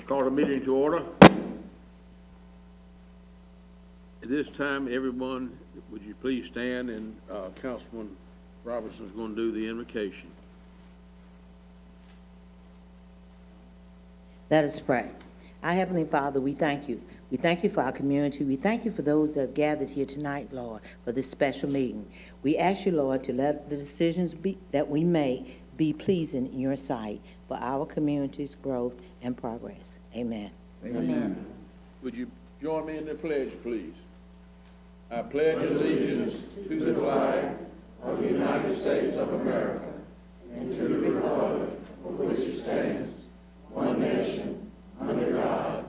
Call the meeting to order. At this time, everyone, would you please stand, and Councilman Robertson is going to do the invocation. Let us pray. Our Heavenly Father, we thank you. We thank you for our community. We thank you for those that have gathered here tonight, Lord, for this special meeting. We ask you, Lord, to let the decisions that we make be pleasing in your sight for our community's growth and progress. Amen. Amen. Would you join me in the pledge, please? I pledge allegiance to the flag of the United States of America and to the republic for which it stands, one nation, under God,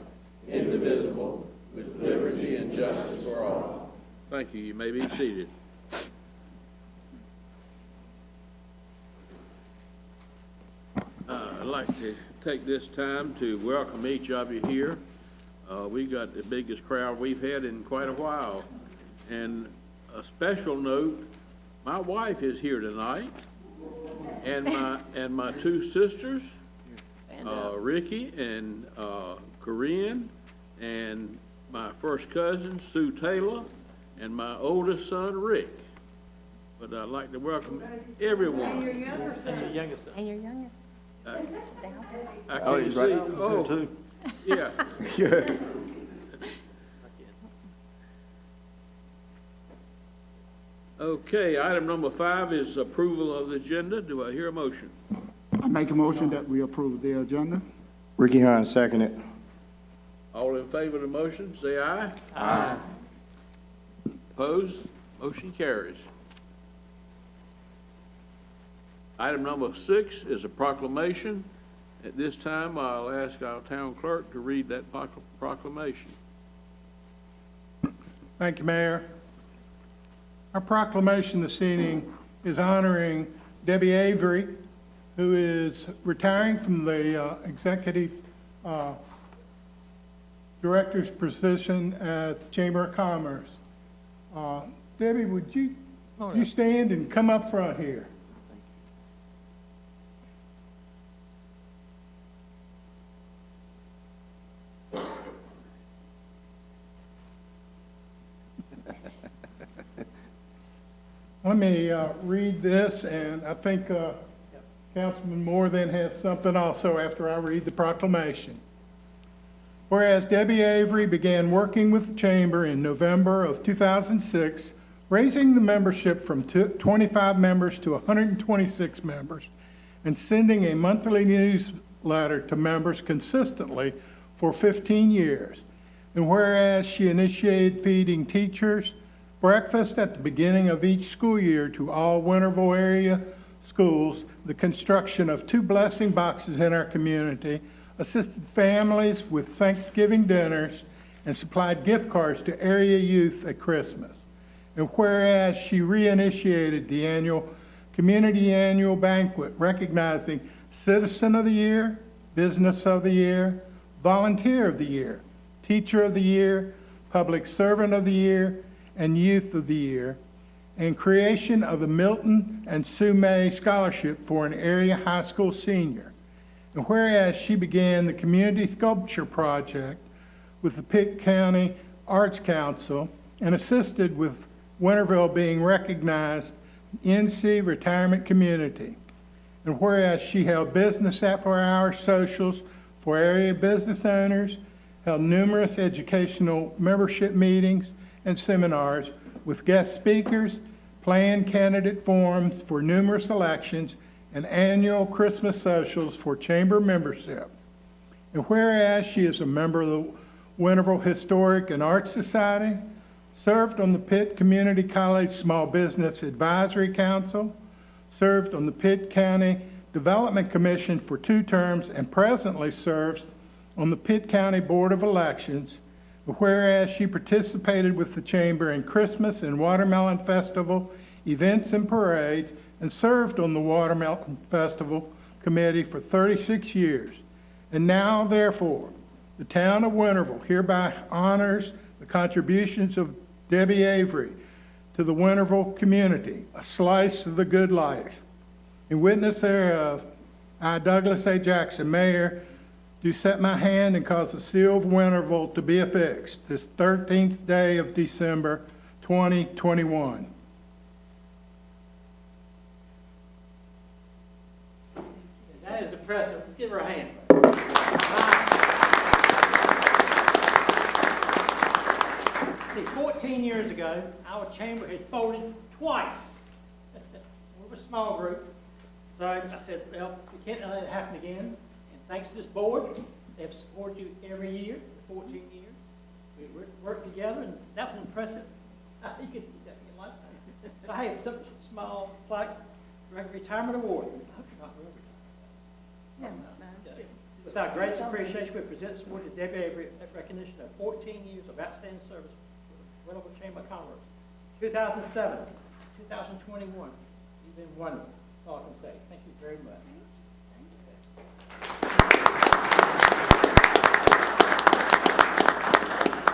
indivisible, with liberty and justice for all. Thank you. You may be seated. I'd like to take this time to welcome each of you here. We got the biggest crowd we've had in quite a while. And a special note, my wife is here tonight, and my two sisters, Ricky and Corinne, and my first cousin, Sue Taylor, and my oldest son, Rick. But I'd like to welcome everyone. And your younger son. And your youngest son. And your youngest. I can't see. Oh, yeah. Good. Okay, item number 5 is approval of the agenda. Do I hear a motion? I make a motion that we approve the agenda. Ricky Hines, second it. All in favor of the motion, say aye. Aye. Opposed? Motion carries. Item number 6 is a proclamation. At this time, I'll ask our town clerk to read that proclamation. Thank you, Mayor. Our proclamation this evening is honoring Debbie Avery, who is retiring from the executive director's position at the Chamber of Commerce. Debbie, would you stand and come up front here? Let me read this, and I think Councilman Moore then has something also after I read the proclamation. Whereas Debbie Avery began working with the Chamber in November of 2006, raising the membership from 25 members to 126 members, and sending a monthly newsletter to members consistently for 15 years. And whereas she initiated feeding teachers breakfast at the beginning of each school year to all Winterville area schools, the construction of 2 blessing boxes in our community, assisted families with Thanksgiving dinners, and supplied gift cards to area youth at Christmas. And whereas she reinitiated the annual community annual banquet, recognizing Citizen of the Year, Business of the Year, Volunteer of the Year, Teacher of the Year, Public Servant of the Year, and Youth of the Year, and creation of a Milton and Sue May Scholarship for an area high school senior. And whereas she began the Community Sculpture Project with the Pitt County Arts Council and assisted with Winterville being recognized NC Retirement Community. And whereas she held business after-hour socials for area business owners, held numerous educational membership meetings and seminars with guest speakers, planned candidate forums for numerous elections, and annual Christmas socials for Chamber membership. And whereas she is a member of the Winterville Historic and Arts Society, served on the Pitt Community College Small Business Advisory Council, served on the Pitt County Development Commission for 2 terms, and presently serves on the Pitt County Board of Elections. Whereas she participated with the Chamber in Christmas and Watermelon Festival events and parades, and served on the Watermelon Festival Committee for 36 years. And now, therefore, the town of Winterville hereby honors the contributions of Debbie Avery to the Winterville community, a slice of the good life. In witness thereof, I, Douglas A. Jackson, Mayor, do set my hand and cause the seal of Winterville to be affixed this 13th day of December, 2021. That is impressive. Let's give her a hand. See, 14 years ago, our chamber had folded twice. We were a small group. So I said, well, we can't let it happen again. And thanks to this board, they have supported you every year for 14 years. We worked together, and that was impressive. You could do that in your lifetime. So hey, some small plaque, retirement award. I hope you're not real retired. With our greatest appreciation, we present this award to Debbie Avery in recognition of 14 years of outstanding service with the Winterville Chamber of Commerce. 2007, 2021, you've been wonderful. That's all I can say. Thank you very much.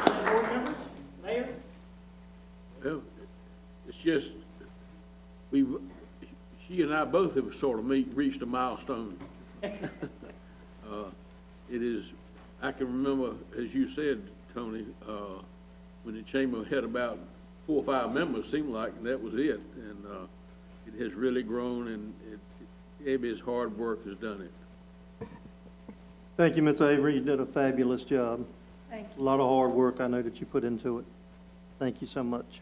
Any board members? Mayor? Well, it's just, she and I both have sort of reached a milestone. It is, I can remember, as you said, Tony, when the chamber had about 4 or 5 members, seemed like that was it. And it has really grown, and Abby's hard work has done it. Thank you, Ms. Avery. You did a fabulous job. Thank A lot of hard work I know that you put into it. Thank you so much.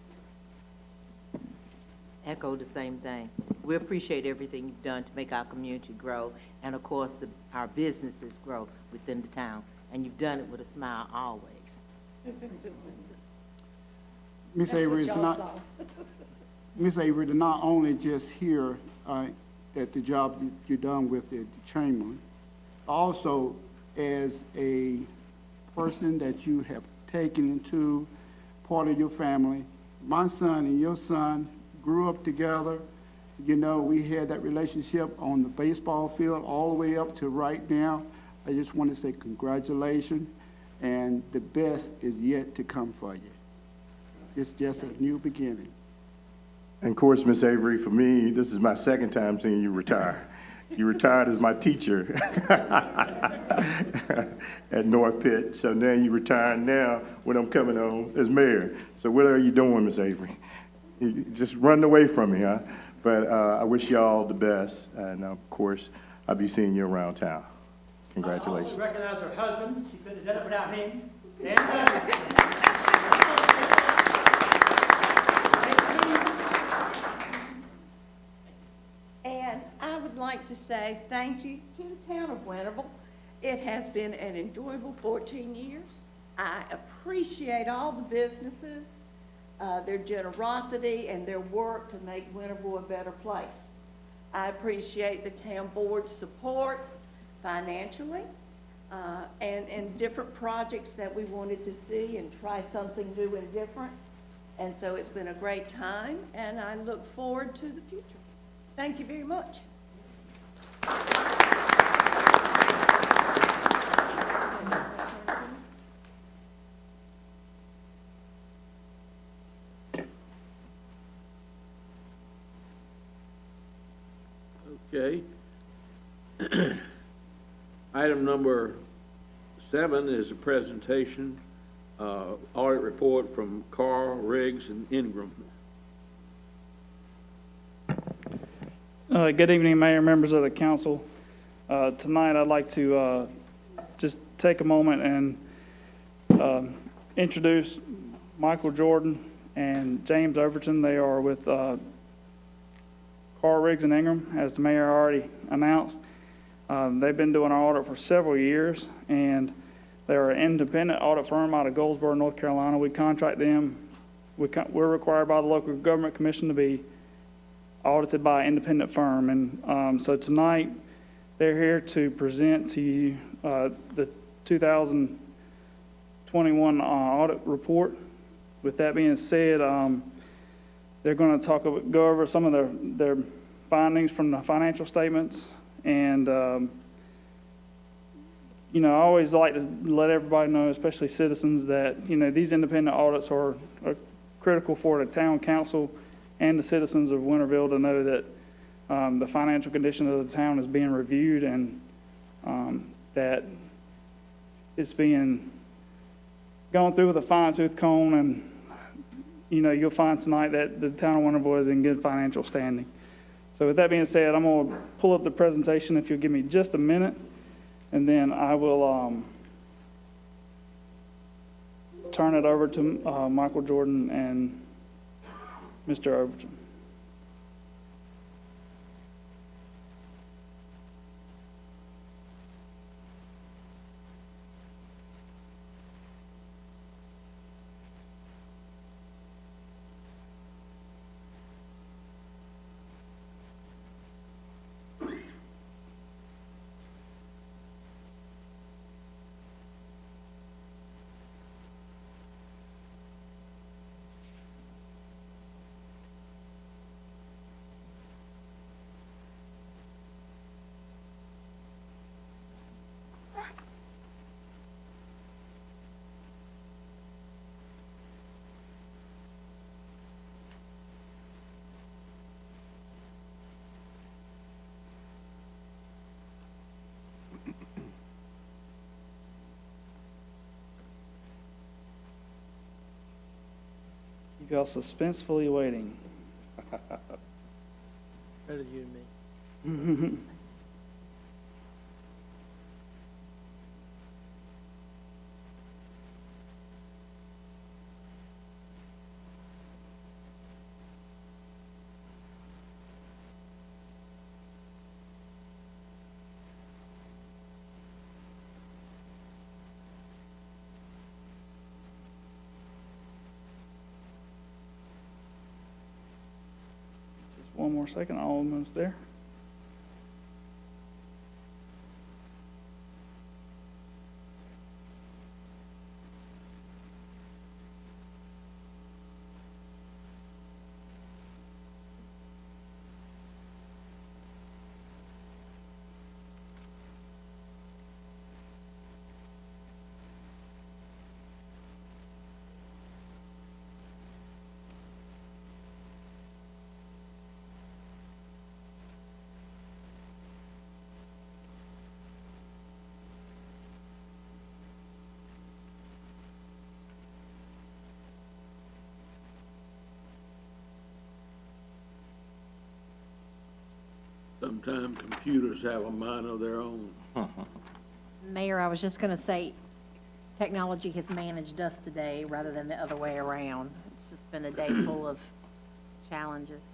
Echo the same thing. We appreciate everything you've done to make our community grow, and of course, our businesses grow within the town. And you've done it with a smile always. Ms. Avery is not, Ms. Avery, to not only just hear that the job that you've done with the chamber, also as a person that you have taken into part of your family. My son and your son grew up together. You know, we had that relationship on the baseball field all the way up to right now. I just want to say congratulations, and the best is yet to come for you. It's just a new beginning. And of course, Miss Avery, for me, this is my second time seeing you retire. You retired as my teacher at North Pitt, so now you retire now when I'm coming home as mayor. So what are you doing, Miss Avery? You just running away from me, huh? But I wish you all the best, and of course, I'll be seeing you around town. Congratulations. I also recognize her husband. She couldn't have done it without him. Dan Butler. And I would like to say thank you to the town of Winterville. It has been an enjoyable 14 years. I appreciate all the businesses, their generosity and their work to make Winterville a better place. I appreciate the town board's support financially and different projects that we wanted to see and try something new and different. And so it's been a great time, and I look forward to the future. Thank you very much. Okay. Item number 7 is a presentation, audit report from Carr, Riggs, and Ingram. Good evening, Mayor, members of the council. Tonight, I'd like to just take a moment and introduce Michael Jordan and James Overton. They are with Carr, Riggs, and Ingram, as the mayor already announced. They've been doing our audit for several years, and they're an independent audit firm out of Goldsboro, North Carolina. We contract them. We're required by the local government commission to be audited by an independent firm. And so tonight, they're here to present to you the 2021 audit report. With that being said, they're going to go over some of their findings from the financial statements. And, you know, I always like to let everybody know, especially citizens, that, you know, these independent audits are critical for the town council and the citizens of Winterville to know that the financial condition of the town is being reviewed, and that it's being gone through with a fine-tooth comb, and, you know, you'll find tonight that the town of Winterville is in good financial standing. So with that being said, I'm going to pull up the presentation if you'll give me just a minute, and then I will turn it over to Michael Jordan and Mr. Overton. You all suspensefully waiting. Better you and me. Just one more second, almost there. Sometimes computers have a mind of their own. Mayor, I was just going to say, technology has managed us today rather than the other way around. It's just been a day full of challenges.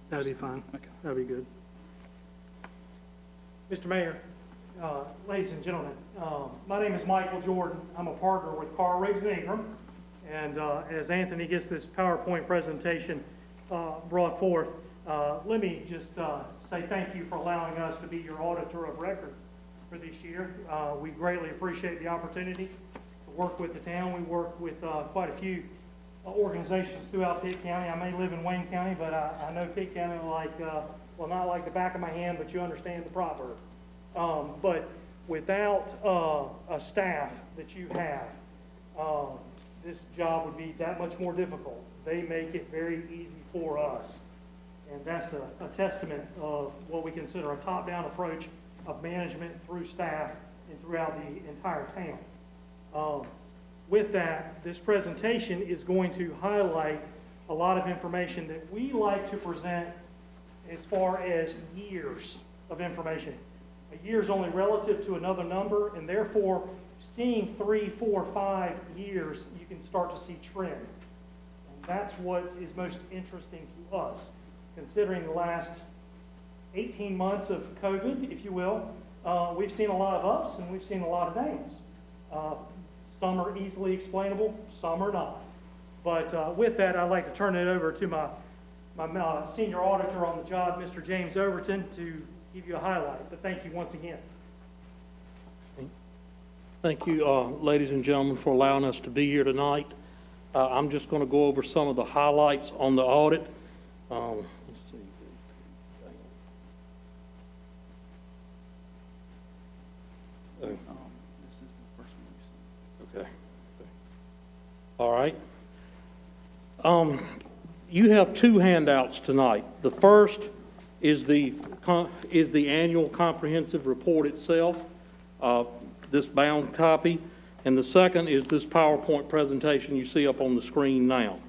That'd be fine. Okay. That'd be good. Mr. Mayor, ladies and gentlemen, my name is Michael Jordan. I'm a partner with Carr, Riggs & Ingram. And as Anthony gets this PowerPoint presentation brought forth, let me just say thank you for allowing us to be your auditor of record for this year. We greatly appreciate the opportunity to work with the town. We work with quite a few organizations throughout Pitt County. I may live in Wayne County, but I know Pitt County like, well, not like the back of my hand, but you understand the proverb. But without a staff that you have, this job would be that much more difficult. They make it very easy for us. And that's a testament of what we consider a top-down approach of management through staff and throughout the entire town. With that, this presentation is going to highlight a lot of information that we like to present as far as years of information. A year is only relative to another number, and therefore, seeing 3, 4, 5 years, you can start to see trend. And that's what is most interesting to us, considering the last 18 months of COVID, if you will. We've seen a lot of ups and we've seen a lot of downs. Some are easily explainable, some are not. But with that, I'd like to turn it over to my senior auditor on the job, Mr. James Overton, to give you a highlight. But thank you once again. Thank you, ladies and gentlemen, for allowing us to be here tonight. I'm just going to go over some of the highlights on the audit. Let's see. This is the first one you sent. Okay. All right. You have two handouts tonight. The first is the annual comprehensive report itself, this bound copy, and the second is this PowerPoint presentation you see up on the screen now.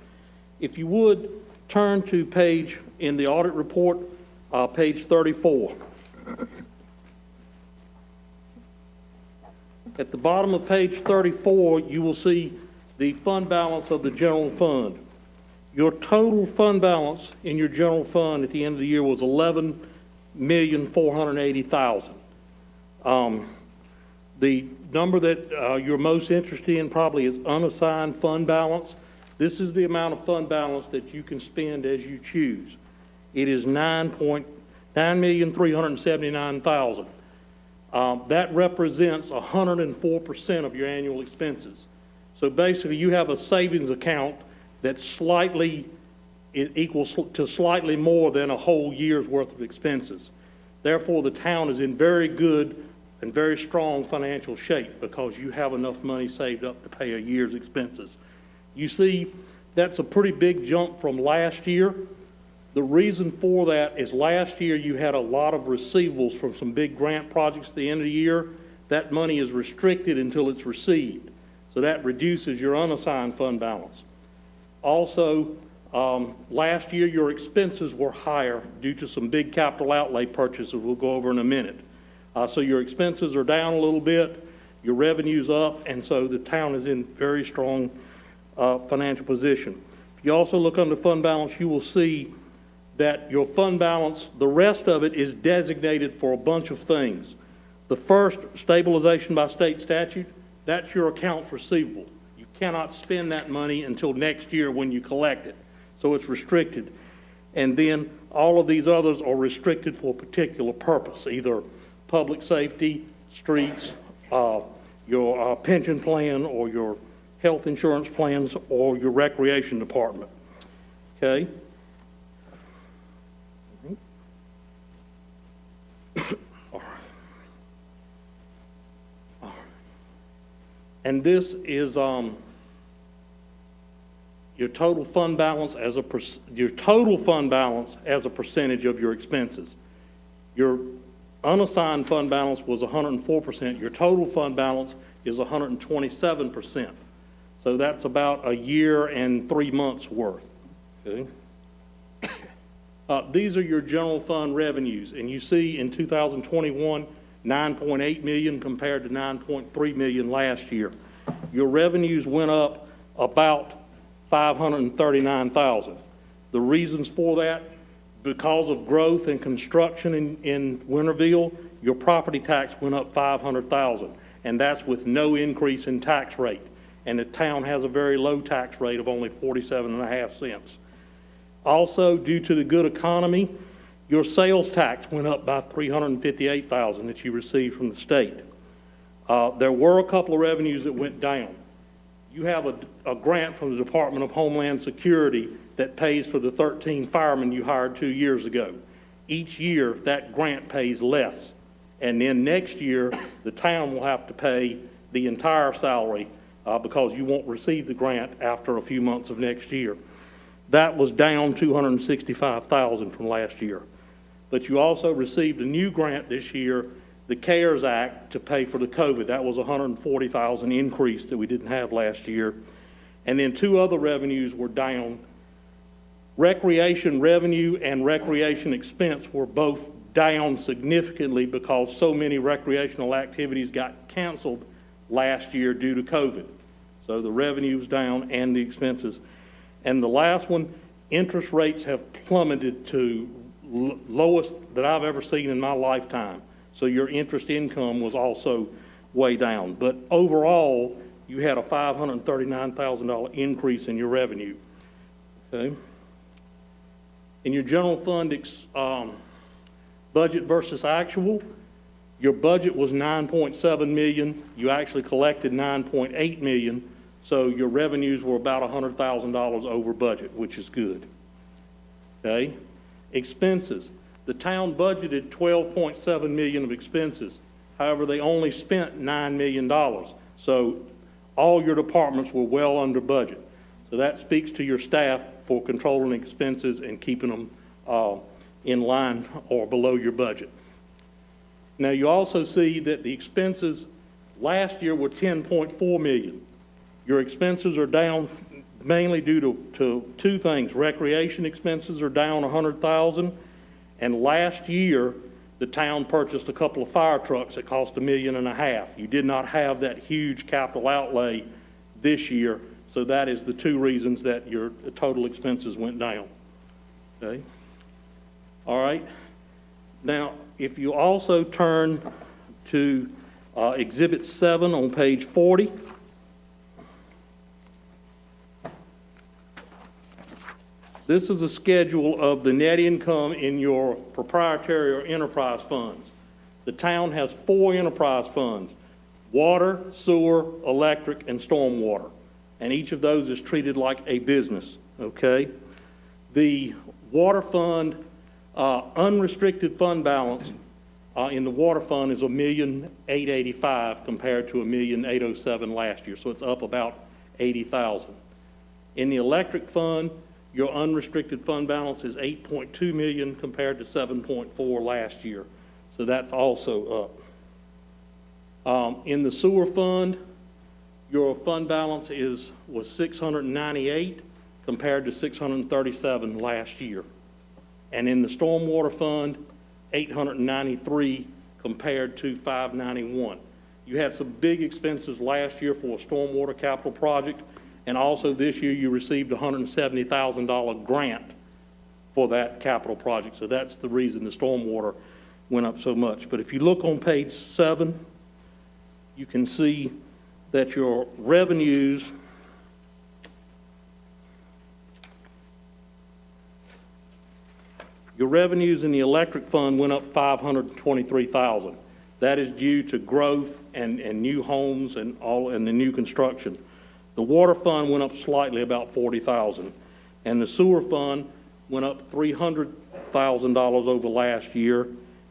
If you would, turn to page, in the audit report, page 34. At the bottom of page 34, you will see the fund balance of the general fund. Your total fund balance in your general fund at the end of the year was $11,480,000. The number that you're most interested in probably is unassigned fund balance. This is the amount of fund balance that you can spend as you choose. It is $9,379,000. That represents 104% of your annual expenses. So basically, you have a savings account that slightly equals to slightly more than a whole year's worth of expenses. Therefore, the town is in very good and very strong financial shape because you have enough money saved up to pay a year's expenses. You see, that's a pretty big jump from last year. The reason for that is last year you had a lot of receivables from some big grant projects at the end of the year. That money is restricted until it's received. So that reduces your unassigned fund balance. Also, last year your expenses were higher due to some big capital outlay purchases we'll go over in a minute. So your expenses are down a little bit, your revenue's up, and so the town is in very strong financial position. If you also look under fund balance, you will see that your fund balance, the rest of it is designated for a bunch of things. The first, stabilization by state statute, that's your accounts receivable. You cannot spend that money until next year when you collect it. So it's restricted. And then all of these others are restricted for a particular purpose, either public safety, streets, your pension plan, or your health insurance plans, or your recreation department. Okay? And this is your total fund balance as a percentage of your expenses. Your unassigned fund balance was 104%. Your total fund balance is 127%. So that's about a year and 3 months worth. Okay. These are your general fund revenues, and you see in 2021, 9.8 million compared to 9.3 million last year. Your revenues went up about 539,000. The reasons for that, because of growth and construction in Winterville, your property tax went up 500,000, and that's with no increase in tax rate. And the town has a very low tax rate of only 47.5 cents. Also, due to the good economy, your sales tax went up by 358,000 that you received from the state. There were a couple of revenues that went down. You have a grant from the Department of Homeland Security that pays for the 13 firemen you hired 2 years ago. Each year, that grant pays less. And then next year, the town will have to pay the entire salary because you won't receive the grant after a few months of next year. That was down 265,000 from last year. But you also received a new grant this year, the CARES Act, to pay for the COVID. That was a 140,000 increase that we didn't have last year. And then two other revenues were down. Recreation revenue and recreation expense were both down significantly because so many recreational activities got canceled last year due to COVID. So the revenue was down and the expenses. And the last one, interest rates have plummeted to lowest that I've ever seen in my lifetime. So your interest income was also way down. But overall, you had a $539,000 increase in your revenue. Okay. In your general fund budget versus actual, your budget was 9.7 million. You actually collected 9.8 million. So your revenues were about $100,000 over budget, which is good. Okay. Expenses. The town budgeted 12.7 million of expenses. However, they only spent $9 million. So all your departments were well under budget. So that speaks to your staff for controlling expenses and keeping them in line or below your budget. Now, you also see that the expenses last year were $10.4 million. Your expenses are down mainly due to two things. Recreation expenses are down $100,000, and last year, the town purchased a couple of fire trucks that cost $1.5 million. You did not have that huge capital outlay this year, so that is the two reasons that your total expenses went down. Okay? All right. Now, if you also turn to Exhibit 7 on page 40, this is a schedule of the net income in your proprietary or enterprise funds. The town has 4 enterprise funds: water, sewer, electric, and stormwater. And each of those is treated like a business, okay? The water fund, unrestricted fund balance in the water fund is $1,885,000 compared to $1,807,000 last year, so it's up about $80,000. In the electric fund, your unrestricted fund balance is $8.2 million compared to $7.4 last year, so that's also up. In the sewer fund, your fund balance was $698 compared to $637 last year. And in the stormwater fund, $893 compared to $591. You had some big expenses last year for a stormwater capital project, and also this year you received a $170,000 grant for that capital project. So that's the reason the stormwater went up so much. But if you look on page 7, you can see that your revenues in the electric fund went up $523,000. That is due to growth and new homes and the new construction. The water fund went up slightly, about $40,000, and the sewer fund went up $300,000 over last year,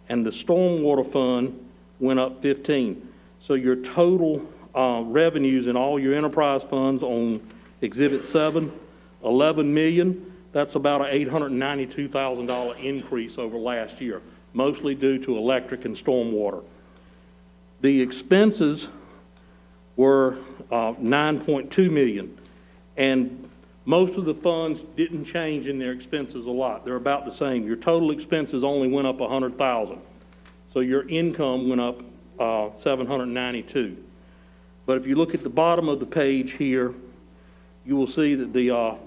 and the stormwater fund went up $15,000. So your total revenues in all your enterprise funds on Exhibit 7, $11 million. That's about an $892,000 increase over last year, mostly due to electric and stormwater. The expenses were $9.2 million, and most of the funds didn't change in their expenses a lot. They're about the same. Your total expenses only went up $100,000, so your income went up $792,000. But if you look at the bottom of the page here, you will see that the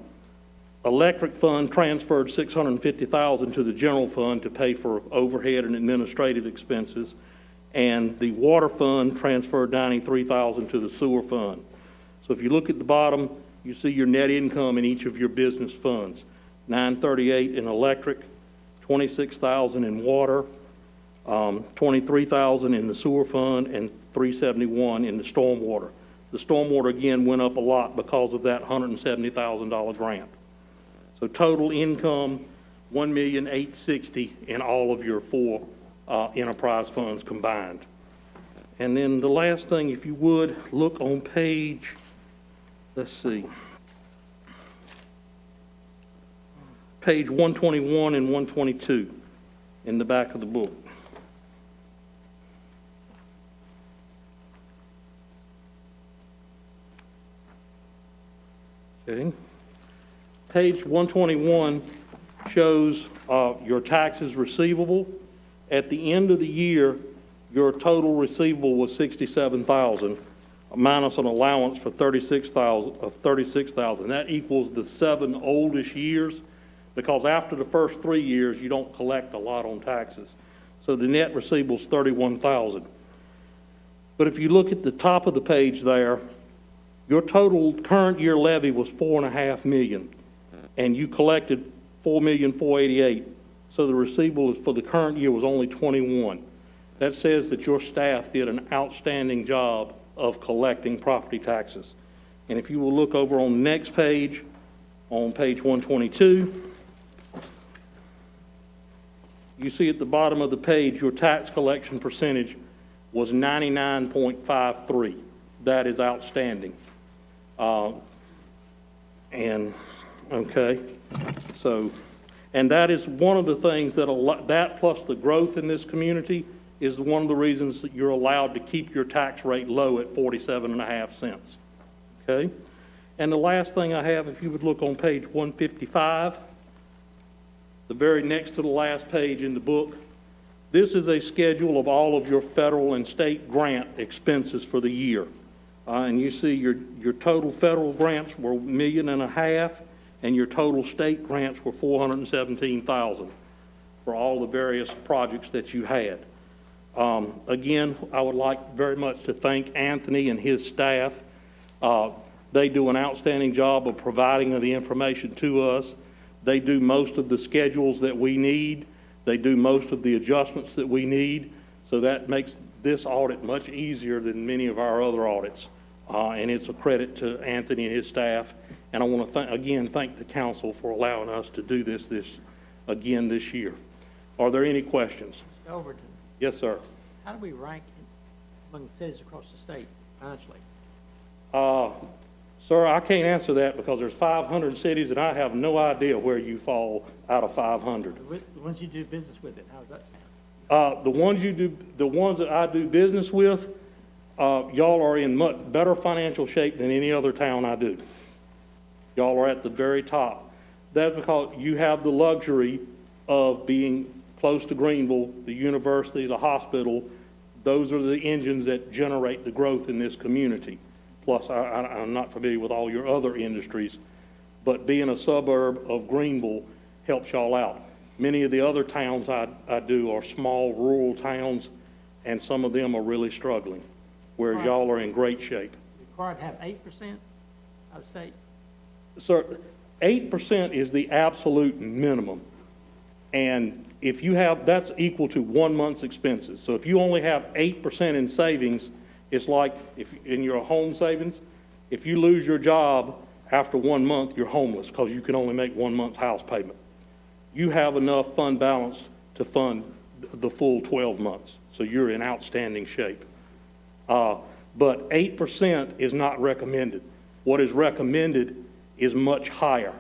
electric fund transferred $650,000 to the general fund to pay for overhead and administrative expenses, and the water fund transferred $93,000 to the sewer fund. So if you look at the bottom, you see your net income in each of your business funds: $938,000 in electric, $26,000 in water, $23,000 in the sewer fund, and $371,000 in the stormwater. The stormwater again went up a lot because of that $170,000 grant. So total income, $1,860,000 in all of your 4 enterprise funds combined. And then the last thing, if you would, look on page, let's see, page 121 and 122 in the back of the book. Okay. Page 121 shows your taxes receivable. At the end of the year, your total receivable was $67,000, minus an allowance for $36,000. That equals the 7 oldest years, because after the first 3 years, you don't collect a lot on taxes. So the net receivable is $31,000. But if you look at the top of the page there, your total current year levy was $4.5 million, and you collected $4,488,000. So the receivable for the current year was only $21,000. That says that your staff did an outstanding job of collecting property taxes. And if you will look over on the next page, on page 122, you see at the bottom of the page your tax collection percentage was 99.53. That is outstanding. Okay, so, and that is one of the things that plus the growth in this community is one of the reasons that you're allowed to keep your tax rate low at 47.5 cents. Okay? And the last thing I have, if you would look on page 155, the very next to the last page in the book, this is a schedule of all of your federal and state grant expenses for the year. And you see your total federal grants were $1.5 million, and your total state grants were $417,000 for all the various projects that you had. Again, I would like very much to thank Anthony and his staff. They do an outstanding job of providing the information to us. They do most of the schedules that we need. They do most of the adjustments that we need. So that makes this audit much easier than many of our other audits. And it's a credit to Anthony and his staff. And I want to again thank the council for allowing us to do this again this year. Are there any questions? Mr. Overton, Yes, sir. how do we rank among cities across the state financially? Sir, I can't answer that because there's 500 cities and I have no idea where you fall out of 500. The ones you do business with, how does that sound? The ones that I do business with, y'all are in much better financial shape than any other town I do. Y'all are at the very top. That's because you have the luxury of being close to Greenville, the university, the hospital. Those are the engines that generate the growth in this community. Plus, I'm not familiar with all your other industries, but being a suburb of Greenville helps y'all out. Many of the other towns I do are small rural towns, and some of them are really struggling, whereas y'all are in great shape. Required to have 8% out of state? Sir, 8% is the absolute minimum. And if you have, that's equal to 1 month's expenses. So if you only have 8% in savings, it's like if in your home savings, if you lose your job after 1 month, you're homeless because you can only make 1 month's house payment. You have enough fund balance to fund the full 12 months. So you're in outstanding shape. But 8% is not recommended. What is recommended is much higher.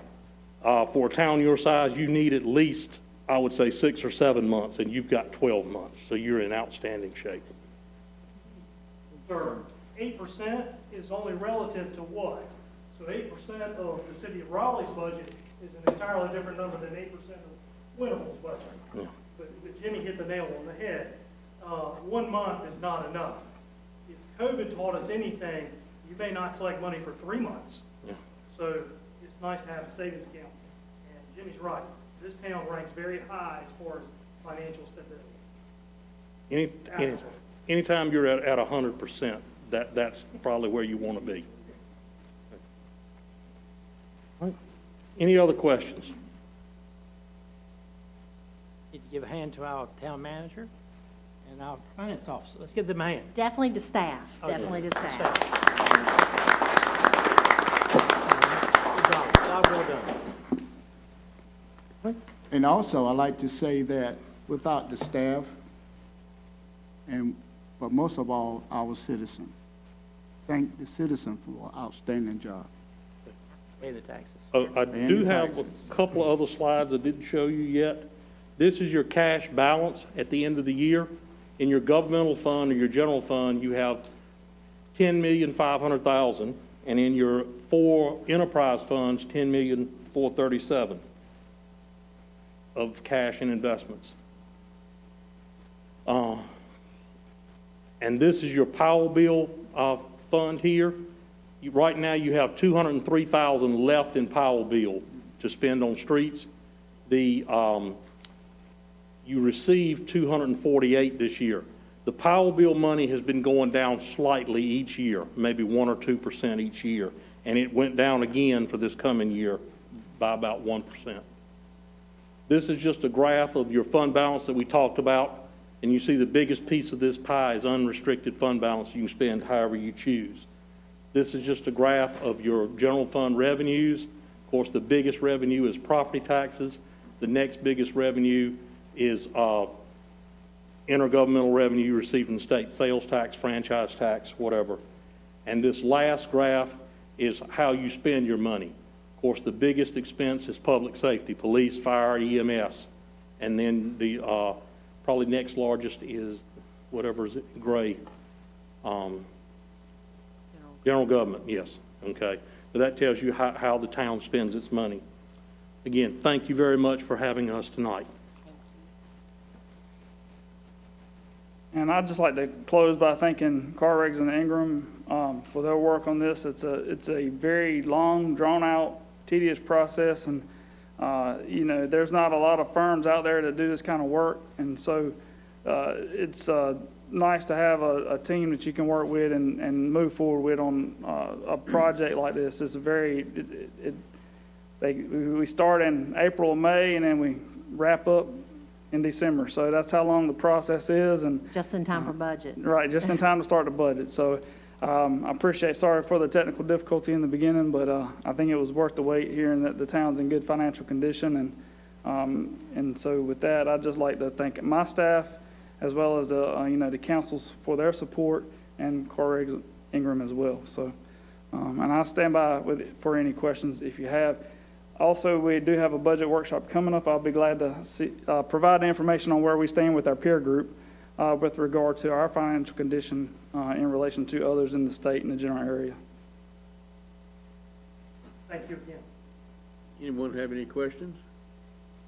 For a town your size, you need at least, I would say, 6 or 7 months, and you've got 12 months. So you're in outstanding shape. Sir, 8% is only relative to what? So 8% of the city of Raleigh's budget is an entirely different number than 8% of Winterville's budget. Yeah. But Jimmy hit the nail on the head. 1 month is not enough. If COVID taught us anything, you may not collect money for 3 months. Yeah. So it's nice to have a savings account. And Jimmy's right. This town ranks very high as far as financial stability. Anytime you're at 100%, that's probably where you want to be. All right. Any other questions? Need to give a hand to our town manager and our finance officer. Let's give them a hand. Definitely to staff, Oh, definitely yeah. to staff. Good job. Job well done. And also, I'd like to say that without the staff, but most of all, our citizens, thank the citizens for an outstanding job. Pay the taxes. I do have a couple of other slides I didn't show you yet. This is your cash balance at the end of the year. In your governmental fund or your general fund, you have $10,500,000, and in your 4 enterprise funds, $10,437,000 of cash and investments. And this is your Powell bill fund here. Right now, you have $203,000 left in Powell bill to spend on streets. You received $248 this year. The Powell bill money has been going down slightly each year, maybe 1 or 2% each year, and it went down again for this coming year by about 1%. This is just a graph of your fund balance that we talked about. And you see the biggest piece of this pie is unrestricted fund balance. You can spend however you choose. This is just a graph of your general fund revenues. Of course, the biggest revenue is property taxes. The next biggest revenue is intergovernmental revenue you receive from the state, sales tax, franchise tax, whatever. And this last graph is how you spend your money. Of course, the biggest expense is public safety, police, fire, EMS. And then the probably next largest is whatever is gray. General government, yes, okay. So that tells you how the town spends its money. Again, thank you very much for having us tonight. And I'd just like to close by thanking Carregs and Ingram for their work on this. It's a very long, drawn-out, tedious process, and there's not a lot of firms out there that do this kind of work, and so it's nice to have a team that you can work with and move forward with on a project like this. It's we start in April or May, and then we wrap up in December. So that's how long the process is. And Just in time for budget. right, just in time to start the budget. So I appreciate, sorry for the technical difficulty in the beginning, but I think it was worth the wait, hearing that the town's in good financial condition. And so with that, I'd just like to thank my staff as well as the councils for their support, and Carregs Ingram as well. So, and I'll stand by for any questions if you have. Also, we do have a budget workshop coming up. I'll be glad to provide information on where we stand with our peer group with regard to our financial condition in relation to others in the state and the general area. Thank you again. Anyone have any questions?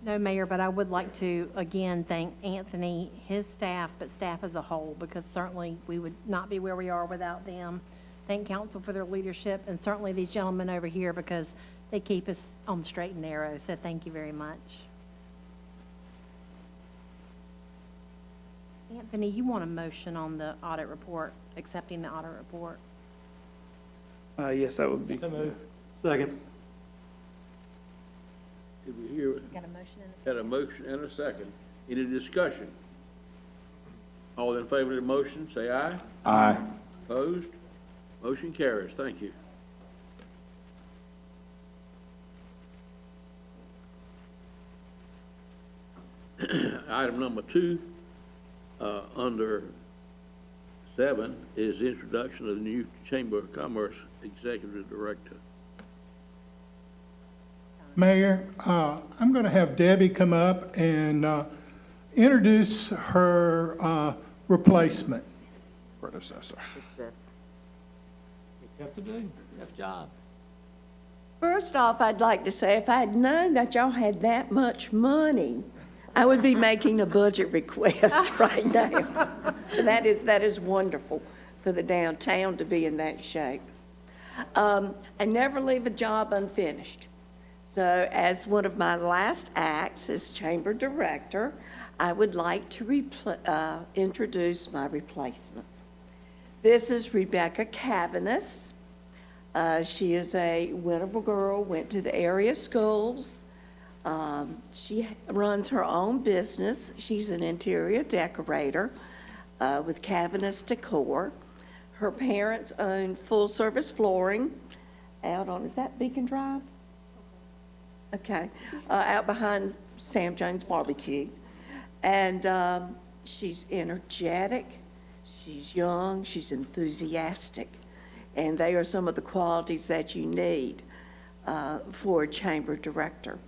No, Mayor, but I would like to, again, thank Anthony, his staff, but staff as a whole, because certainly we would not be where we are without them. Thank council for their leadership, and certainly these gentlemen over here, because they keep us on the straight and narrow, so thank you very much. Anthony, you want a motion on the audit report, accepting the audit report? Yes, that would be. Second. Did we hear? Got a motion and Had a motion and a second. Any discussion? All in favor of the motion, say aye. Aye. Opposed? Motion carries. Thank you. Item number 2, under 7, is introduction of the new Chamber of Commerce Executive Director. Mayor, I'm going to have Debbie come up and introduce her replacement. Predecessor. Tough to do, tough job. First off, I'd like to say, if I had known that y'all had that much money, I would be making a budget request right now. That is wonderful for the downtown to be in that shape. I never leave a job unfinished. So as one of my last acts as chamber director, I would like to introduce my replacement. This is Rebecca Cavanis. She is a Winterville girl, went to the area schools. She runs her own business. She's an interior decorator with Cavanis Decor. Her parents own full-service flooring out on, is that Beacon Drive? Okay, out behind Sam Jones Barbecue. And she's energetic, she's young, she's enthusiastic, and they are some of the qualities that you need for a chamber director.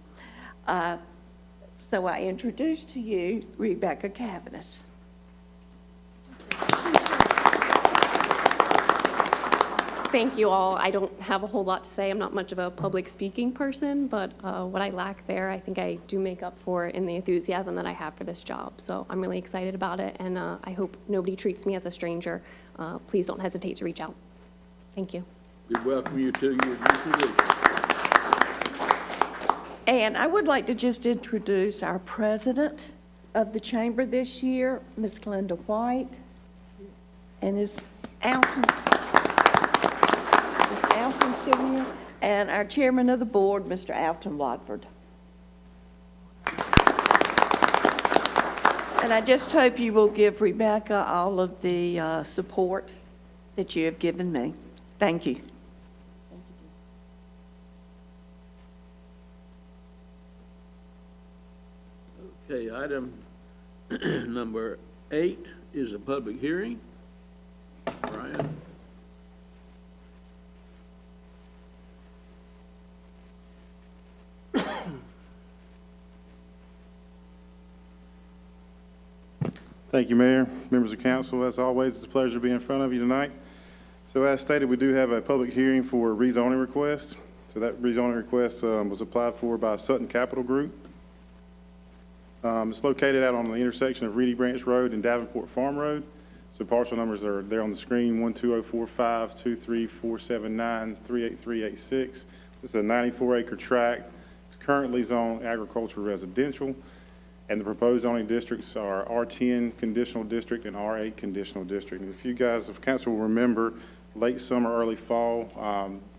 So I introduce to you Rebecca Cavanis. Thank you all. I don't have a whole lot to say. I'm not much of a public speaking person, but what I lack there, I think I do make up for in the enthusiasm that I have for this job. So I'm really excited about it, and I hope nobody treats me as a stranger. Please don't hesitate to reach out. Thank you. We welcome you to your new position. And I would like to just introduce our president of the chamber this year, Ms. Glenda White, and is Alton still here? And our chairman of the board, Mr. Alton Watford. And I just hope you will give Rebecca all of the support that you have given me. Thank you. Okay, item number 8 is a public hearing. Brian? Thank you, Mayor, members of council. As always, it's a pleasure to be in front of you tonight. So as stated, we do have a public hearing for a rezoning request. So that rezoning request was applied for by Sutton Capital Group. It's located out on the intersection of Reedy Branch Road and Davenport Farm Road. So parcel numbers are there on the screen, 12045-23479-38386. This is a 94-acre tract. It's currently zoned agricultural residential. And the proposed zoning districts are R10 conditional district and R8 conditional district. And if you guys, if council will remember, late summer, early fall,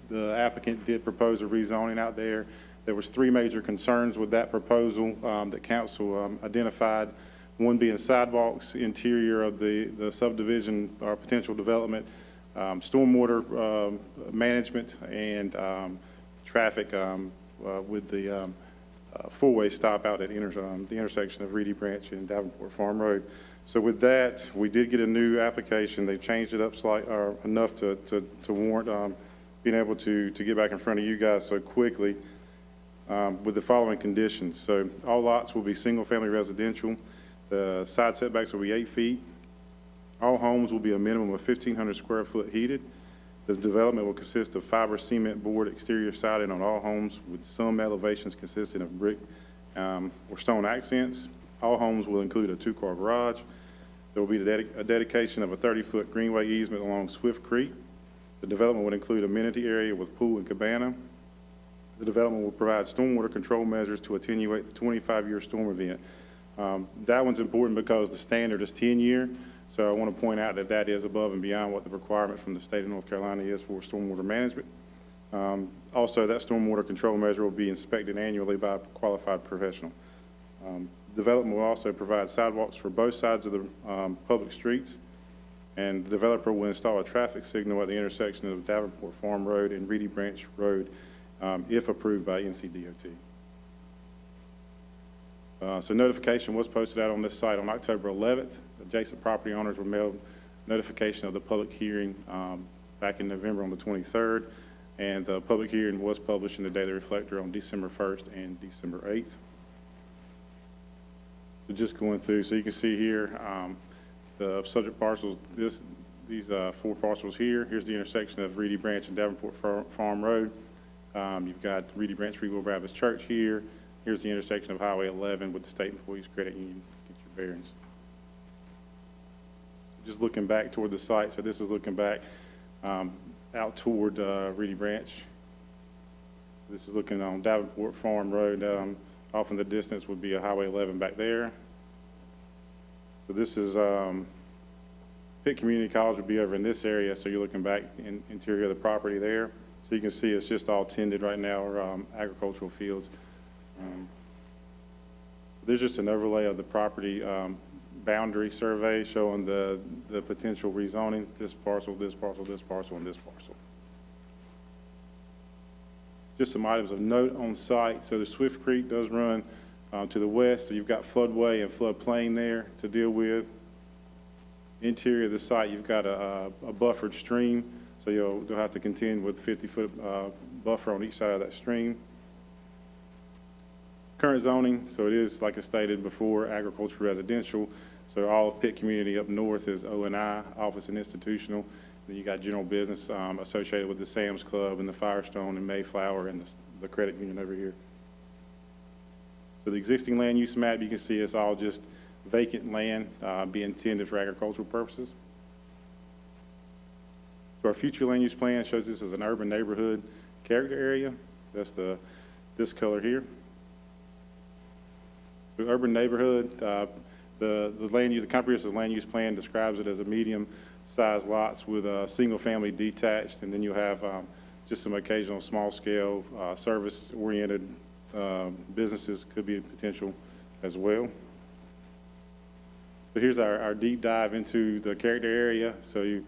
the applicant did propose a rezoning out there. There was 3 major concerns with that proposal that council identified. One being sidewalks, interior of the subdivision or potential development, stormwater management, and traffic with the four-way stop out at the intersection of Reedy Branch and Davenport Farm Road. So with that, we did get a new application. They changed it up enough to warrant being able to get back in front of you guys so quickly with the following conditions. So all lots will be single-family residential. The side setbacks will be 8 feet. All homes will be a minimum of 1,500 square foot heated. The development will consist of fiber cement board exterior siding on all homes with some elevations consisting of brick or stone accents. All homes will include a 2-car garage. There will be a dedication of a 30-foot greenway easement along Swift Creek. The development would include amenity area with pool and cabana. The development will provide stormwater control measures to attenuate the 25-year storm event. That one's important because the standard is 10-year. So I want to point out that that is above and beyond what the requirement from the state of North Carolina is for stormwater management. Also, that stormwater control measure will be inspected annually by a qualified professional. Development will also provide sidewalks for both sides of the public streets, and the developer will install a traffic signal at the intersection of Davenport Farm Road and Reedy Branch Road if approved by NCDOT. So notification was posted out on this site on October 11th. Adjacent property owners were mailed notification of the public hearing back in November on the 23rd, and the public hearing was published in the Daily Reflector on December 1st and December 8th. So just going through, so you can see here the subject parcels, these 4 parcels here. Here's the intersection of Reedy Branch and Davenport Farm Road. You've got Reedy Branch Free-Will Baptist Church here. Here's the intersection of Highway 11 with the State Employees Credit Union. Get your bearings. Just looking back toward the site. So this is looking back out toward Reedy Branch. This is looking on Davenport Farm Road. Off in the distance would be a Highway 11 back there. So this is Pitt Community College would be over in this area. So you're looking back in interior of the property there. So you can see it's just all tended right now, or agricultural fields. There's just an overlay of the property boundary survey showing the potential rezoning, this parcel, this parcel, this parcel, and this parcel. Just some items of note on site. So the Swift Creek does run to the west, so you've got floodway and floodplain there to deal with. Interior of the site, you've got a buffered stream, so you'll have to contend with 50-foot buffer on each side of that stream. Current zoning, so it is, like I stated before, agricultural residential. So all of Pitt community up north is O&I, office and institutional. Then you got general business associated with the Sam's Club and the Firestone and Mayflower and the credit union over here. So the existing land use map, you can see it's all just vacant land being intended for agricultural purposes. So our future land use plan shows this as an urban neighborhood character area. That's this color here. The urban neighborhood, the comprehensive land use plan describes it as a medium-sized lots with a single-family detached, and then you have just some occasional small-scale service-oriented businesses could be a potential as well. So here's our deep dive into the character area. So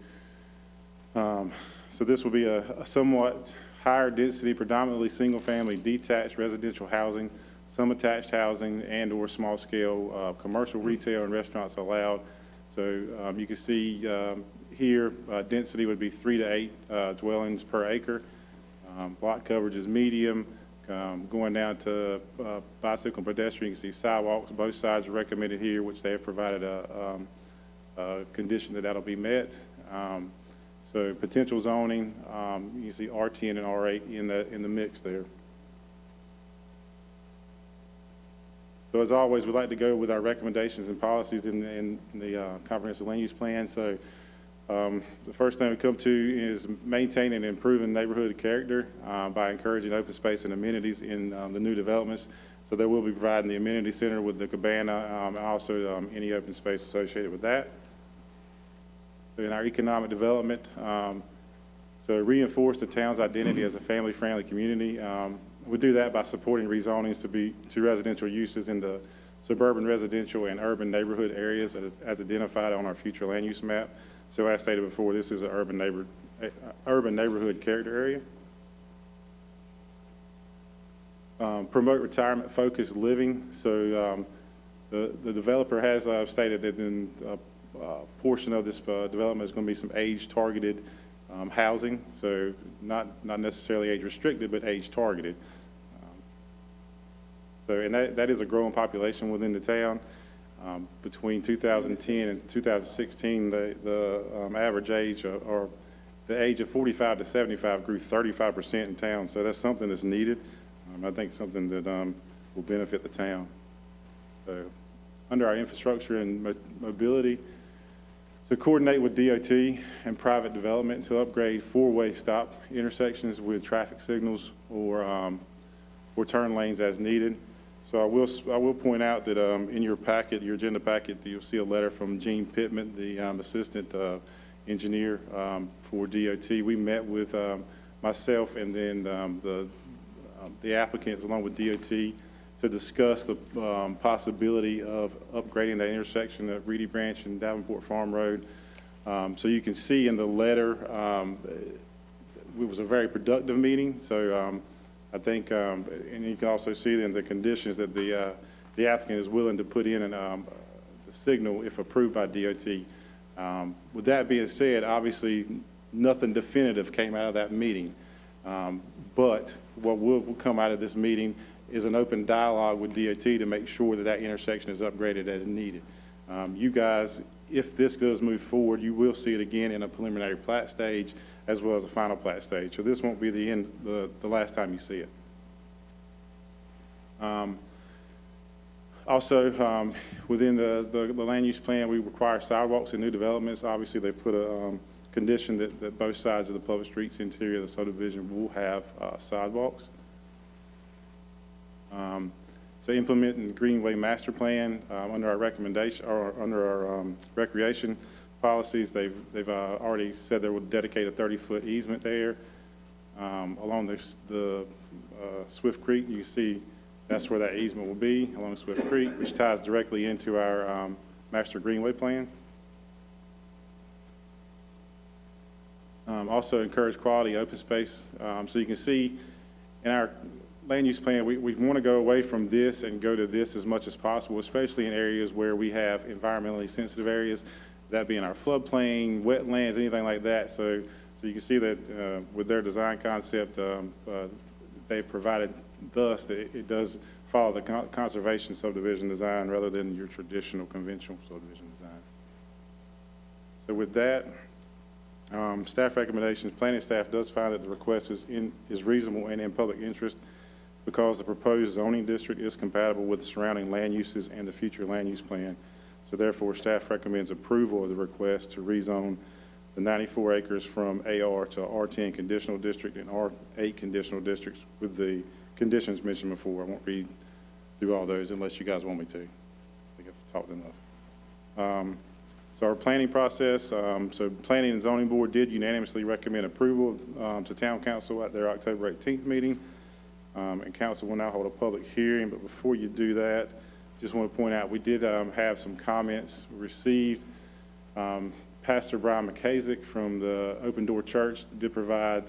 so this will be a somewhat higher density, predominantly single-family detached residential housing. Some attached housing and or small scale commercial retail and restaurants allowed. So you can see here, density would be 3 to 8 dwellings per acre. Block coverage is medium. Going down to bicycle and pedestrian, you can see sidewalks. Both sides are recommended here, which they have provided a condition that that'll be met. So potential zoning, you can see R10 and R8 in the mix there. So as always, we'd like to go with our recommendations and policies in the comprehensive land use plan. So the first thing we come to is maintaining and improving neighborhood character by encouraging open space and amenities in the new developments. So they will be providing the amenity center with the cabana and also any open space associated with that. So in our economic development, so reinforce the town's identity as a family-friendly community. We do that by supporting rezonings to residential uses in the suburban residential and urban neighborhood areas as identified on our future land use map. So as stated before, this is an urban neighborhood character area. Promote retirement-focused living. So the developer has stated that in a portion of this development is going to be some age-targeted housing. So not necessarily age-restricted, but age-targeted. And that is a growing population within the town. Between 2010 and 2016, the average age or the age of 45 to 75 grew 35% in town. So that's something that's needed. I think something that will benefit the town. So under our infrastructure and mobility, to coordinate with DOT and private development to upgrade four-way stop intersections with traffic signals or turn lanes as needed. So I will point out that in your packet, your agenda packet, you'll see a letter from Gene Pittman, the assistant engineer for DOT. We met with myself and then the applicants along with DOT to discuss the possibility of upgrading that intersection at Reedy Branch and Davenport Farm Road. So you can see in the letter, it was a very productive meeting. So I think, and you can also see in the conditions that the applicant is willing to put in the signal if approved by DOT. With that being said, obviously nothing definitive came out of that meeting. But what will come out of this meeting is an open dialogue with DOT to make sure that that intersection is upgraded as needed. You guys, if this does move forward, you will see it again in a preliminary plat stage as well as a final plat stage. So this won't be the last time you see it. Also, within the land use plan, we require sidewalks and new developments. Obviously, they put a condition that both sides of the public streets interior of the subdivision will have sidewalks. So implementing the Greenway Master Plan under our recommendation or under our recreation policies, they've already said they will dedicate a 30-foot easement there along the Swift Creek. You can see that's where that easement will be along Swift Creek, which ties directly into our Master Greenway Plan. Also encourage quality open space. So you can see in our land use plan, we want to go away from this and go to this as much as possible, especially in areas where we have environmentally sensitive areas, that being our floodplain, wetlands, anything like that. So you can see that with their design concept, they've provided thus that it does follow the conservation subdivision design rather than your traditional conventional subdivision design. So with that, staff recommendations, planning staff does find that the request is reasonable and in public interest because the proposed zoning district is compatible with the surrounding land uses and the future land use plan. So therefore, staff recommends approval of the request to rezone the 94 acres from AR to R10 conditional district and R8 conditional districts with the conditions mentioned before. I won't read through all those unless you guys want me to. I think I've talked enough. So our planning process, so Planning and Zoning Board did unanimously recommend approval to Town Council at their October 18th meeting. And Council will now hold a public hearing, but before you do that, just want to point out we did have some comments received. Pastor Brian McKasick from the Open Door Church did provide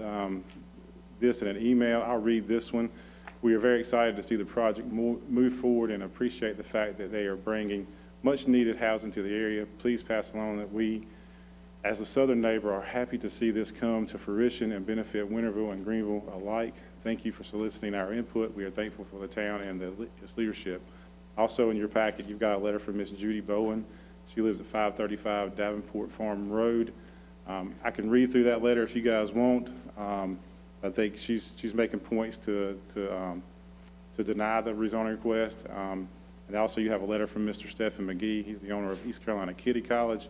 this in an email. I'll read this one. We are very excited to see the project move forward and appreciate the fact that they are bringing much-needed housing to the area. Please pass along that we, as a southern neighbor, are happy to see this come to fruition and benefit Winterville and Greenville alike. Thank you for soliciting our input. We are thankful for the town and its leadership. Also in your packet, you've got a letter from Miss Judy Bowen. She lives at 535 Davenport Farm Road. I can read through that letter if you guys want. I think she's making points to deny the rezoning request. And also you have a letter from Mr. Stephen McGee. He's the owner of East Carolina Kitty College.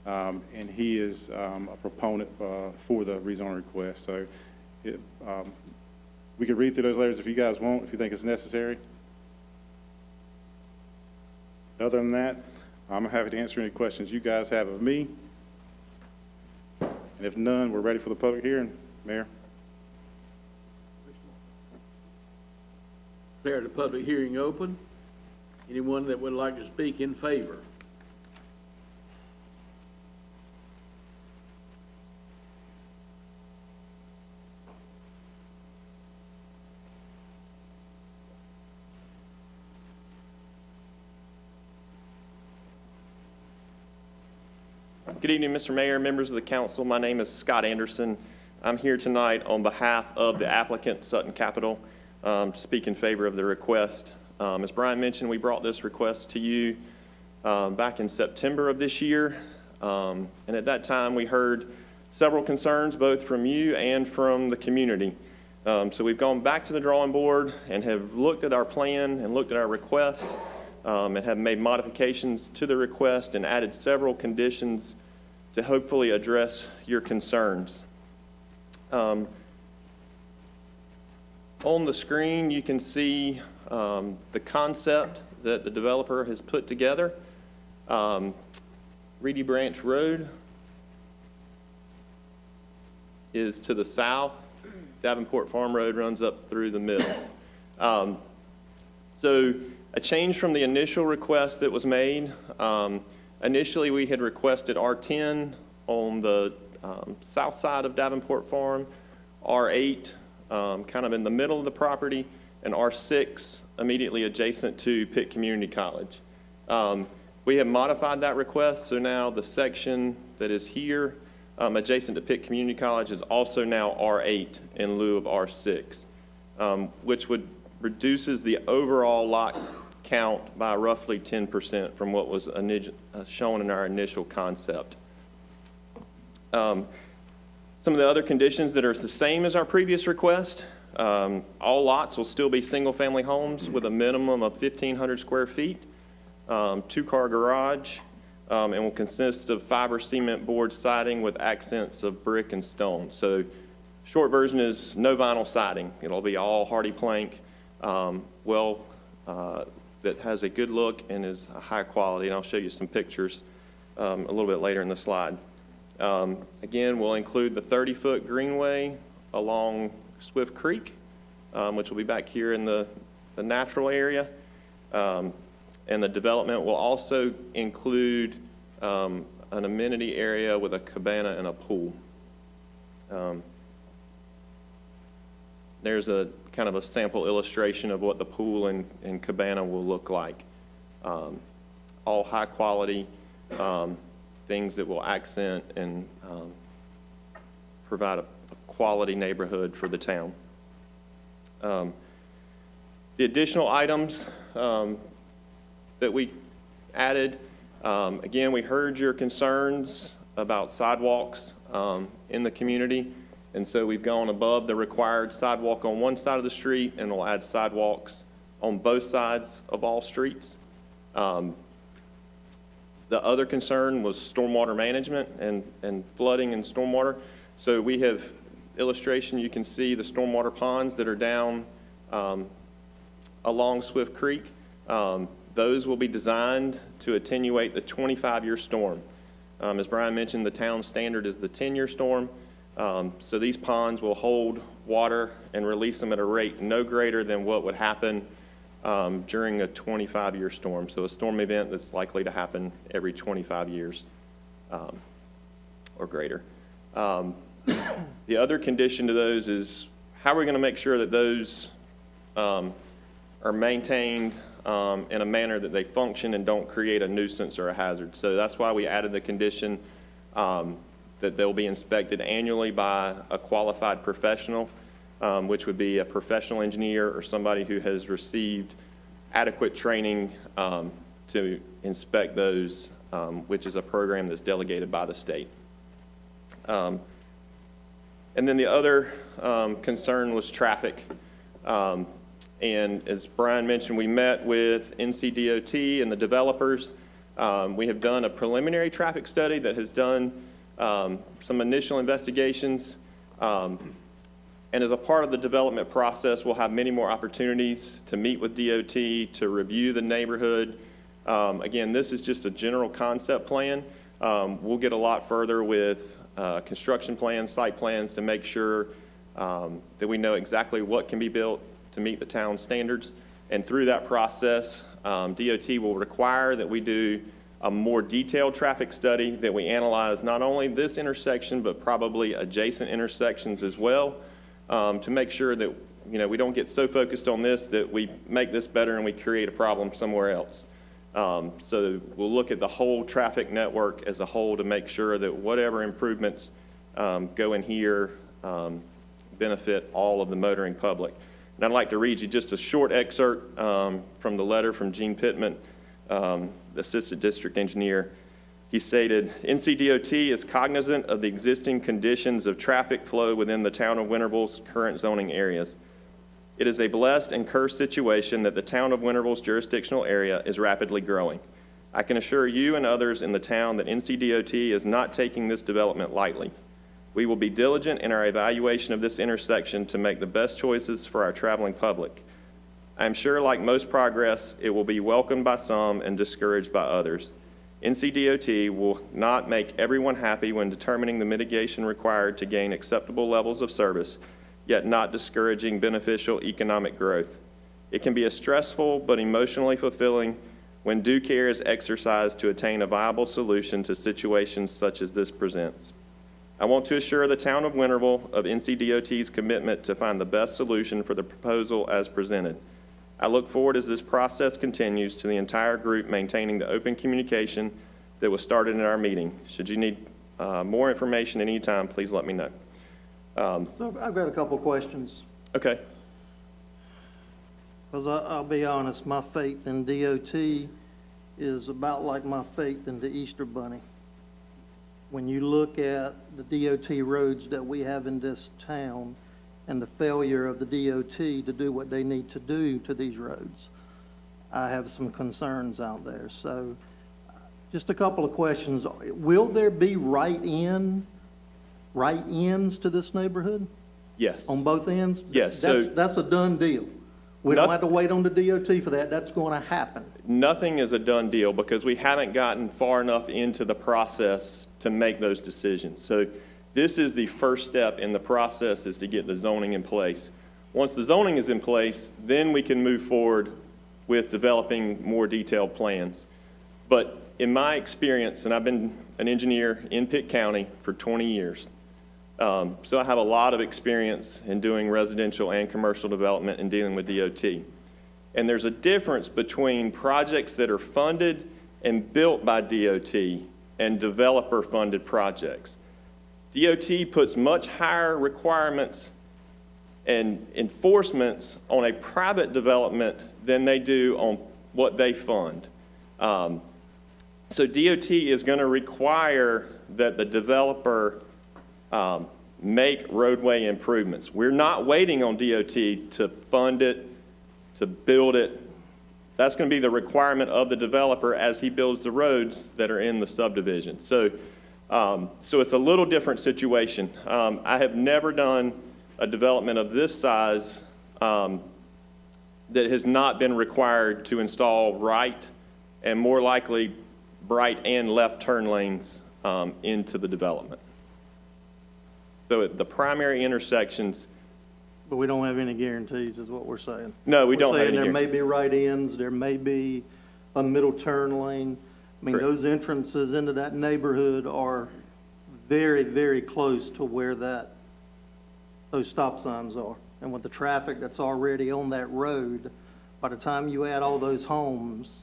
And he is a proponent for the rezoning request. So we could read through those letters if you guys want, if you think it's necessary. Other than that, I'm happy to answer any questions you guys have of me. And if none, we're ready for the public hearing. Mayor. Declare the public hearing open. Anyone that would like to speak in favor? Good evening, Mr. Mayor, members of the council. My name is Scott Anderson. I'm here tonight on behalf of the applicant, Sutton Capital, to speak in favor of the request. As Brian mentioned, we brought this request to you back in September of this year. And at that time, we heard several concerns, both from you and from the community. So we've gone back to the drawing board and have looked at our plan and looked at our request and have made modifications to the request and added several conditions to hopefully address your concerns. On the screen, you can see the concept that the developer has put together. Reedy Branch Road is to the south. Davenport Farm Road runs up through the middle. So a change from the initial request that was made. Initially, we had requested R10 on the south side of Davenport Farm, R8 kind of in the middle of the property, and R6 immediately adjacent to Pitt Community College. We have modified that request, so now the section that is here adjacent to Pitt Community College is also now R8 in lieu of R6, which would reduces the overall lot count by roughly 10% from what was shown in our initial concept. Some of the other conditions that are the same as our previous request, all lots will still be single-family homes with a minimum of 1,500 square feet, two-car garage, and will consist of fiber cement board siding with accents of brick and stone. So short version is no vinyl siding. It'll be all hardy plank, that has a good look and is high quality, and I'll show you some pictures a little bit later in the slide. Again, we'll include the 30-foot greenway along Swift Creek, which will be back here in the natural area. And the development will also include an amenity area with a cabana and a pool. There's a kind of a sample illustration of what the pool and cabana will look like. All high quality things that will accent and provide a quality neighborhood for the town. The additional items that we added, again, we heard your concerns about sidewalks in the community. And so we've gone above the required sidewalk on one side of the street, and we'll add sidewalks on both sides of all streets. The other concern was stormwater management and flooding and stormwater. So we have illustration, you can see the stormwater ponds that are down along Swift Creek. Those will be designed to attenuate the 25-year storm. As Brian mentioned, the town standard is the 10-year storm. So these ponds will hold water and release them at a rate no greater than what would happen during a 25-year storm. So a storm event that's likely to happen every 25 years or greater. The other condition to those is how are we going to make sure that those are maintained in a manner that they function and don't create a nuisance or a hazard. So that's why we added the condition that they'll be inspected annually by a qualified professional, which would be a professional engineer or somebody who has received adequate training to inspect those, which is a program that's delegated by the state. And then the other concern was traffic. And as Brian mentioned, we met with NCDOT and the developers. We have done a preliminary traffic study that has done some initial investigations. And as a part of the development process, we'll have many more opportunities to meet with DOT, to review the neighborhood. Again, this is just a general concept plan. We'll get a lot further with construction plans, site plans, to make sure that we know exactly what can be built to meet the town standards. And through that process, DOT will require that we do a more detailed traffic study, that we analyze not only this intersection, but probably adjacent intersections as well, to make sure that, you know, we don't get so focused on this that we make this better and we create a problem somewhere else. So we'll look at the whole traffic network as a whole to make sure that whatever improvements go in here benefit all of the motoring public. And I'd like to read you just a short excerpt from the letter from Gene Pittman, the Assistant District Engineer. He stated, NCDOT is cognizant of the existing conditions of traffic flow within the town of Winterville's current zoning areas. It is a blessed and cursed situation that the town of Winterville's jurisdictional area is rapidly growing. I can assure you and others in the town that NCDOT is not taking this development lightly. We will be diligent in our evaluation of this intersection to make the best choices for our traveling public. I am sure, like most progress, it will be welcomed by some and discouraged by others. NCDOT will not make everyone happy when determining the mitigation required to gain acceptable levels of service, yet not discouraging beneficial economic growth. It can be a stressful but emotionally fulfilling when due care is exercised to attain a viable solution to situations such as this presents. I want to assure the town of Winterville of NCDOT's commitment to find the best solution for the proposal as presented. I look forward as this process continues to the entire group maintaining the open communication that was started in our meeting. Should you need more information at any time, please let me know. So I've got a couple of questions. Okay. Because I'll be honest, my faith in DOT is about like my faith in the Easter Bunny. When you look at the DOT roads that we have in this town and the failure of the DOT to do what they need to do to these roads, I have some concerns out there. So just a couple of questions. Will there be write-ins to this neighborhood? Yes. On both ends? Yes. That's a done deal. We don't have to wait on the DOT for that. That's going to happen. Nothing is a done deal because we haven't gotten far enough into the process to make those decisions. So this is the first step in the process, is to get the zoning in place. Once the zoning is in place, then we can move forward with developing more detailed plans. But in my experience, and I've been an engineer in Pitt County for 20 years, so I have a lot of experience in doing residential and commercial development and dealing with DOT. And there's a difference between projects that are funded and built by DOT and developer-funded projects. DOT puts much higher requirements and enforcements on a private development than they do on what they fund. So DOT is going to require that the developer make roadway improvements. We're not waiting on DOT to fund it, to build it. That's going to be the requirement of the developer as he builds the roads that are in the subdivision. So it's a little different situation. I have never done a development of this size that has not been required to install right and more likely right and left turn lanes into the development. So at the primary intersections. But we don't have any guarantees, is what we're saying. No, we don't have any guarantees. There may guarantees. be right-ins, there may be a middle turn lane. I mean, Correct. those entrances into that neighborhood are very, very close to where those stop signs are. And with the traffic that's already on that road, by the time you add all those homes,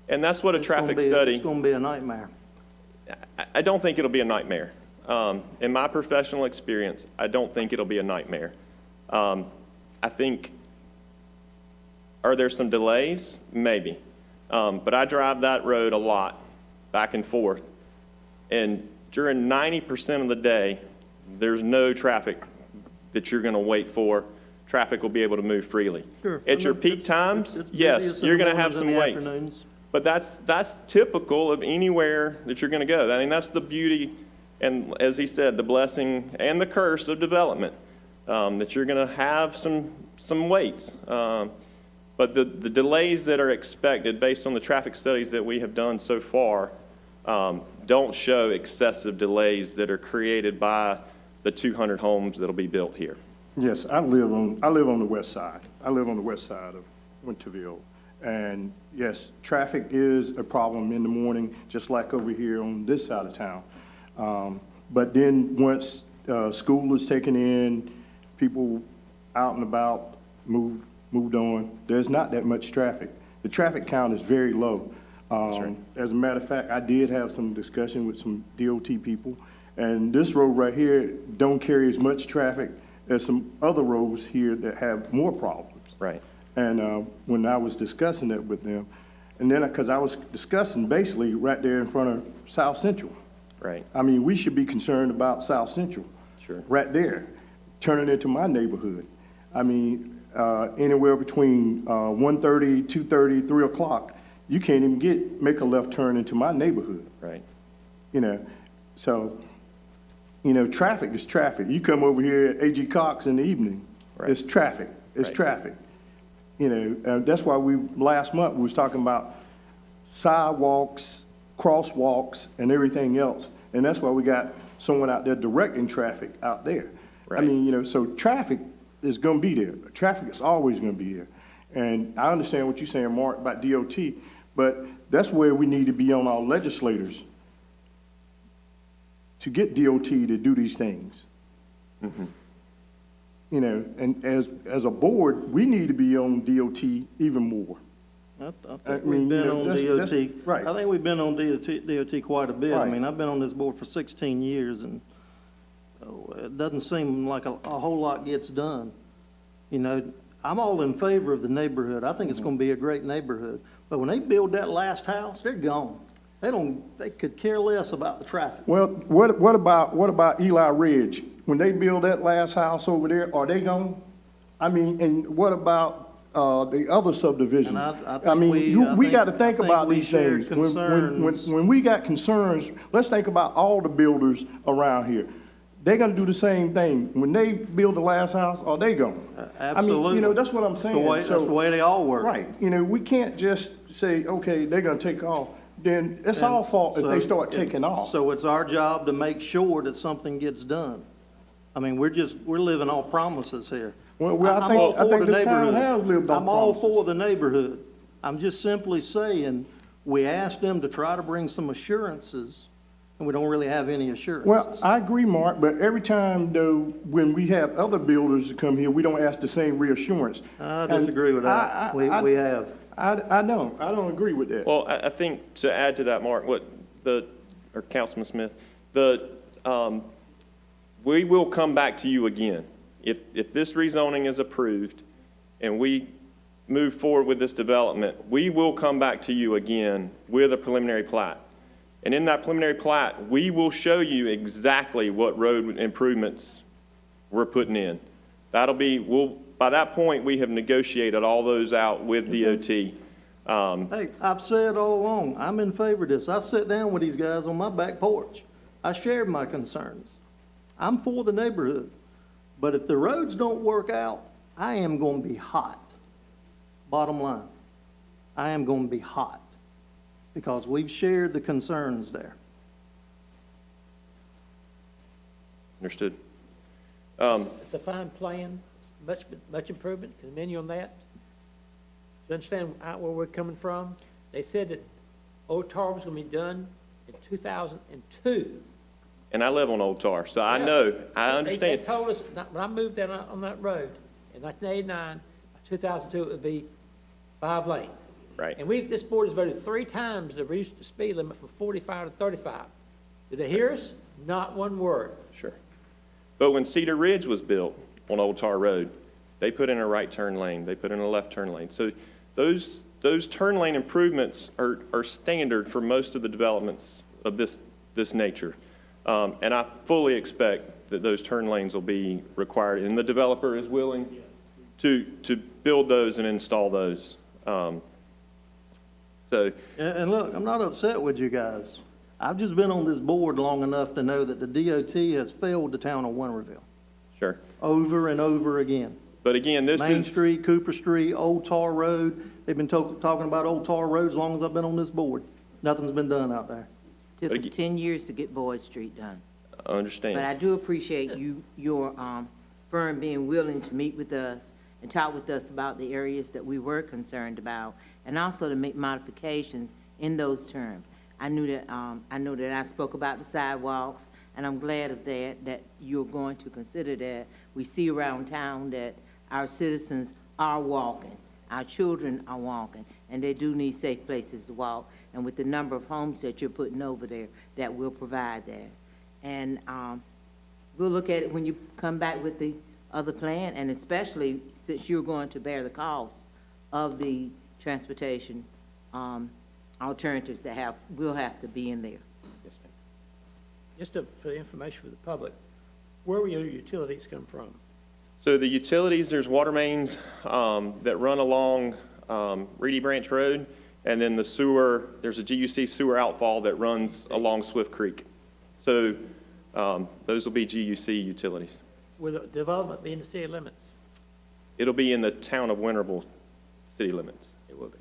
And that's what a it's gonna traffic be- study. It's gonna be a nightmare. I don't think it'll be a nightmare. In my professional experience, I don't think it'll be a nightmare. I think, are there some delays? Maybe. But I drive that road a lot, back and forth. And during 90% of the day, there's no traffic that you're going to wait for. Traffic will be able to move freely. Sure. At your peak times, yes, you're going to have some waits. But that's typical of anywhere that you're going to go. I mean, that's the beauty, and as he said, the blessing and the curse of development, that you're going to have some waits. But the delays that are expected based on the traffic studies that we have done so far don't show excessive delays that are created by the 200 homes that'll be built here. Yes, I live on the west side. I live on the west side of Winterville. And yes, traffic is a problem in the morning, just like over here on this side of town. But then once school is taken in, people out and about moved on, there's not that much traffic. The traffic count is very low. As a matter of fact, I did have some discussion with some DOT people, and this road right here don't carry as much traffic as some other roads here that have more problems. Right. And when I was discussing that with them, and then, because I was discussing basically right there in front of South Central. Right. I mean, we should be concerned about South Central. Sure. Right there, turning into my neighborhood. I mean, anywhere between 1:30, 2:30, 3 o'clock, you can't even make a left turn into my neighborhood. Right. You know, so, you know, traffic is traffic. You come over here at A.G. Cox in the evening, Right. it's traffic, it's Right. traffic. You know, that's why last month, we was talking about sidewalks, crosswalks, and everything else. And that's why we got someone out there directing traffic out there. I Right. mean, you know, so traffic is gonna be there. Traffic is always gonna be there. And I understand what you're saying, Mark, about DOT, but that's where we need to be on our legislators to get DOT to do these things. You know, and as a board, we need to be on DOT even more. I I think mean, we've been you know, on that's- DOT. right. I think we've been on DOT quite a bit. I Right. mean, I've been on this board for 16 years, and it doesn't seem like a whole lot gets done. You know, I'm all in favor of the neighborhood. I think it's gonna be a great neighborhood. But when they build that last house, they're gone. They could care less about the traffic. Well, what about Eli Ridge? When they build that last house over there, are they gone? I mean, and what about the other subdivisions? And I think we got to think about we these share things. concerns. When we got concerns, let's think about all the builders around here. They're gonna do the same thing. When they build the last house, are they gone? I mean, Absolutely. you know, that's what I'm saying. That's the way they all work. Right, you know, we can't just say, okay, they're gonna take off. Then it's our fault if they start taking off. So it's our job to make sure that something gets done. I mean, we're living on promises here. Well, I'm I all think for the this town neighborhood. has lived on I'm all promises. for the neighborhood. I'm just simply saying, we asked them to try to bring some assurances, and we don't really have any assurances. Well, I agree, Mark, but every time, though, when we have other builders to come here, we don't ask the same reassurance. I disagree with that. We have. I don't agree with that. Well, I think to add to that, Mark, or Councilman Smith, we will come back to you again. If this rezoning is approved and we move forward with this development, we will come back to you again with a preliminary plat. And in that preliminary plat, we will show you exactly what road improvements we're putting in. By that point, we have negotiated all those out with DOT. Hey, I've said all along, I'm in favor of this. I sat down with these guys on my back porch. I shared my concerns. I'm for the neighborhood. But if the roads don't work out, I am going to be hot. Bottom line, I am going to be hot because we've shared the concerns there. Understood. It's a fine plan, much improvement, commend you on that. To understand where we're coming from, they said that Old Tar was gonna be done in 2002. And I live on Old Tar, so I know, I They understand. told us, when I moved there on that road in 1989, by 2002, it would be 5 lane. Right. And this board has voted 3 times to reduce the speed limit from 45 to 35. Did they hear us? Not one word. Sure. But when Cedar Ridge was built on Old Tar Road, they put in a right turn lane, they put in a left turn lane. So those turn lane improvements are standard for most of the developments of this nature. And I fully expect that those turn lanes will be required, and the developer is willing to build those and install those. And look, I'm not upset with you guys. I've just been on this board long enough to know that the DOT has failed the town of Winterville Sure. over and over again. But again, this Main is. Street, Cooper Street, Old Tar Road. They've been talking about Old Tar Road as long as I've been on this board. Nothing's been done out there. Took us 10 years to get Boyd Street done. I understand. But I do appreciate your firm being willing to meet with us and talk with us about the areas that we were concerned about, and also to make modifications in those terms. I know that I spoke about the sidewalks, and I'm glad of that you're going to consider that. We see around town that our citizens are walking, our children are walking, and they do need safe places to walk. And with the number of homes that you're putting over there, that will provide that. And we'll look at it when you come back with the other plan, and especially since you're going to bear the cost of the transportation alternatives that will have to be in there. Yes, ma'am. Just for information for the public, where will your utilities come from? So the utilities, there's water mains that run along Reedy Branch Road, and then the sewer, there's a GUC sewer outfall that runs along Swift Creek. So those will be GUC utilities. Will the development be in the city limits? It'll be in the town of Winterville city limits. It will be.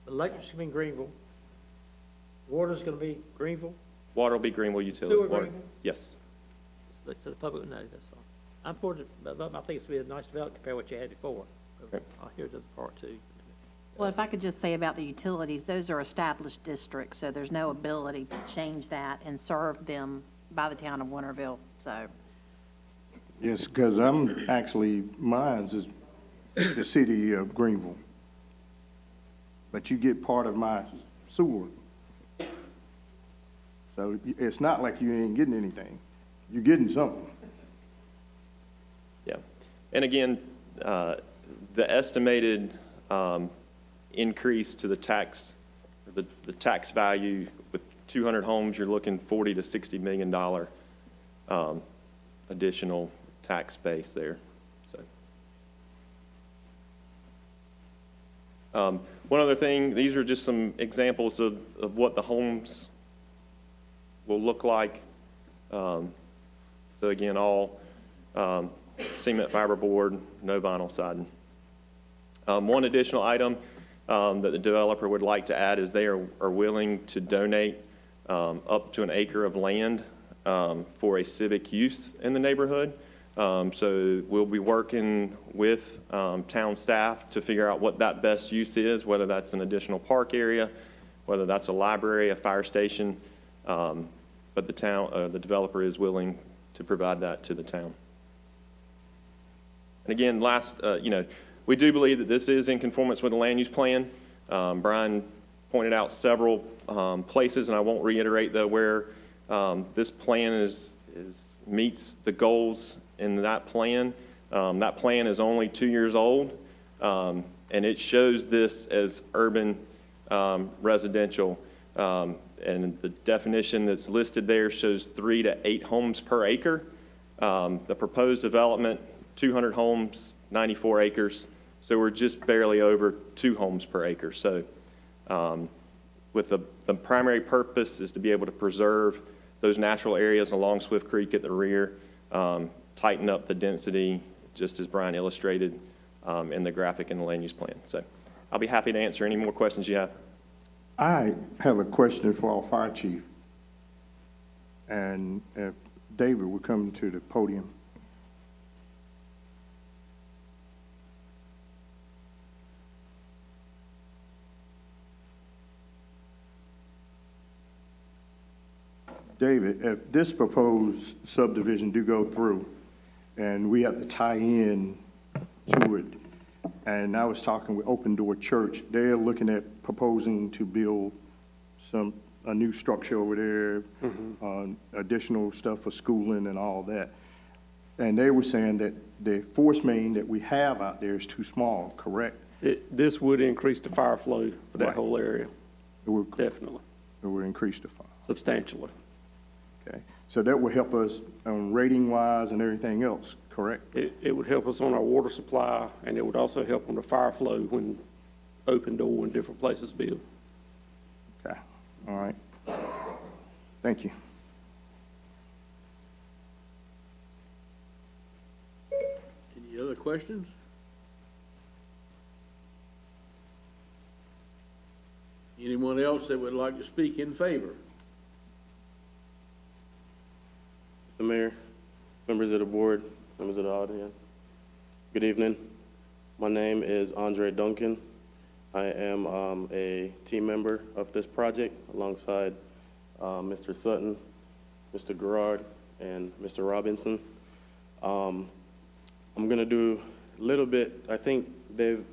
The electric's going to be in Greenville. Water's going to be Greenville. Water will be Greenville utility. Sewer Water. Greenville? Yes. So the public will know, that's all. I'm for the development. I think it's going to be a nice development compared to what you had before. Okay. I'll hear the part 2. Well, if I could just say about the utilities, those are established districts, so there's no ability to change that and serve them by the town of Winterville, so. Yes, because mine's is the city of Greenville. But you get part of my sewer. So it's not like you ain't getting anything. You're getting something. Yeah. And again, the estimated increase to the tax value with 200 homes, you're looking $40 to $60 million additional tax base there. So, one other thing, these are just some examples of what the homes will look like. So again, all cement fiberboard, no vinyl siding. One additional item that the developer would like to add is they are willing to donate up to an acre of land for a civic use in the neighborhood. So we'll be working with town staff to figure out what that best use is, whether that's an additional park area, whether that's a library, a fire station. But the developer is willing to provide that to the town. And again, we do believe that this is in conformance with the land use plan. Brian pointed out several places, and I won't reiterate where this plan meets the goals in that plan. That plan is only 2 years old, and it shows this as urban residential. And the definition that's listed there shows 3 to 8 homes per acre. The proposed development, 200 homes, 94 acres. So we're just barely over 2 homes per acre. So with the primary purpose is to be able to preserve those natural areas along Swift Creek at the rear, tighten up the density, just as Brian illustrated in the graphic in the land use plan. So I'll be happy to answer any more questions you have. I have a question for our fire chief. And if David would come to the podium. David, if this proposed subdivision do go through and we have to tie in to it, And I was talking with Open Door Church. They're looking at proposing to build a new structure over there, additional stuff for schooling and all that. And they were saying that the force main that we have out there is too small, correct? This would increase the fire flow for that Right. whole area, It would, definitely, it would increase the fire. substantially. Okay, so that will help us on rating wise and everything else, correct? It would help us on our water supply, and it would also help on the fire flow when Open Door and different places build. Okay, all right. Thank you. Any other questions? Anyone else that would like to speak in favor? Mr. Mayor, members of the board, members of the audience, good evening. My name is Andre Duncan. I am a team member of this project alongside Mr. Sutton, Mr. Gerard, and Mr. Robinson. I'm going to do a little bit, I think they've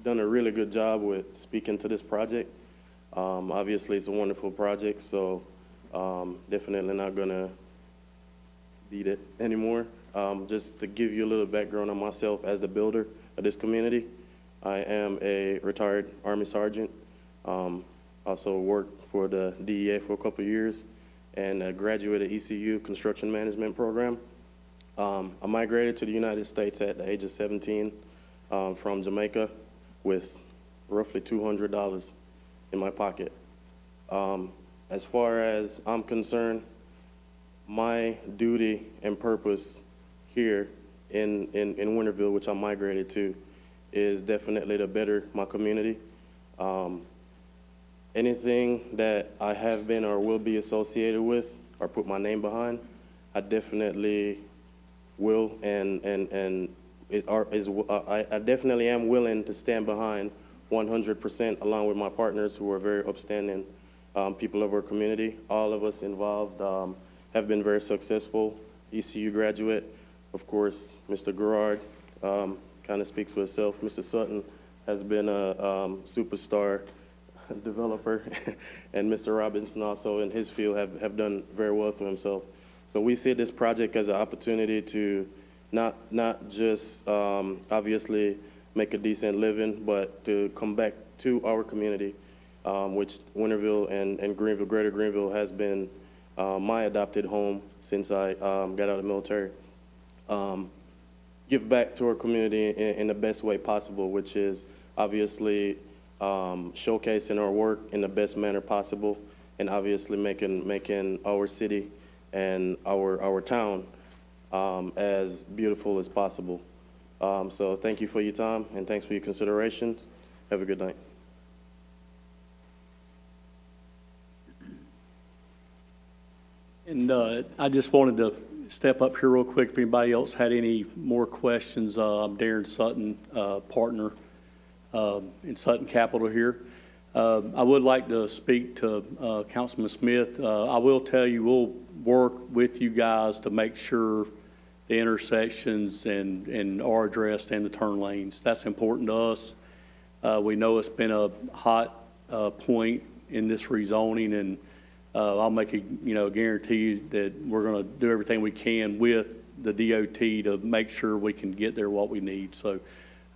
done a really good job with speaking to this project. Obviously, it's a wonderful project, so definitely not going to beat it anymore. Just to give you a little background on myself as the builder of this community, I am a retired Army Sergeant. Also worked for the DEA for a couple of years and graduated ECU Construction Management Program. I migrated to the United States at the age of 17 from Jamaica with roughly $200 in my pocket. As far as I'm concerned, my duty and purpose here in Winterville, which I migrated to, is definitely to better my community. Anything that I have been or will be associated with or put my name behind, I definitely will I definitely am willing to stand behind 100% along with my partners who are very upstanding people of our community. All of us involved have been very successful. ECU graduate, of course, Mr. Gerard kind of speaks for itself. Mr. Sutton has been a superstar developer, and Mr. Robinson also in his field have done very well for himself. So we see this project as an opportunity to not just obviously make a decent living, but to come back to our community, which Winterville and Greenville, Greater Greenville has been my adopted home since I got out of the military. Give back to our community in the best way possible, which is obviously showcasing our work in the best manner possible, and obviously making our city and our town as beautiful as possible. So thank you for your time, and thanks for your considerations. Have a good night. And I just wanted to step up here real quick if anybody else had any more questions. I'm Darren Sutton, partner in Sutton Capital here. I would like to speak to Councilman Smith. I will tell you, we'll work with you guys to make sure the intersections and are addressed and the turn lanes. That's important to us. We know it's been a hot point in this rezoning, and I'll make a guarantee you that we're going to do everything we can with the DOT to make sure we can get there what we need. So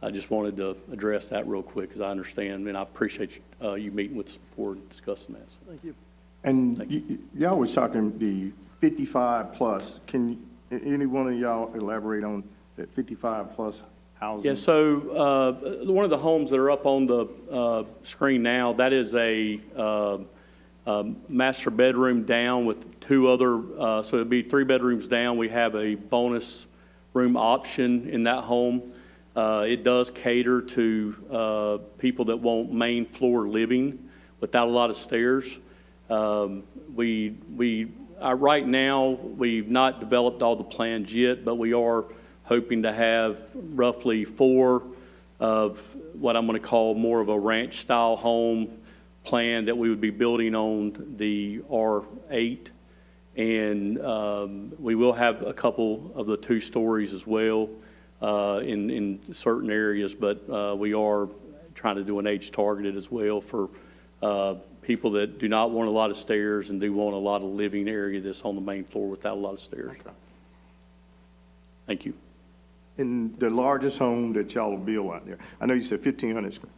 I just wanted to address that real quick, because I understand, and I appreciate you meeting with us before and discussing that. So thank you. And y'all was talking the 55 plus. Can any one of y'all elaborate on that 55 plus housing? Yeah, so one of the homes that are up on the screen now, that is a master bedroom down with two other, so it'd be 3 bedrooms down. We have a bonus room option in that home. It does cater to people that want main floor living without a lot of stairs. Right now, we've not developed all the plans yet, but we are hoping to have roughly 4 of what I'm going to call more of a ranch-style home plan that we would be building on the R8. And we will have a couple of the 2 stories as well. in certain areas, but we are trying to do an age targeted as well for people that do not want a lot of stairs and do want a lot of living area that's on the main floor without a lot of stairs. Okay. Thank you. And the largest home that y'all will build out there, I know you said 1,500 square.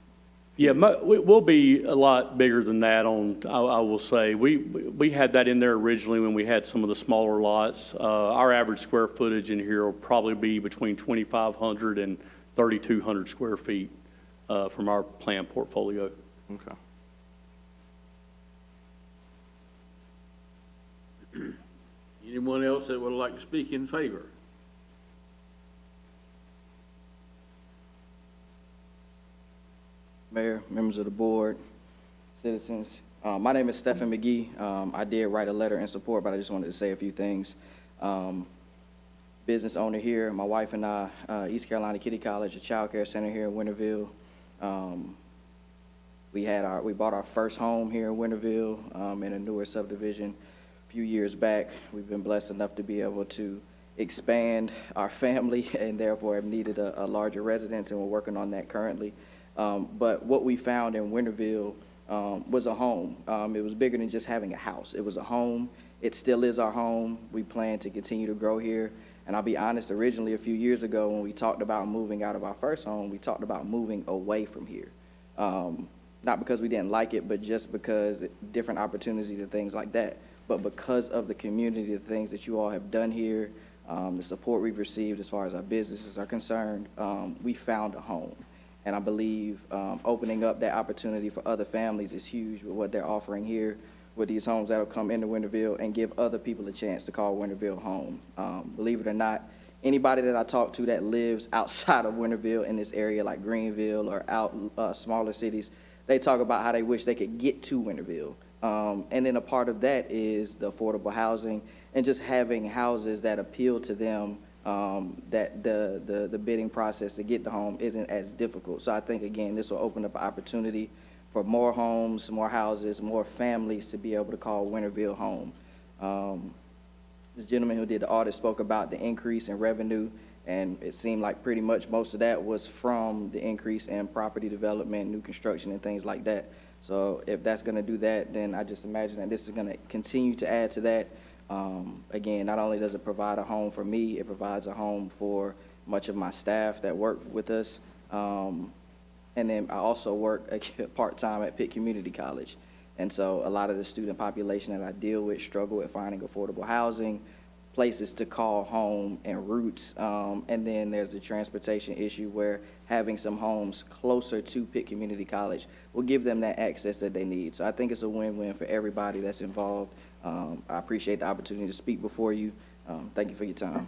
Yeah, we'll be a lot bigger than that on, I will say. We had that in there originally when we had some of the smaller lots. Our average square footage in here will probably be between 2,500 and 3,200 square feet from our planned portfolio. Okay. Anyone else that would like to speak in favor? Mayor, members of the board, citizens. My name is Stephen McGee. I did write a letter in support, but I just wanted to say a few things. Business owner here, my wife and I, East Carolina Kitty College, a child care center here in Winterville. We bought our first home here in Winterville in a newer subdivision a few years back. We've been blessed enough to be able to expand our family and therefore have needed a larger residence, and we're working on that currently. But what we found in Winterville was a home. It was bigger than just having a house. It was a home. It still is our home. We plan to continue to grow here. And I'll be honest, originally a few years ago when we talked about moving out of our first home, we talked about moving away from here. Not because we didn't like it, but just because different opportunities and things like that. But because of the community, the things that you all have done here, the support we've received as far as our businesses are concerned, we found a home. And I believe opening up that opportunity for other families is huge with what they're offering here with these homes that'll come into Winterville and give other people a chance to call Winterville home. Believe it or not, anybody that I talk to that lives outside of Winterville in this area like Greenville or out smaller cities, they talk about how they wish they could get to Winterville. And then a part of that is the affordable housing and just having houses that appeal to them, that the bidding process to get the home isn't as difficult. So I think, again, this will open up an opportunity for more homes, more houses, more families to be able to call Winterville home. The gentleman who did the audit spoke about the increase in revenue, and it seemed like pretty much most of that was from the increase in property development, new construction, and things like that. So if that's going to do that, then I just imagine that this is going to continue to add to that. Again, not only does it provide a home for me, it provides a home for much of my staff that work with us. And then I also work part-time at Pitt Community College. And so a lot of the student population that I deal with struggle with finding affordable housing, places to call home, and routes. And then there's the transportation issue where having some homes closer to Pitt Community College will give them that access that they need. So I think it's a win-win for everybody that's involved. I appreciate the opportunity to speak before you. Thank you for your time.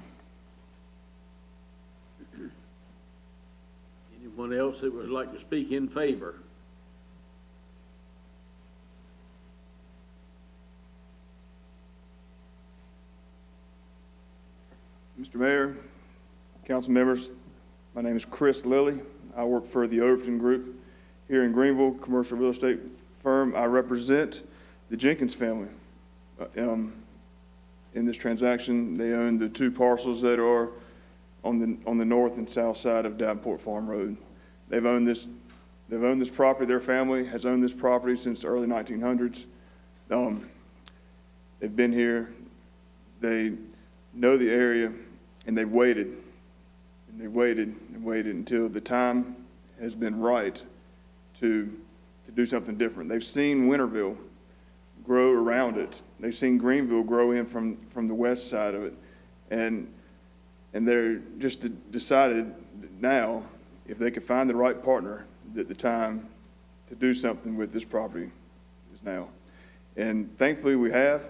Anyone else that would like to speak in favor? Mr. Mayor, council members, my name is Chris Lilly. I work for the Overton Group here in Greenville, commercial real estate firm. I represent the Jenkins family. In this transaction, they own the two parcels that are on the north and south side of Davenport Farm Road. They've owned this property. Their family has owned this property since the early 1900s. They've been here. They know the area, and they've waited. And they waited and waited until the time has been right to do something different. They've seen Winterville grow around it. They've seen Greenville grow in from the west side of it. And they're just decided that now, if they could find the right partner, that the time to do something with this property is now. And thankfully we have.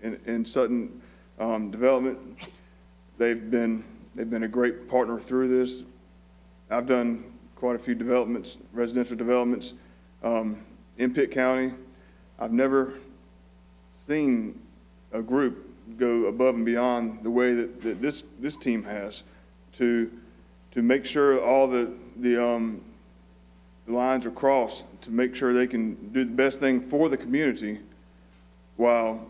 In Sutton Development, they've been a great partner through this. I've done quite a few developments, residential developments in Pitt County. I've never seen a group go above and beyond the way that this team has to make sure all the lines are crossed, to make sure they can do the best thing for the community while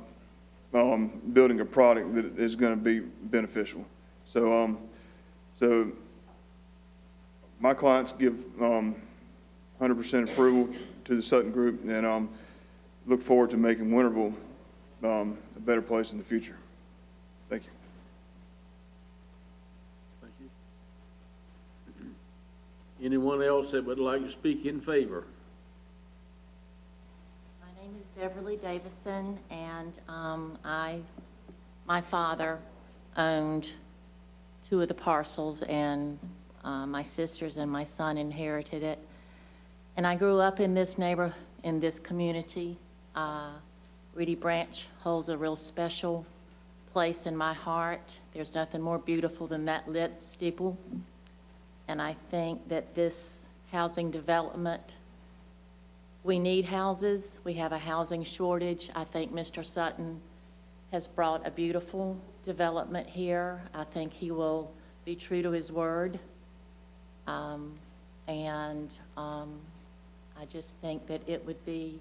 building a product that is going to be beneficial. So my clients give 100% approval to the Sutton Group, and look forward to making Winterville a better place in the future. Thank you. Thank you. Anyone else that would like to speak in favor? My name is Beverly Davison, and my father owned 2 of the parcels, and my sisters and my son inherited it. And I grew up in this community. Reedy Branch holds a real special place in my heart. There's nothing more beautiful than that lit steeple. And I think that this housing development, we need houses. We have a housing shortage. I think Mr. Sutton has brought a beautiful development here. I think he will be true to his word. I just think that it would be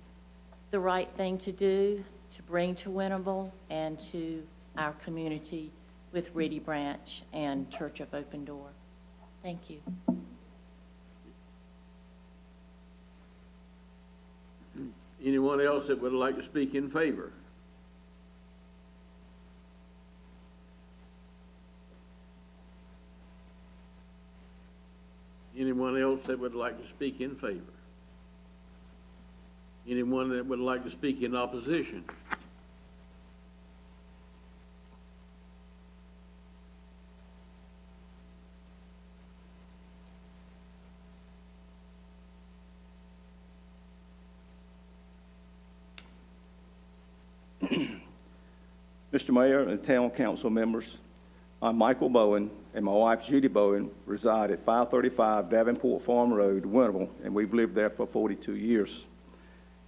the right thing to do to bring to Winterville and to our community with Reedy Branch and Church of Open Door. Thank you. Anyone else that would like to speak in favor? Anyone else that would like to speak in favor? Anyone that would like to speak in opposition? Mr. Mayor and Town Council members, I'm Michael Bowen, and my wife Judy Bowen reside at 535 Davenport Farm Road, Winterville, and we've lived there for 42 years.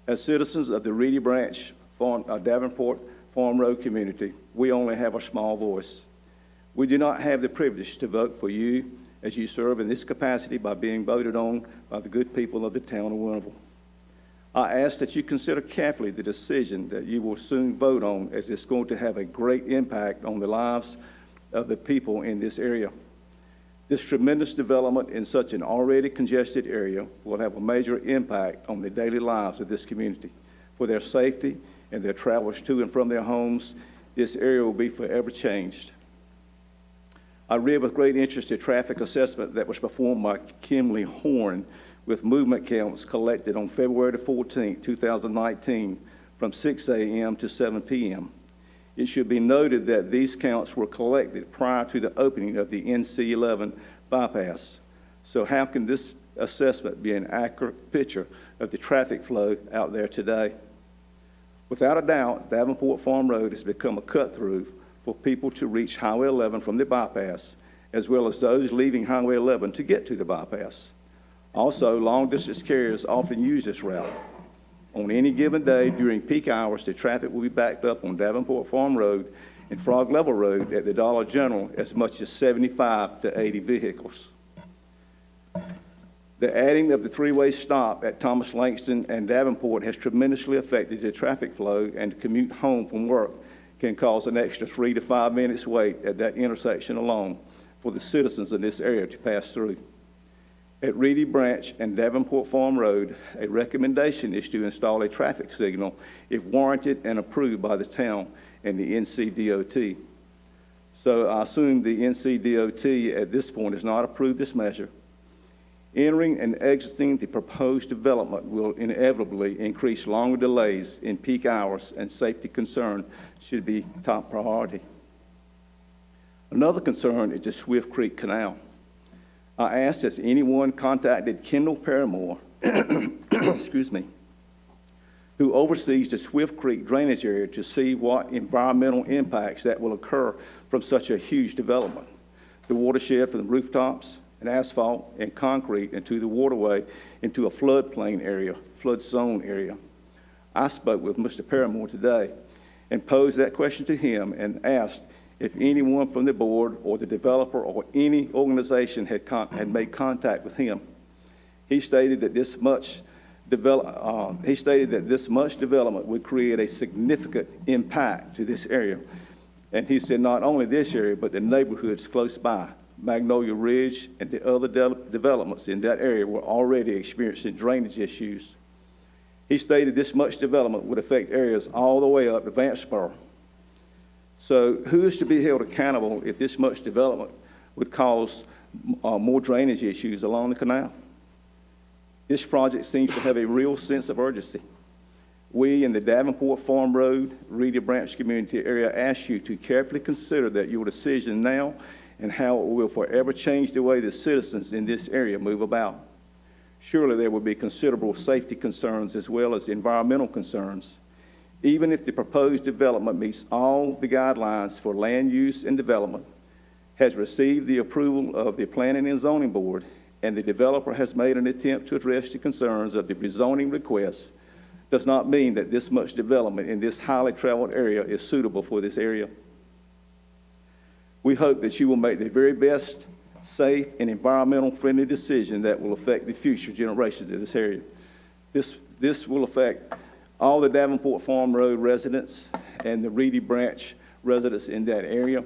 As citizens of the Reedy Branch Davenport Farm Road community, we only have a small voice. We do not have the privilege to vote for you as you serve in this capacity by being voted on by the good people of the town of Winterville. I ask that you consider carefully the decision that you will soon vote on, as it's going to have a great impact on the lives of the people in this area. This tremendous development in such an already congested area will have a major impact on the daily lives of this community. For their safety and their travels to and from their homes, this area will be forever changed. I read with great interest the traffic assessment that was performed by Kimley Horn with movement counts collected on February 14, 2019 from 6 a.m. to 7 p.m. It should be noted that these counts were collected prior to the opening of the NC-11 bypass. So how can this assessment be an accurate picture of the traffic flow out there today? Without a doubt, Davenport Farm Road has become a cut-through for people to reach Highway 11 from the bypass, as well as those leaving Highway 11 to get to the bypass. Also, long-distance carriers often use this route. On any given day during peak hours, the traffic will be backed up on Davenport Farm Road and Frog Level Road at the Dollar General as much as 75 to 80 vehicles. The adding of the three-way stop at Thomas Langston and Davenport has tremendously affected the traffic flow, and the commute home from work can cause an extra 3 to 5 minutes wait at that intersection alone for the citizens in this area to pass through. At Reedy Branch and Davenport Farm Road, a recommendation is to install a traffic signal if warranted and approved by the town and the NCDOT. So I assume the NCDOT at this point has not approved this measure. Entering and exiting the proposed development will inevitably increase longer delays in peak hours, and safety concern should be top priority. Another concern is the Swift Creek Canal. I asked, has anyone contacted Kendall Paramore, excuse me, who oversees the Swift Creek drainage area, to see what environmental impacts that will occur from such a huge development? The watershed from the rooftops and asphalt and concrete into the waterway into a floodplain area, flood zone area. I spoke with Mr. Paramore today and posed that question to him and asked if anyone from the board or the developer or any organization had made contact with him. He stated that this much development would create a significant impact to this area. And he said not only this area, but the neighborhoods close by Magnolia Ridge, and the other developments in that area were already experiencing drainage issues. He stated this much development would affect areas all the way up to Vanceboro. So who is to be held accountable if this much development would cause more drainage issues along the canal? This project seems to have a real sense of urgency. We in the Davenport Farm Road, Reedy Branch community area ask you to carefully consider that your decision now and how it will forever change the way the citizens in this area move about. Surely there will be considerable safety concerns as well as environmental concerns. Even if the proposed development meets all the guidelines for land use and development, has received the approval of the Planning and Zoning Board, and the developer has made an attempt to address the concerns of the rezoning request, does not mean that this much development in this highly traveled area is suitable for this area. We hope that you will make the very best, safe, and environmental-friendly decision that will affect the future generations of this area. This will affect all the Davenport Farm Road residents and the Reedy Branch residents in that area.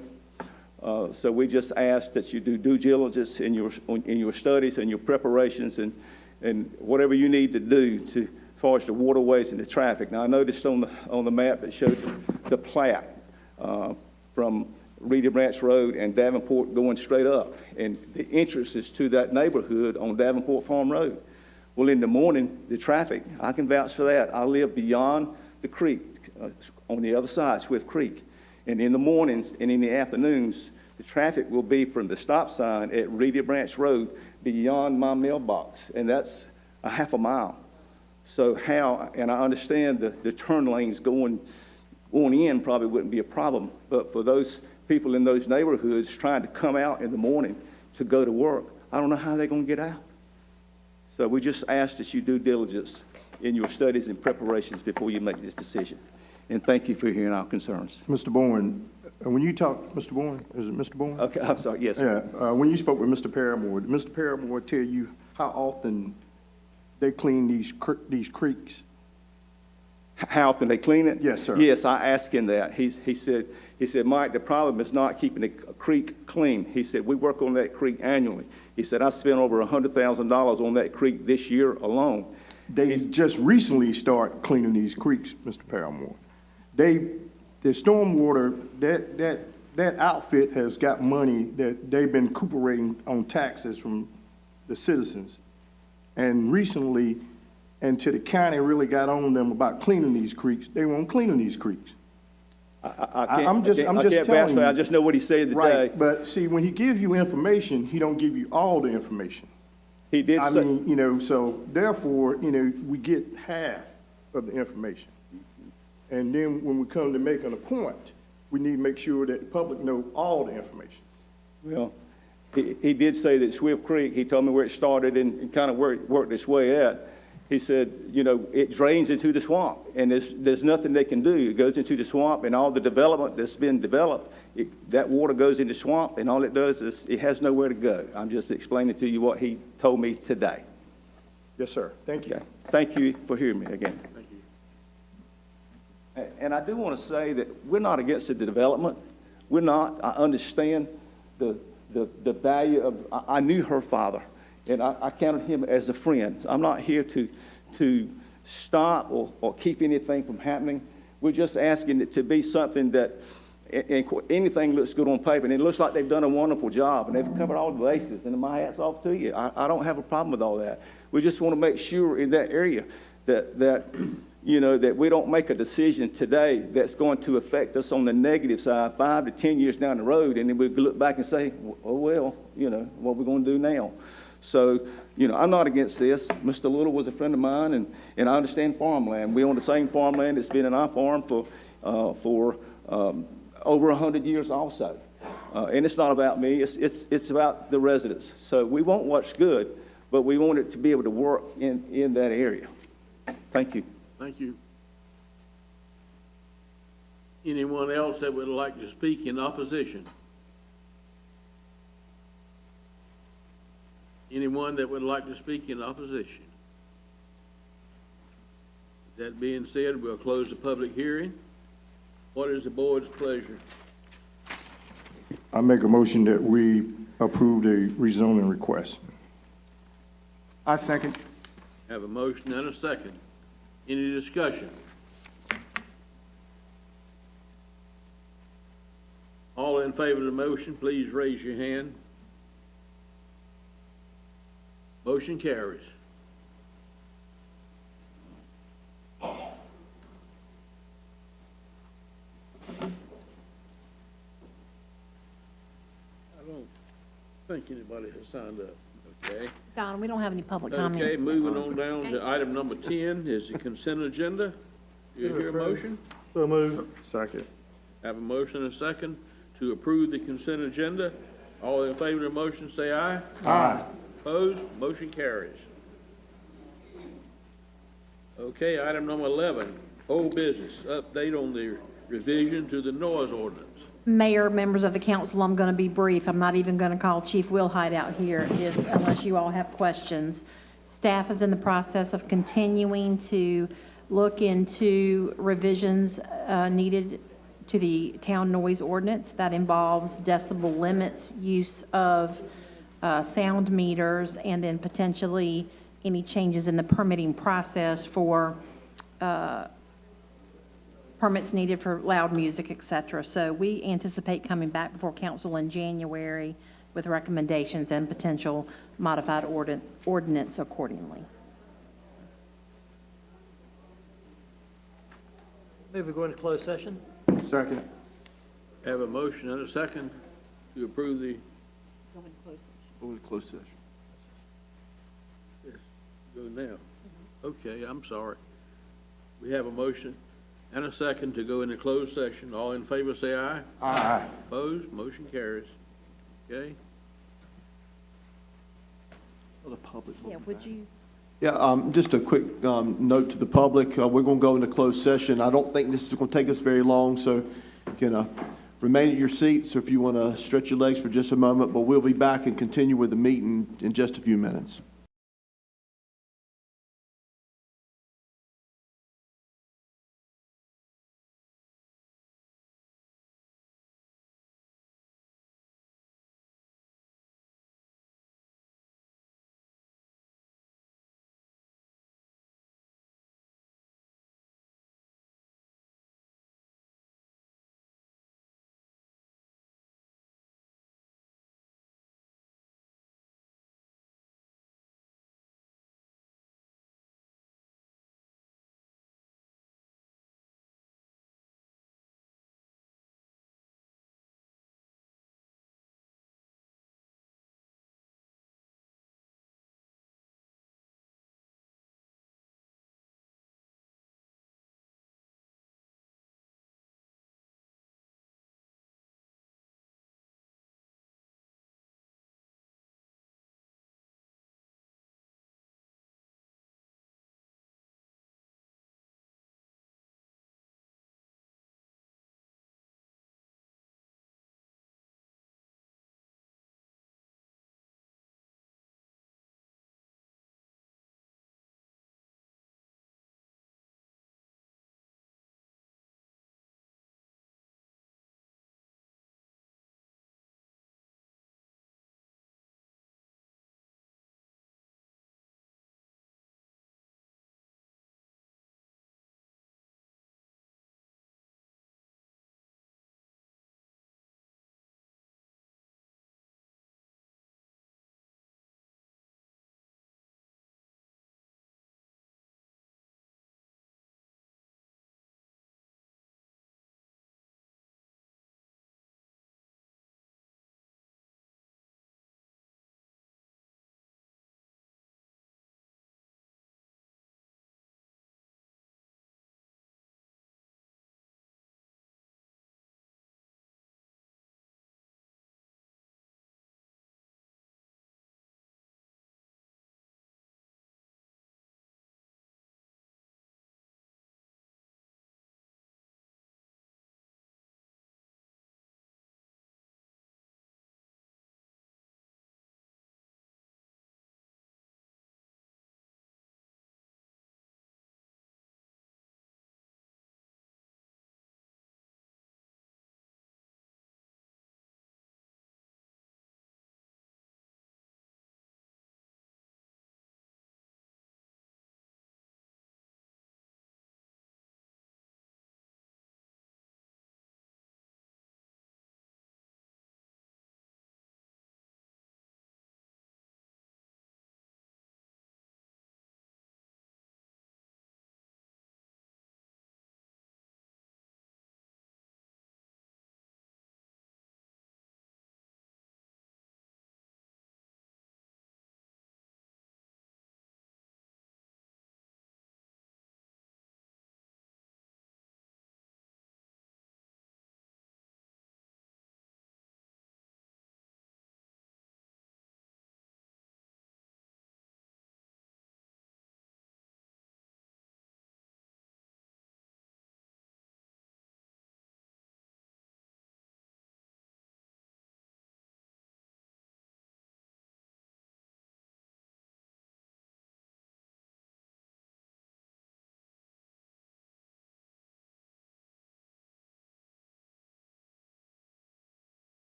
So we just ask that you do due diligence in your studies and your preparations and whatever you need to do to, as far as the waterways and the traffic. Now, I noticed on the map that showed the plat from Reedy Branch Road and Davenport going straight up, and the entrance is to that neighborhood on Davenport Farm Road. Well, in the morning, the traffic, I can vouch for that. I live beyond the creek, on the other side, Swift Creek. And in the mornings and in the afternoons, the traffic will be from the stop sign at Reedy Branch Road beyond my mailbox, and that's a half a mile. So how, and I understand the turn lanes going in probably wouldn't be a problem, but for those people in those neighborhoods trying to come out in the morning to go to work, I don't know how they're going to get out. So we just ask that you do diligence in your studies and preparations before you make this decision. And thank you for hearing our concerns. Mr. Bourne, when you talk, Mr. Bourne, is it Mr. Bourne? Okay, I'm sorry, yes. Yeah, when you spoke with Mr. Paramore, did Mr. Paramore tell you how often they clean these creeks? How often they clean it? Yes, sir. Yes, I asked him that. He said, Mike, the problem is not keeping a creek clean. He said, we work on that creek annually. He said, I spent over $100,000 on that creek this year alone. They just recently started cleaning these creeks, Mr. Paramore. The stormwater, that outfit has got money that they've been recuperating on taxes from the citizens. And recently, until the county really got on them about cleaning these creeks, they weren't cleaning these creeks. I'm just telling you. I just know what he said today. Right, but see, when he gives you information, he don't give you all the information. He did say. I mean, so therefore, we get half of the information. And then when we come to making a point, we need to make sure that the public know all the information. Well, he did say that Swift Creek, he told me where it started and kind of where it worked its way at. He said, it drains into the swamp, and there's nothing they can do. It goes into the swamp, and all the development that's been developed, that water goes into the swamp, and all it does is it has nowhere to go. I'm just explaining to you what he told me today. Yes, sir. Thank you. Okay. Thank you for hearing me again. Thank you. And I do want to say that we're not against the development. We're not. I understand the value of, I knew her father, and I counted him as a friend. I'm not here to stop or keep anything from happening. We're just asking it to be something that, and anything looks good on paper, and it looks like they've done a wonderful job, and they've covered all the bases, and my hat's off to you. I don't have a problem with all that. We just want to make sure in that area that we don't make a decision today that's going to affect us on the negative side 5 to 10 years down the road, and then we look back and say, oh, well, what we're going to do now. So, I'm not against this. Mr. Little was a friend of mine, and I understand farmland. We own the same farmland that's been in our farm for over 100 years also. And it's not about me. It's about the residents. So we want what's good, but we want it to be able to work in that area. Thank you. Thank you. Anyone else that would like to speak in opposition? Anyone that would like to speak in opposition? That being said, we'll close the public hearing. What is the board's pleasure? I make a motion that we approve the rezoning request. I second. Have a motion and a second. Any discussion? All in favor of the motion, please raise your hand. Motion carries. I don't think anybody has signed up, okay? Don, we don't have any public comment. Okay, moving on down to item number 10 is the consent agenda. Do you hear a motion? So moved. Second. Have a motion and a second to approve the consent agenda. All in favor of the motion, say aye. Aye. Opposed? Motion carries. Okay, item number 11, old business, update on the revision to the noise ordinance. Mayor, members of the council, I'm going to be brief. I'm not even going to call Chief Wilhite out here unless you all have questions. Staff is in the process of continuing to look into revisions needed to the town noise ordinance. That involves decibel limits, use of sound meters, and then potentially any changes in the permitting process for permits needed for loud music, et cetera. So we anticipate coming back before council in January with recommendations and potential modified ordinance accordingly. Move we go into closed session. Second. Have a motion and a second to approve the, Closed session. yes, go now. Okay, I'm sorry. We have a motion and a second to go into closed session. All in favor, say aye. Aye. Opposed? Motion carries. Okay? For the public. Yeah, would you? Yeah, just a quick note to the public. We're going to go into closed session. I don't think this is going to take us very long, so you can remain at your seats if you want to stretch your legs for just a moment, but we'll be back and continue with the meeting in just a few minutes.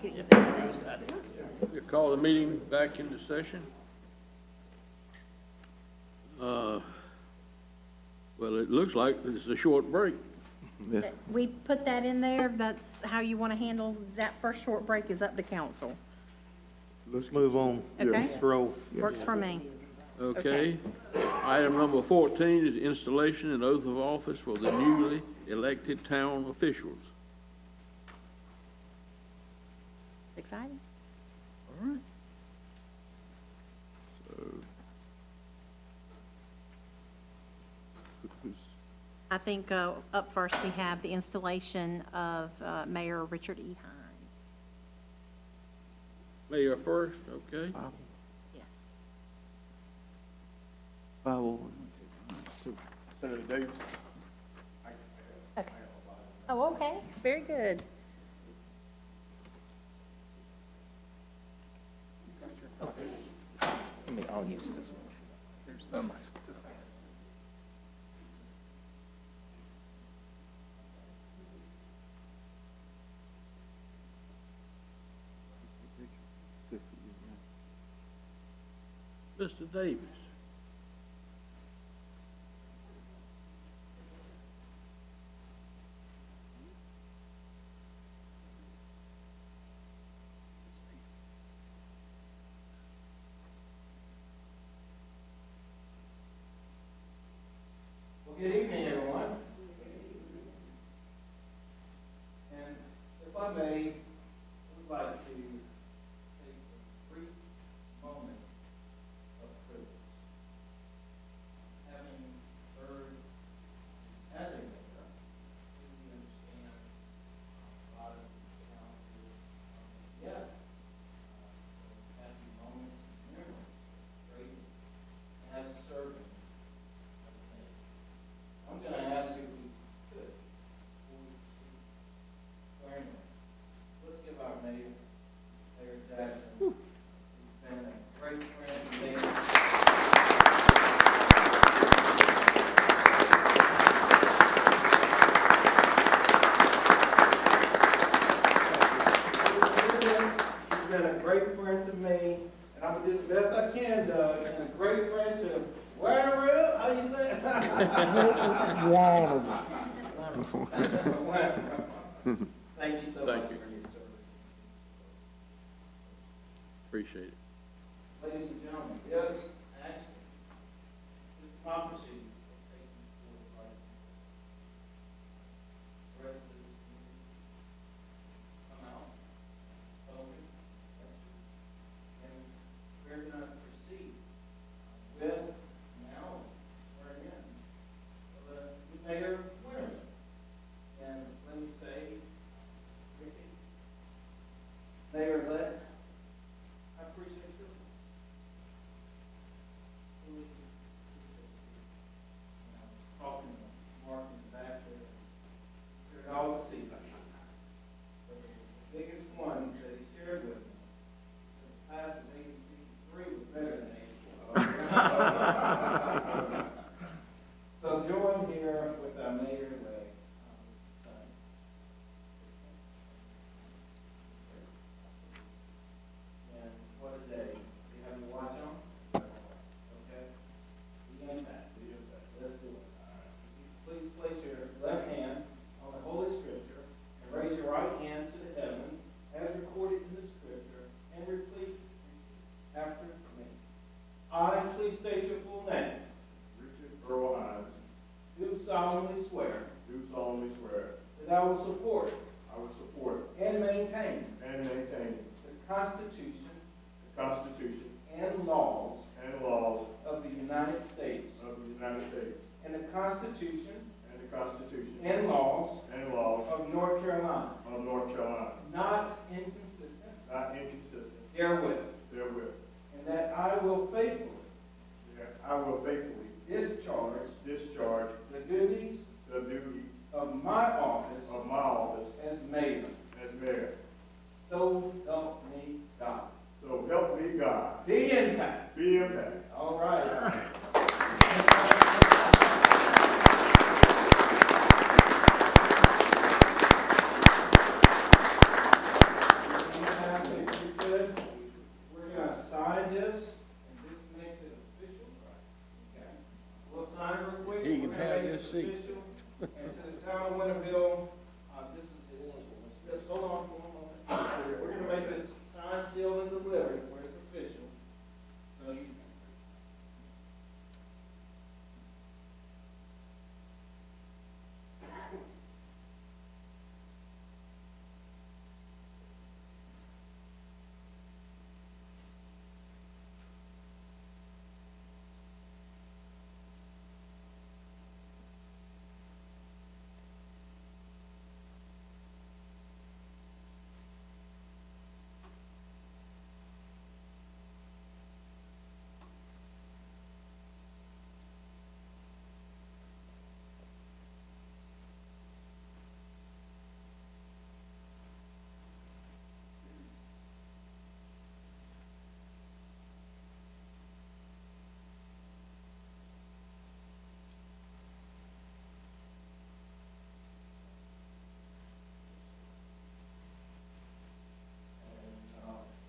could eat those things. You call the meeting back into session. Well, it looks like it's a short break. We put that in there, that's how you want to handle that first short break is up to council. Let's move on. Okay. Let's roll. Works for me. Okay. Item number 14 is installation and oath of office for the newly elected town officials. Exciting. All right. So, I think up first we have the installation of Mayor Richard E. Hines. Mayor first, okay? Yes. Senator Davis. Okay. Oh, okay. Very good. I'll use this one. There's so much to say. Mr. Davis. Well, good evening, everyone. And if I may, I would like to take a brief moment of privilege. Having served as a mayor, we understand a lot of the challenges yet. Happy moments and memories, great as serving. I'm going to ask if we could, before we proceed swearing in, let's give our mayor, Mayor Jackson, who's been a great friend to me. He's been a great friend to me, and I'm going to do the best I can, Doug, and a great friend to wherever, how you say it? Thank you so much for your service. Appreciate it. Ladies and gentlemen, yes, actually, this democracy is taking forward right now. Rest of this community, come out, open, and we're going to proceed with now swearing in the mayor Winterville. And let me say, Ricky, Mayor-elect, I appreciate you. Really appreciate you. And I was talking to Mark in the back there, heard all the seatbelts. But the biggest one that he shared with me, the passes 83 was better than 84. So join here with our mayor-elect. And what a day. Do you have your watch on? Okay. The impact. Let's do it. Please place your left hand on the Holy Scripture and raise your right hand to the heaven as recorded in the Scripture and repeat after me. I, please state your full name. Richard Earl Hines, Do solemnly swear do solemnly swear that I will support I will support and maintain and maintain the Constitution the Constitution and laws and laws of the United States of the United States and the Constitution and the Constitution and laws and laws of North Carolina, of North Carolina, not inconsistent not inconsistent therewith, therewith. and that I will faithfully I will faithfully discharge discharge the duties the duties of my office of my office as mayor. as mayor. So help me God. So help me God. Be impact. Be impact. All right. seat. official. And to the town of Winterville, this is, just hold on for one moment. We're gonna make this signed, sealed, and delivered where it's official. So you,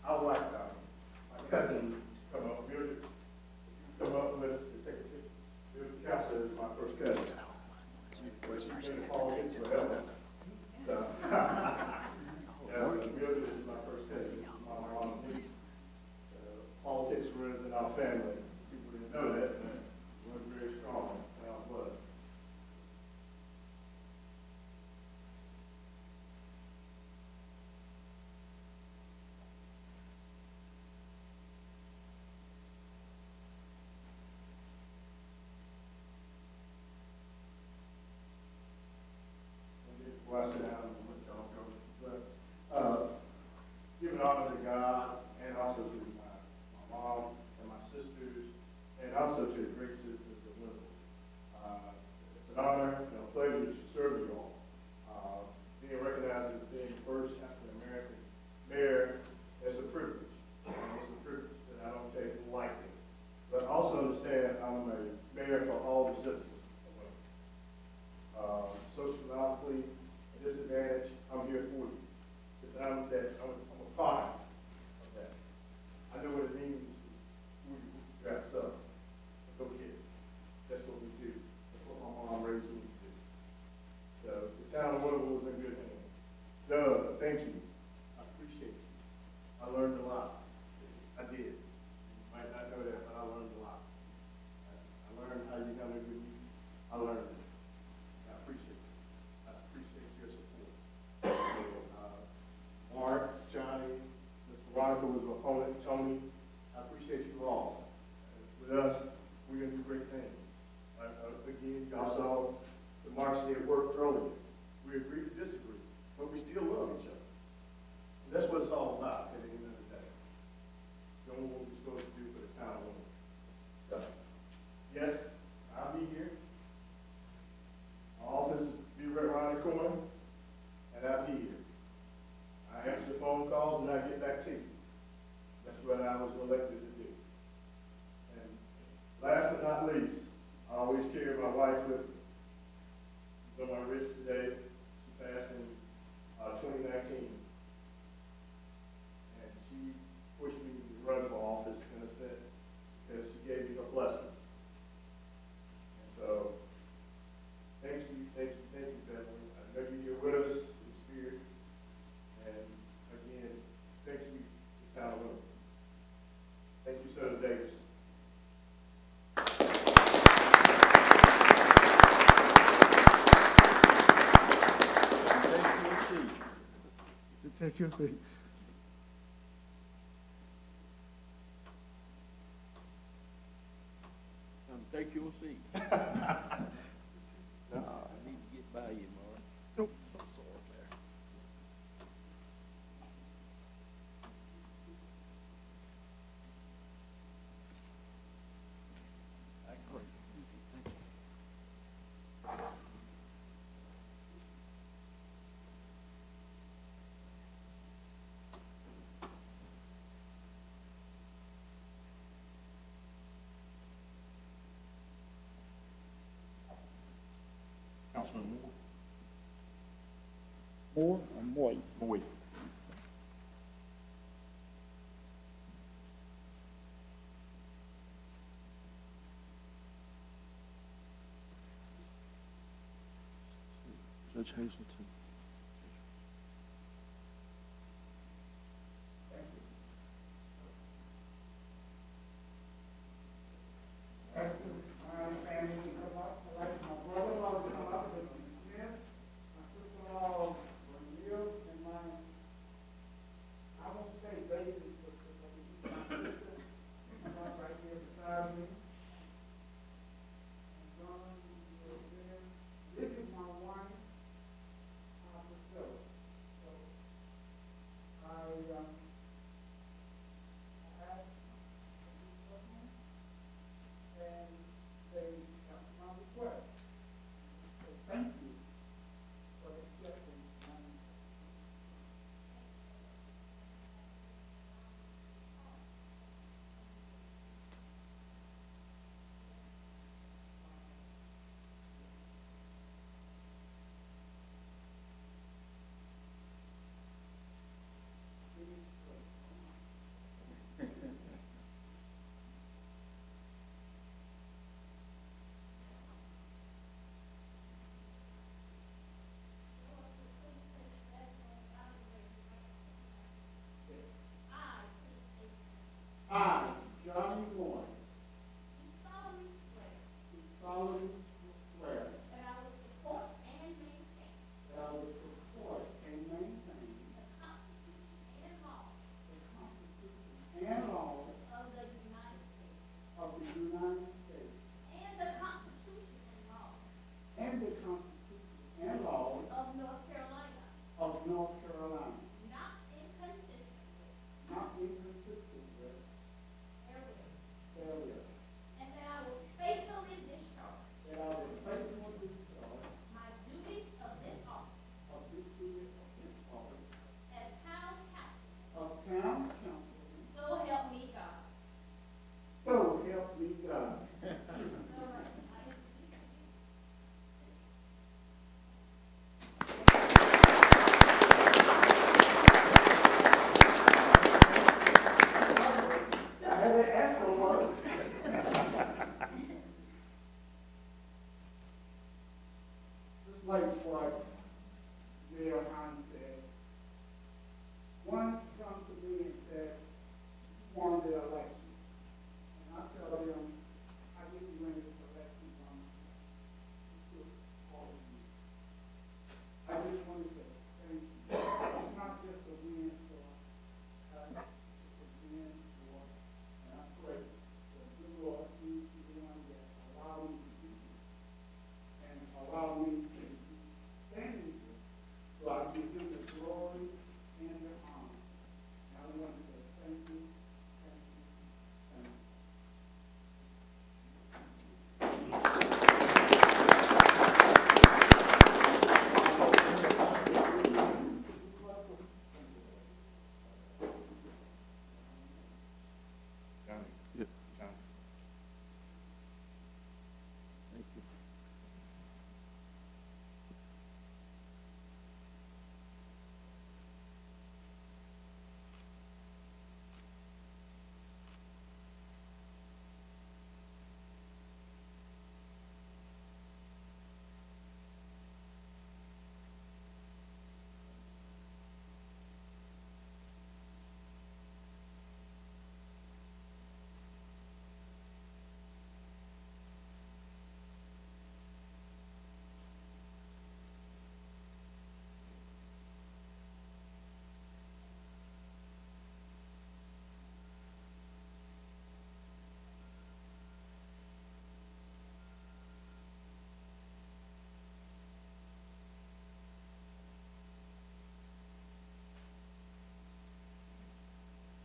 I would like my cousin to come up, Mildred, if you come up with us to take a picture. Mildred Council is my first cousin. But she's been in politics forever. So, yeah, Mildred is my first cousin, she's my mom's niece. Politics runs in our family. People didn't know that, but it runs very strong in our blood. Watch it out and let y'all go. But, giving honor to God and also to my mom and my sisters and also to the great citizens of Winterville. It's an honor and a pleasure to serve you all. Being recognized as being the first African-American mayor is a privilege. It's a privilege that I don't take lightly. But also understand I'm a mayor for all the citizens of Winterville. Sociologically disadvantage, I'm here for you. Because I'm a part of that. I know what it means to move your bootstraps up. Go get it. That's what we do. That's what my mom raised me to do. So the town of Winterville is in good hands. Doug, thank you. I appreciate you. I learned a lot. I did. You might not know that, but I learned a lot. I learned how you handle your youth. I learned it. I appreciate it. I appreciate your support. Mark, Johnny, Mr. Veronica was an opponent, Tony, I appreciate you all. With us, we're gonna do great things. Again, y'all saw the march at work earlier. We agree to disagree, but we still love each other. And that's what it's all about at the end of the day. Doing what we're supposed to do for the town of Winterville. So, yes, I'll be here. My office is be right around the corner, and I'll be here. I answer the phone calls and I get back to you. That's what I was elected to do. And last but not least, I always carry my wife with me. She's on my wrist today. She passed in 2019. And she pushed me to run for office in a sense because she gave me her blessings. And so, thank you, family. I know you're here with us in spirit. And again, thank you, town of Winterville. Thank you, Senator Davis. Take your seat. Take your seat. No, I need to get by you, Mark. nope, I'm sorry there. Councilman Moore. Moore or Moy? Moy. Judge Hazelton. I, Johnny Moore, do solemnly swear that I will support and maintain the Constitution and laws of the United States and the Constitution and laws of North Carolina, not inconsistent with therewith, and that I will faithfully discharge my duties of this office as town council. So help me God. So help me God. Thank you so much. I had to ask for one. Just like what Mayor Hahn said, once come to me and said, "You won the election." And I tell them, I didn't win this election on all of you. I just want to say thank you. It's not just a win for us, it's a win for, and I pray that the Lord is the one that allowed me to do this and allow me to be standing here. So I give him the glory and the honor. And I want to say thank you, thank you, thank you. Yeah. Thank you.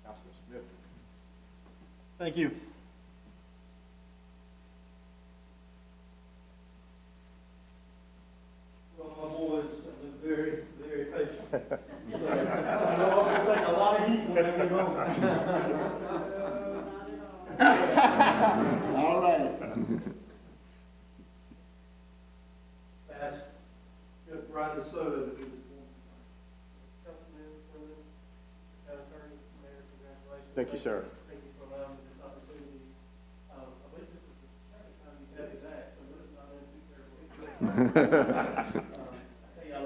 Councilman Smith. Thank you. Well, my boys have been very, very patient. So, I know I'm gonna take a lot of heat when I get home. All right. Ask Jeff Bryden Soto to do this one. Councilman, President, County Attorney, Mayor, congratulations. Thank you, sir. Thank you for allowing me this opportunity. I believe this is the second time you've had me back, so let's not end too carefully. I tell you, I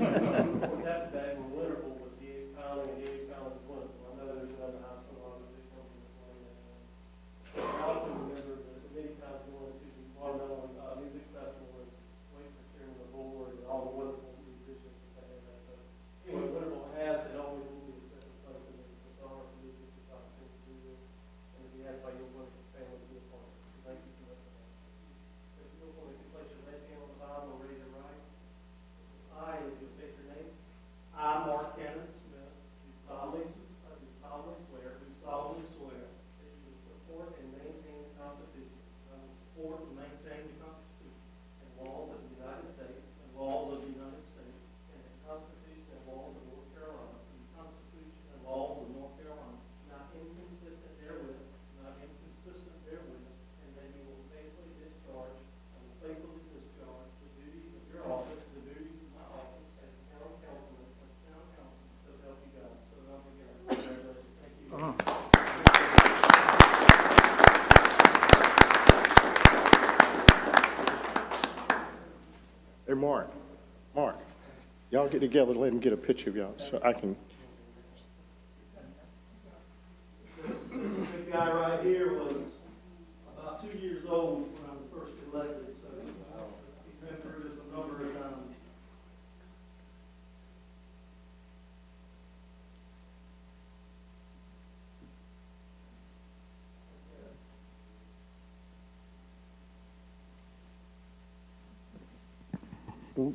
Except that in Winterville was DH Conley and DH Conley was Winterville. I know there's another high school obviously comes into play there. I also remember that many times we went to the Watermelon Music Festival and wait for chairman of the board and all the wonderful musicians that they had. So anyway, Winterville has and always will be a special place in this. It's an honor for me to get this opportunity to do this and to be asked by your wonderful family to be a part of it. So thank you so much for that. If you'll place your left hand on the Bible and raise your right. I, as you state your name. I, Mark Kenneth Smith, do solemnly swear that you will support and maintain the Constitution. I will support and maintain the Constitution and laws of the United States and laws of the United States and the Constitution and laws of North Carolina and the Constitution and laws of North Carolina, not inconsistent therewith, and that you will faithfully discharge the duties of your office, the duties of my office as town councilman, so help you God. Congratulations. Thank you. Hey, Mark, y'all get together, let him get a picture of y'all, so I can. This guy right here was about 2 years old when I was first elected, so he's been through this a number of times.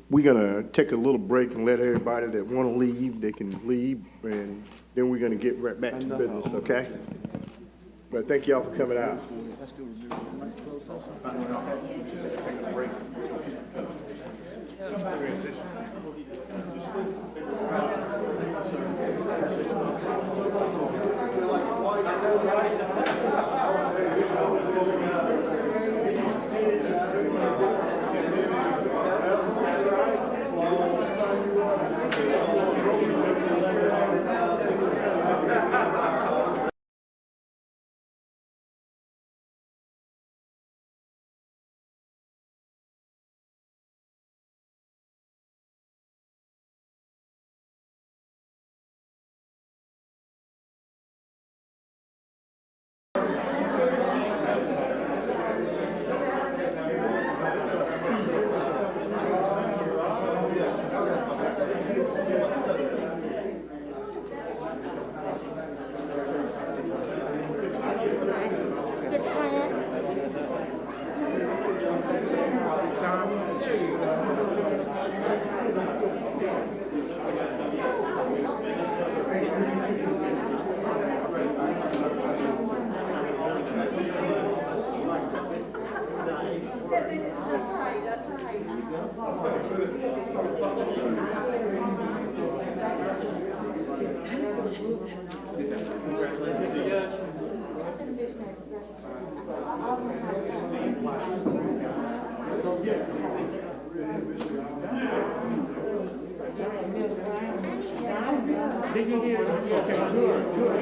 We're gonna take a little break and let everybody that wanna leave, they can leave, and then we're gonna get right back to business, okay? But thank y'all for coming out. Did you get it? Okay, good, good.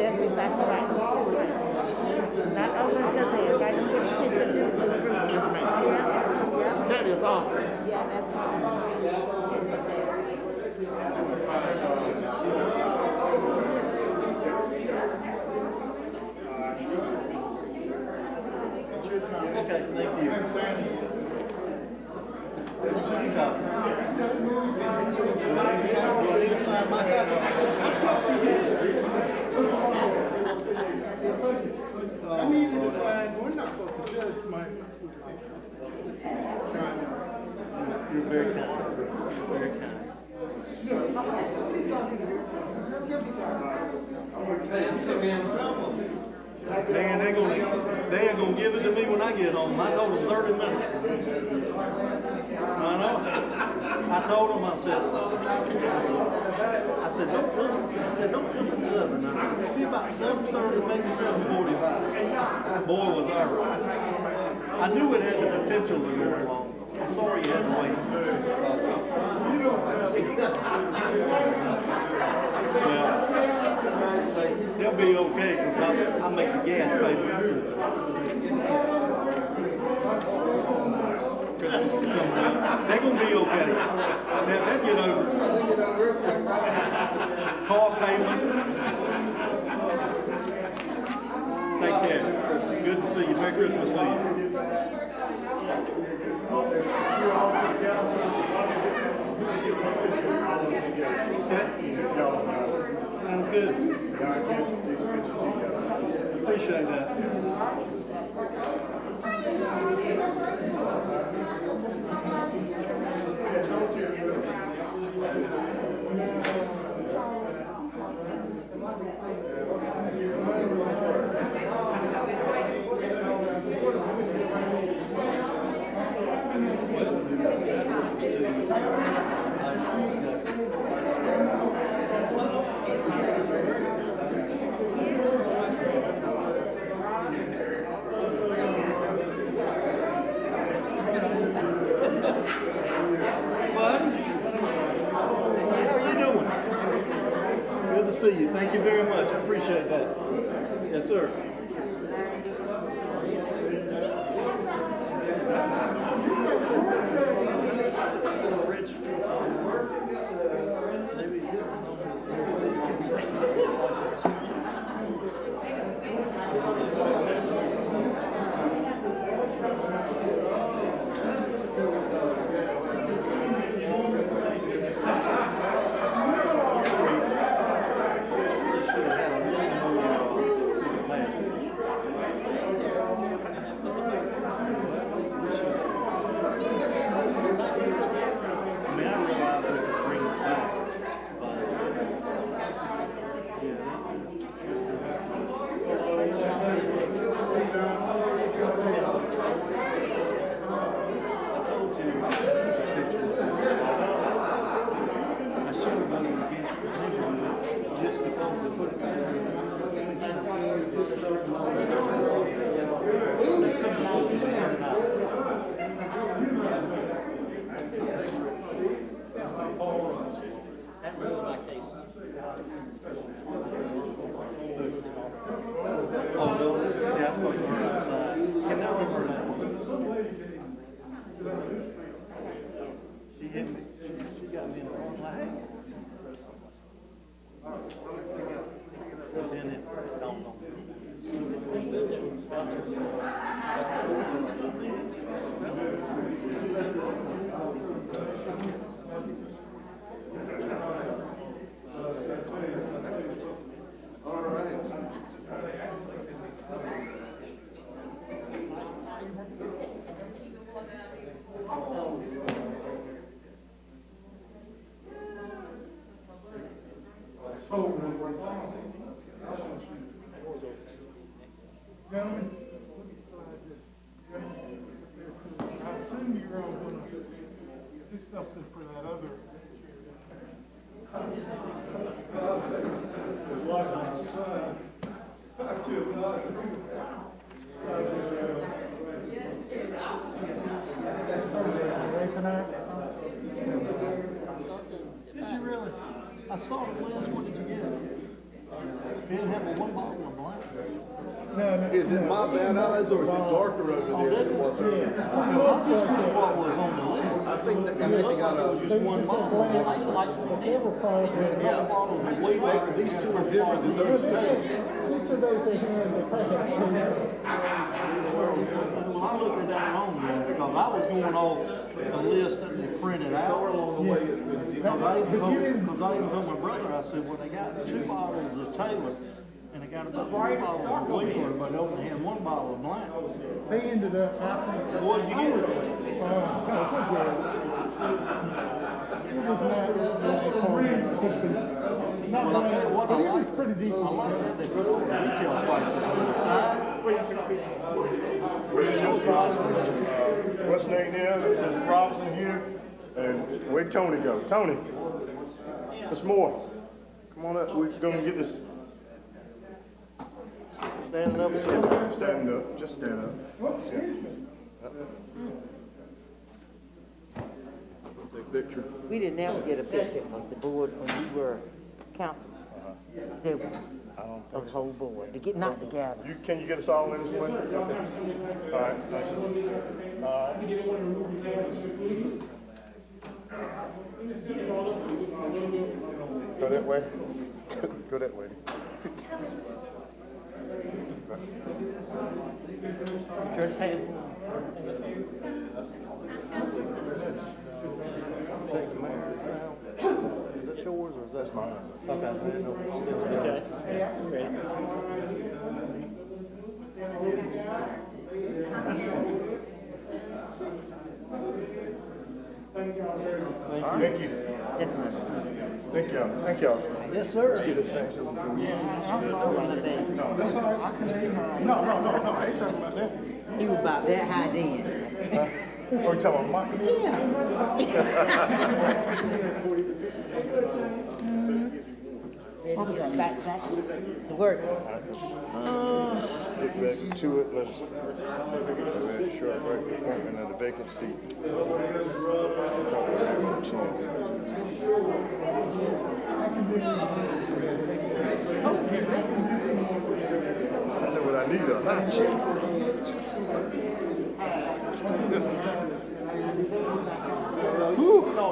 That's exactly right. Not over until then, right? I'm putting a picture of this group. Yes, ma'am. Yeah. That is awesome. Yeah, that's awesome. Okay, thank you. Sign my copy. You're very kind, very kind. Man, they ain't gonna give it to me when I get home. I told them 30 minutes. I know. I told them, I said, don't come at 7. I said, it'll be about 7:30, maybe 7:45. Boy, was I right. I knew it had the potential to go along. I'm sorry you had to wait. Yeah. They'll be okay, because I make the gas payments. Christmas is coming up. They're going to be okay. They'll get over it. Car payments. Take care. Good to see you. Merry Christmas to you. Sounds good. Appreciate that. See you. Thank you very much. I appreciate that. Yes, sir. Gentlemen, I assume you're all going to do something for that other. It's like my son. Did you really? I saw the list. What did you get? Didn't have one bottle of black. No. Is it my bad eyes or is it darker over there than it was over there? This was what was on the list. I think they got a. Just one bottle. Yeah, but these two are different than those two. Each of those are here in the packet. Well, I looked at that long ago because I was going off the list that they printed out. Somewhere along the way it's been. Because I even told my brother, I said, well, they got 2 bottles of Taylor And I got about 3 bottles of liquor, but only had 1 bottle of blank. They ended up, What'd you get? it was not Well, I'll tell you what, but I it was like pretty decent. I like that they put the retail prices on the side. What's his name there? Mr. Robinson here, and where'd Tony go? Tony, there's more. Come on up, we're gonna get this. Standing up, Stand up, just stand up. Yeah. Take a picture. We didn't ever get a picture of the board when we were councilman. Did we? Of the whole board, to get not together. Can you get us all in this way? Okay. All right, thanks. Go that way. Go that way. Church hand. Is that yours or is that mine? Okay. Okay. Ready? Thank you. That's my son. Thank y'all. Thank y'all. Yes, sir. Let's get this thing. I'm sorry, my baby. No, that's all right. I can name her. No, I ain't talking about that. He was about that high then. Oh, you talking about Mike? Ready to get back to work. Get back to it. Let's short break appointment of the vacant seat. I know what I need, a hot chick.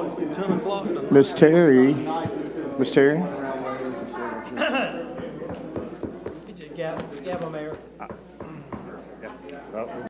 It's 10 o'clock. Miss Terry. Miss Terry? Get your gavel, Mayor. Yeah.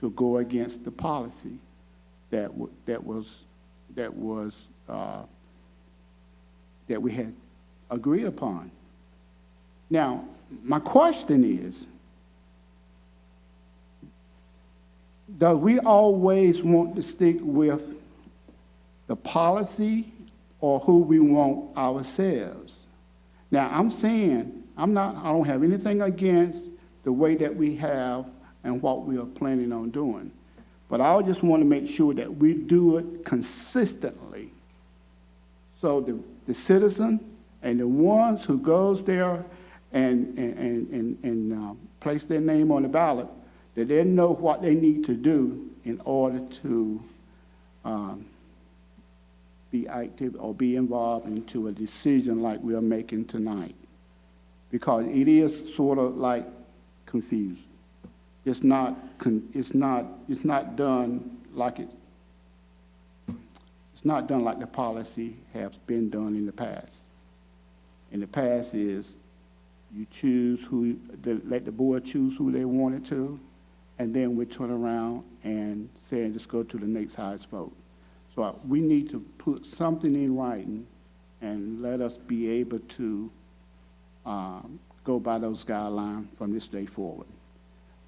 to go against the policy that we had agreed upon. Now, my question is, do we always want to stick with the policy or who we want ourselves? Now, I'm saying, I don't have anything against the way that we have and what we are planning on doing. But I just want to make sure that we do it consistently. So the citizen and the ones who goes there and place their name on the ballot, that they know what they need to do in order to be active or be involved into a decision like we are making tonight. Because it is sort of like confused. It's not done like the policy has been done in the past. In the past is you choose let the board choose who they wanted to, and then we turn around and say, just go to the next highest vote. So we need to put something in writing and let us be able to go by those guidelines from this day forward.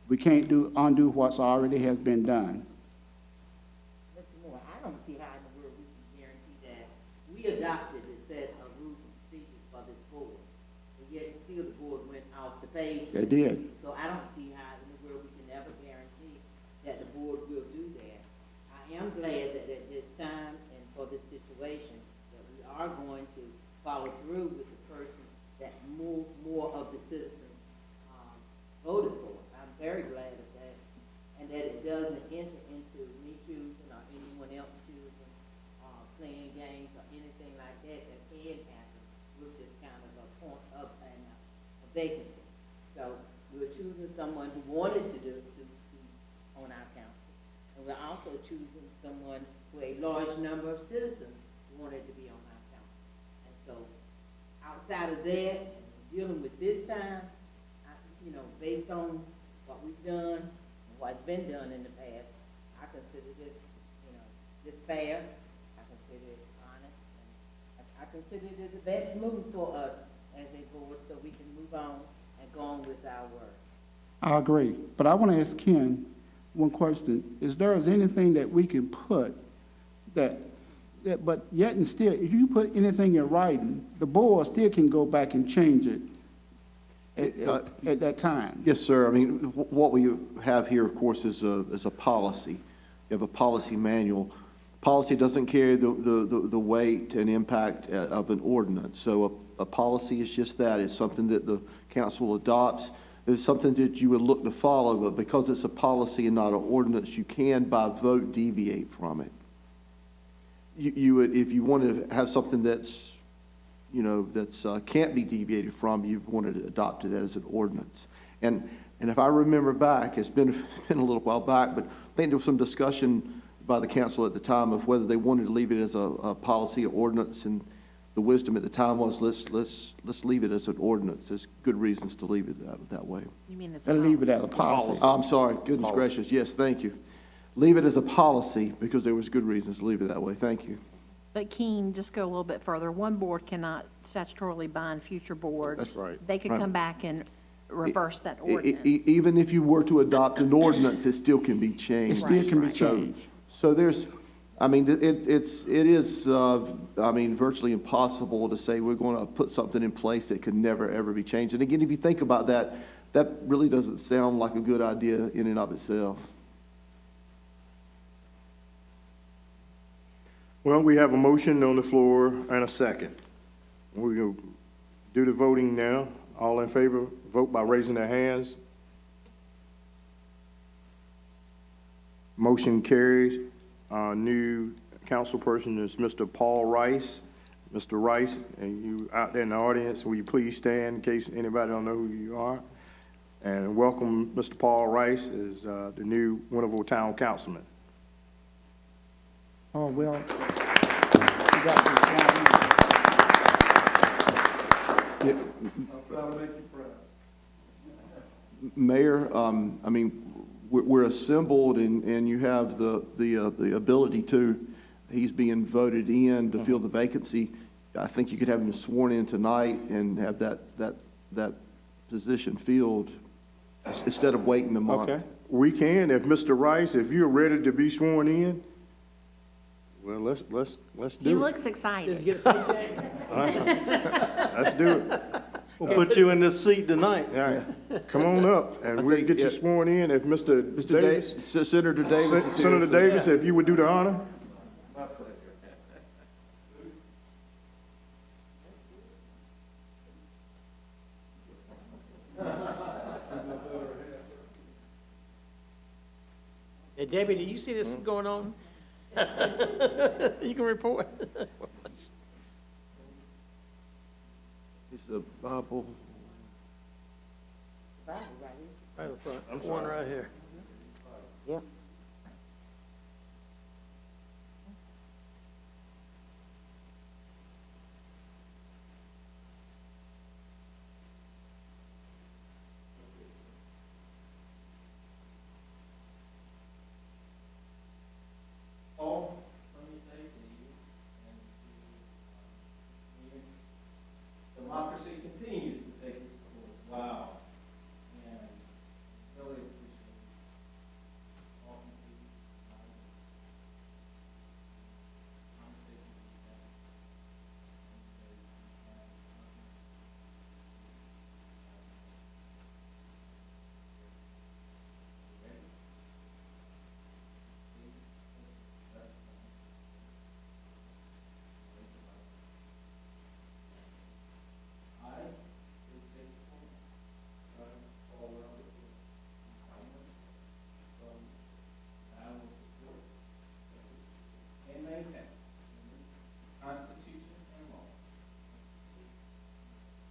We can't undo what's already has been done. Mr. Moore, I don't see how in the world we can guarantee that we adopted a set of rules and procedures for this board, but yet still the board went off the page. They did. So I don't see how in the world we can ever guarantee that the board will do that. I am glad that at this time and for this situation, that we are going to follow through with the person that more of the citizens voted for. I'm very glad of that, and that it doesn't enter into me choosing or anyone else choosing, playing games or anything like that can happen with this kind of a point of a vacancy. So we're choosing someone who wanted to be on our council, and we're also choosing someone who a large number of citizens wanted to be on our council. And so outside of that, dealing with this time, based on what we've done and what's been done in the past, I consider this, this fair. I consider it honest. And I consider it the best move for us as a board so we can move on and go on with our work. I agree, but I want to ask Ken one question. Is there anything that we can put but yet and still, if you put anything in writing, the board still can go back and change it at that time? Yes, sir. I mean, what we have here, of course, is a policy. You have a policy manual. Policy doesn't carry the weight and impact of an ordinance. So a policy is just that. It's something that the council adopts. It's something that you would look to follow, but because it's a policy and not an ordinance, you can, by vote, deviate from it. You would, if you wanted to have something that's can't be deviated from, you wanted to adopt it as an ordinance. And if I remember back, it's been a little while back, but I think there was some discussion by the council at the time of whether they wanted to leave it as a policy or ordinance, and the wisdom at the time was let's leave it as an ordinance. There's good reasons to leave it that way. You mean as And leave it as a policy. I'm sorry, goodness gracious, yes, thank you. Leave it as a policy because there was good reasons to leave it that way. Thank you. But Keene, just go a little bit further. One board cannot statutorily bind future boards. That's right. They could Right. come back and reverse that ordinance. Even if you were to adopt an ordinance, it still can be changed. It still can be changed. So there's, I mean, it is virtually impossible to say we're going to put something in place that could never, ever be changed. And again, if you think about that, that really doesn't sound like a good idea in and of itself. Well, we have a motion on the floor and a second. We're going to do the voting now. All in favor, vote by raising their hands. Motion carries. Our new council person is Mr. Paul Rice. Mr. Rice, and you out there in the audience, will you please stand in case anybody don't know who you are? And welcome Mr. Paul Rice as the new Winterville Town Councilman. Oh, well, Mayor, we're assembled and you have the ability to, he's being voted in to fill the vacancy. I think you could have him sworn in tonight and have that position filled instead of waiting a month. Okay, we can, if Mr. Rice, if you're ready to be sworn in, well, let's do it. He looks excited. Just get a paycheck. Let's do it. We'll put you in this seat tonight. All right, come on up, and we'll get you sworn in. If Mr. Davis, Senator Davis is here. Senator Davis, if you would do the honor. Hey, Debbie, do you see this going on? You can report. It's a Bible. Right in front. One right here. Yep. Paul, let me say to you, and democracy continues to take its course. Wow. And really appreciate talking to you tonight. Conversations we've had. And maintain the Constitution and laws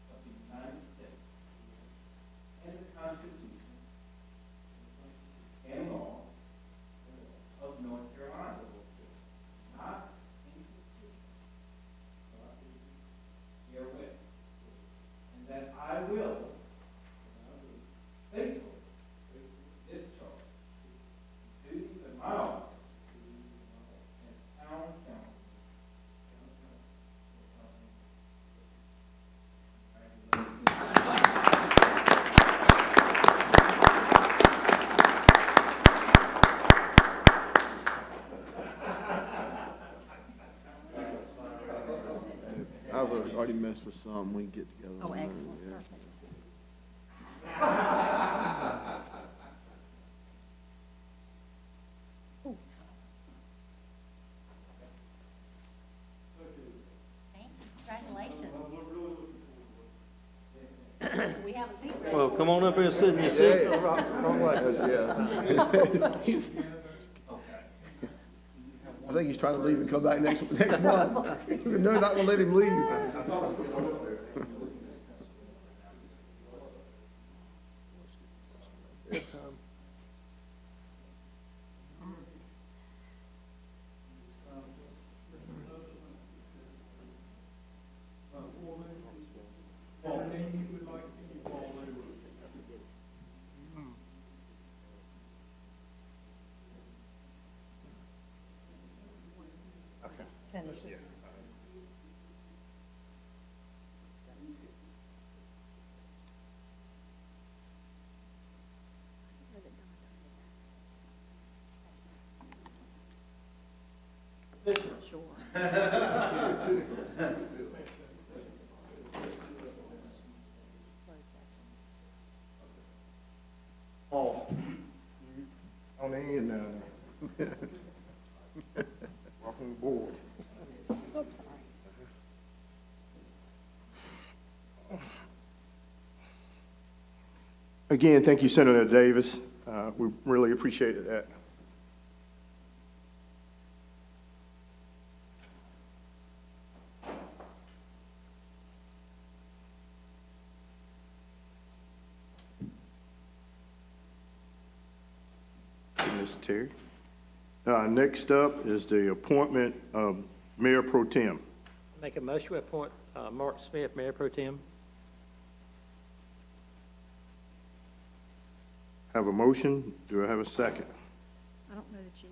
of the United States and the Constitution and laws of North Carolina, not inconsistent herewith, and that I will faithfully discharge the duties of my office as town council. I've already messed with some. We can get together. Oh, excellent. Yeah. Perfect. Congratulations. We have a secret. Well, come on up here and sit in your seat. He's- I think he's trying to leave and come back next month. They're not gonna let him leave. Finishes. Paul, on the end now. Welcome aboard. Oops, sorry. Again, thank you, Senator Davis. We really appreciated that. Ms. Terry. Next up is the appointment of Mayor Pro Tem. Make a motion to appoint Mark Smith, Mayor Pro Tem. Have a motion, do I have a second? I don't know that you.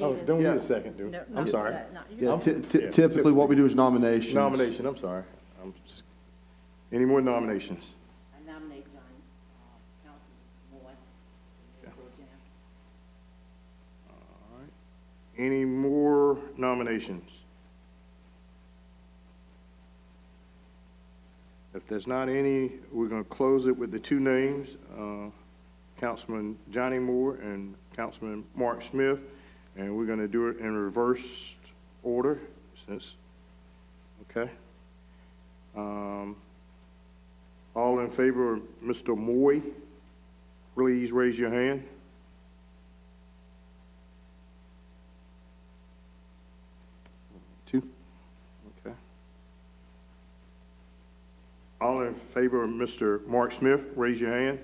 Oh, don't need a second, do No, I? not I'm sorry. that, not- Yeah, Yeah. typically what we do is nominations. Nomination, I'm sorry. Any more nominations? I nominate John, Councilman Moore. All right. Any more nominations? If there's not any, we're going to close it with the two names, Councilman Johnny Moore and Councilman Mark Smith, and we're going to do it in reverse order since, okay? All in favor of Mr. Moy, please raise your hand. Two, okay. All in favor of Mr. Mark Smith, raise your hand.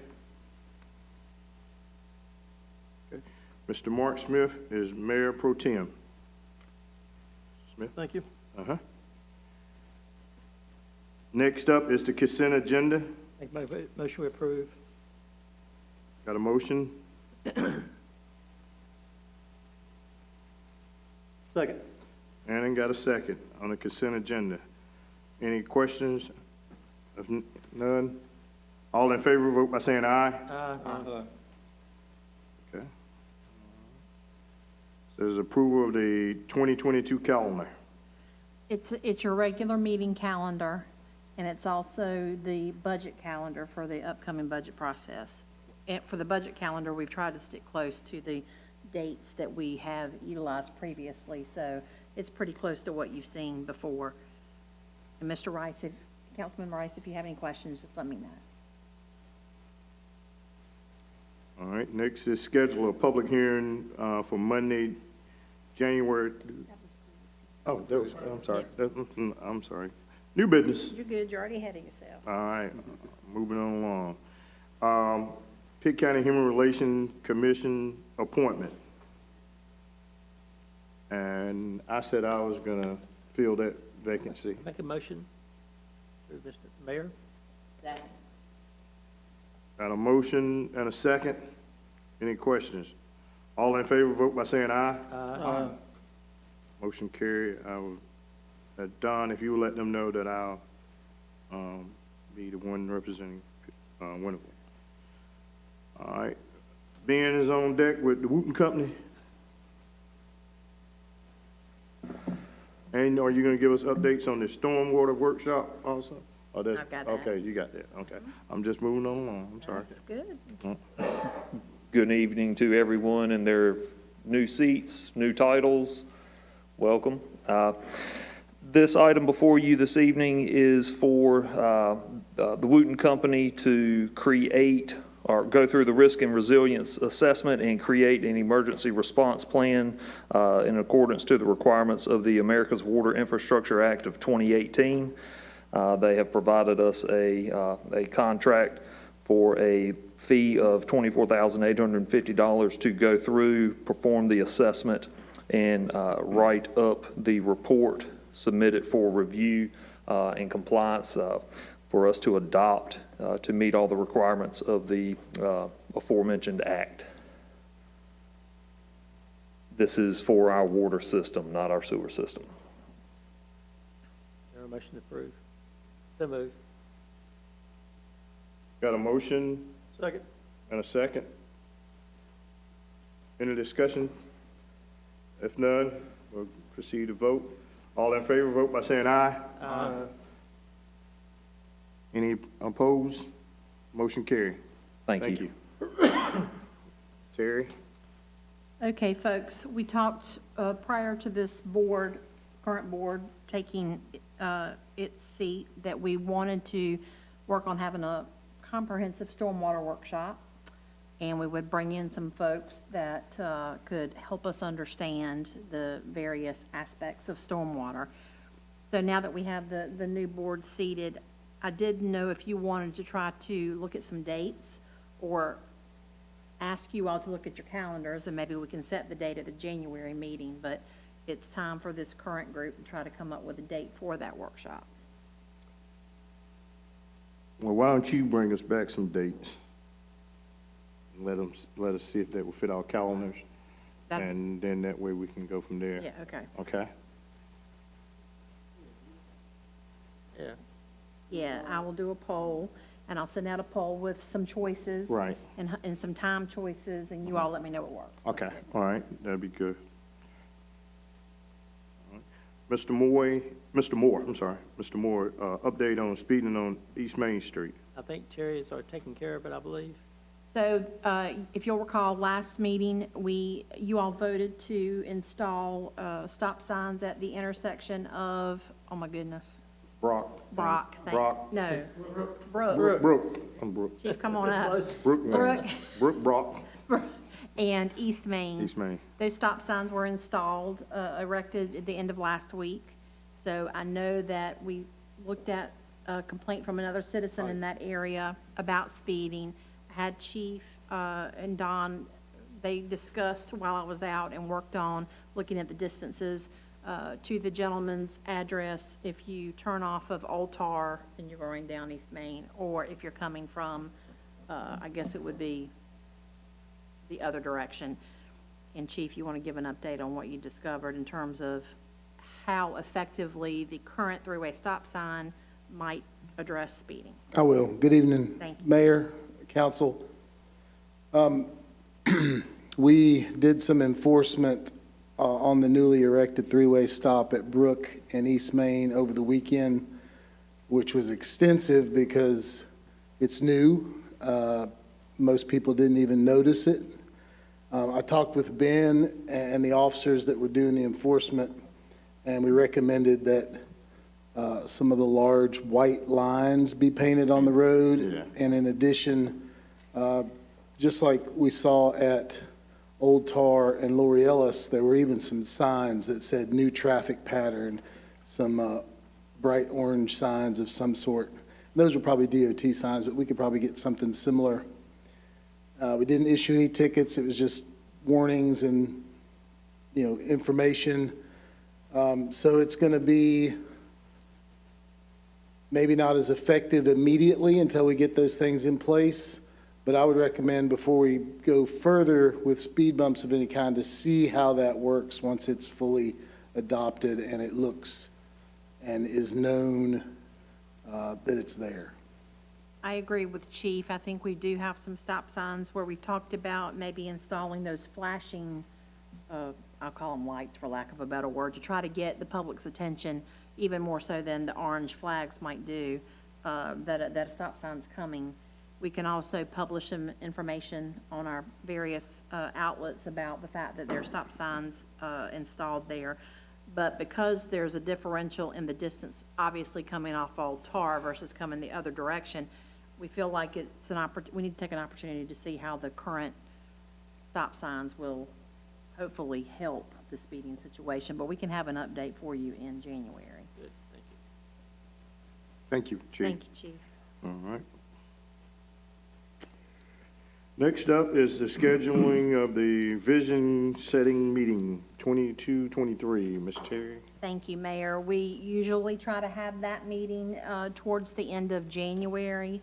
Okay. Mr. Mark Smith is Mayor Pro Tem. Smith? Thank you. Uh-huh. Next up is the consent agenda. Make my motion we approve. Got a motion? Second. And got a second on the consent agenda. Any questions? If none, all in favor, vote by saying aye. Aye. Okay. Says approval of the 2022 calendar. It's your regular meeting calendar, and it's also the budget calendar for the upcoming budget process. And for the budget calendar, we've tried to stick close to the dates that we have utilized previously, so it's pretty close to what you've seen before. And Mr. Rice, Councilman Rice, if you have any questions, just let me know. All right, next is schedule a public hearing for Monday, January. Oh, that was, I'm sorry. I'm sorry. New business. You're good, you're already ahead of yourself. All right, moving on along. Pitt County Human Relations Commission appointment. And I said I was gonna fill that vacancy. Make a motion. Mr. Mayor? Second. Got a motion and a second. Any questions? All in favor, vote by saying aye. Aye. Motion carried. I will, Don, if you will let them know that I'll, be the one representing, Winterville. All right. Ben is on deck with the Wooten Company. And are you gonna give us updates on the stormwater workshop also? Oh, that's, I've got that. okay, you got that, okay. I'm just moving on along, I'm sorry. That's good. Good evening to everyone in their new seats, new titles. Welcome. This item before you this evening is for the Wooten Company to create or go through the risk and resilience assessment and create an emergency response plan in accordance to the requirements of the America's Water Infrastructure Act of 2018. They have provided us a contract for a fee of $24,850 to go through, perform the assessment, and write up the report, submit it for review and compliance for us to adopt to meet all the requirements of the aforementioned act. This is for our water system, not our sewer system. There a motion to approve? So moved. Got a motion Second. and a second. Any discussion? If none, we'll proceed to vote. All in favor, vote by saying aye. Aye. Any opposed? Motion carried. Thank you. Terry? Okay, folks, we talked prior to this board, current board, taking its seat, that we wanted to work on having a comprehensive stormwater workshop, and we would bring in some folks that could help us understand the various aspects of stormwater. So now that we have the new board seated, I didn't know if you wanted to try to look at some dates or ask you all to look at your calendars, and maybe we can set the date at the January meeting, but it's time for this current group to try to come up with a date for that workshop. Well, why don't you bring us back some dates? let us see if that will fit our calendars. That- And then that way we can go from there. Yeah, okay. Okay? Yeah. Yeah, I will do a poll, and I'll send out a poll with some choices. Right. And some time choices, and you all let me know what works. That's Okay, good. all right, that'd be good. All right. Mr. Moore, update on speeding on East Main Street. I think Terry's are taking care of it, I believe. So, if you'll recall, last meeting, you all voted to install, stop signs at the intersection of, oh my goodness, Brock. No, Brook. Brook, I'm Brook. Chief, come on up. Brook, man. Brook, And East Main. East Main. Those stop signs were installed, erected at the end of last week. So I know that we looked at a complaint from another citizen in that area about speeding. I had Chief and Don, they discussed while I was out and worked on looking at the distances to the gentleman's address if you turn off of Old Tar and you're going down East Main, or if you're coming from, I guess it would be the other direction. And Chief, you want to give an update on what you discovered in terms of how effectively the current three-way stop sign might address speeding? I will. Good evening, Thank you. Mayor, Council. We did some enforcement on the newly erected three-way stop at Brook and East Main over the weekend, which was extensive because it's new. Most people didn't even notice it. I talked with Ben and the officers that were doing the enforcement, and we recommended that some of the large white lines be painted on the road. Yeah. And in addition, just like we saw at Old Tar and Laurelis, there were even some signs that said new traffic pattern, some bright orange signs of some sort. Those were probably DOT signs, but we could probably get something similar. We didn't issue any tickets. It was just warnings and, information. So it's going to be maybe not as effective immediately until we get those things in place. But I would recommend before we go further with speed bumps of any kind to see how that works once it's fully adopted and it looks and is known that it's there. I agree with Chief. I think we do have some stop signs where we talked about maybe installing those flashing, I'll call them lights for lack of a better word, to try to get the public's attention even more so than the orange flags might do, that a stop sign's coming. We can also publish some information on our various outlets about the fact that there are stop signs installed there. But because there's a differential in the distance, obviously coming off Old Tar versus coming the other direction, we feel like it's we need to take an opportunity to see how the current stop signs will hopefully help the speeding situation. But we can have an update for you in January. Good, thank you. Thank you, Chief. Thank you, Chief. All right. Next up is the scheduling of the vision setting meeting 22-23. Ms. Terry? Thank you, Mayor. We usually try to have that meeting towards the end of January.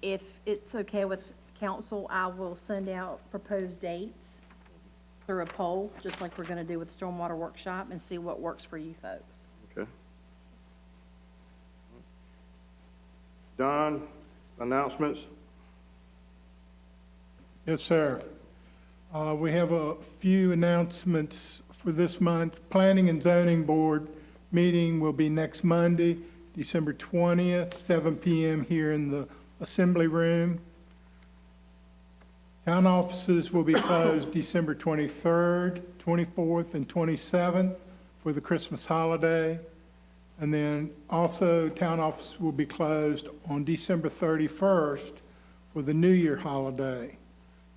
If it's okay with council, I will send out proposed dates through a poll, just like we're going to do with the Stormwater Workshop, and see what works for you folks. Okay. Don, announcements? Yes, sir. We have a few announcements for this month. Planning and Zoning Board meeting will be next Monday, December 20th, 7 p.m. here in the Assembly Room. Town offices will be closed December 23rd, 24th, and 27th for the Christmas holiday. And then also, town office will be closed on December 31st for the New Year holiday.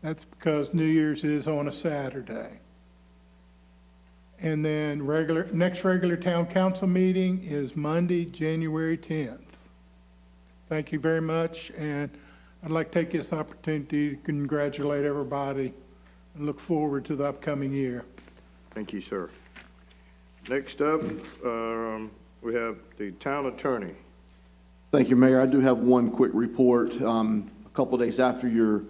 That's because New Year's is on a Saturday. And then next regular town council meeting is Monday, January 10th. Thank you very much, and I'd like to take this opportunity to congratulate everybody and look forward to the upcoming year. Thank you, sir. Next up, we have the town attorney. Thank you, Mayor. I do have one quick report. A couple of days after your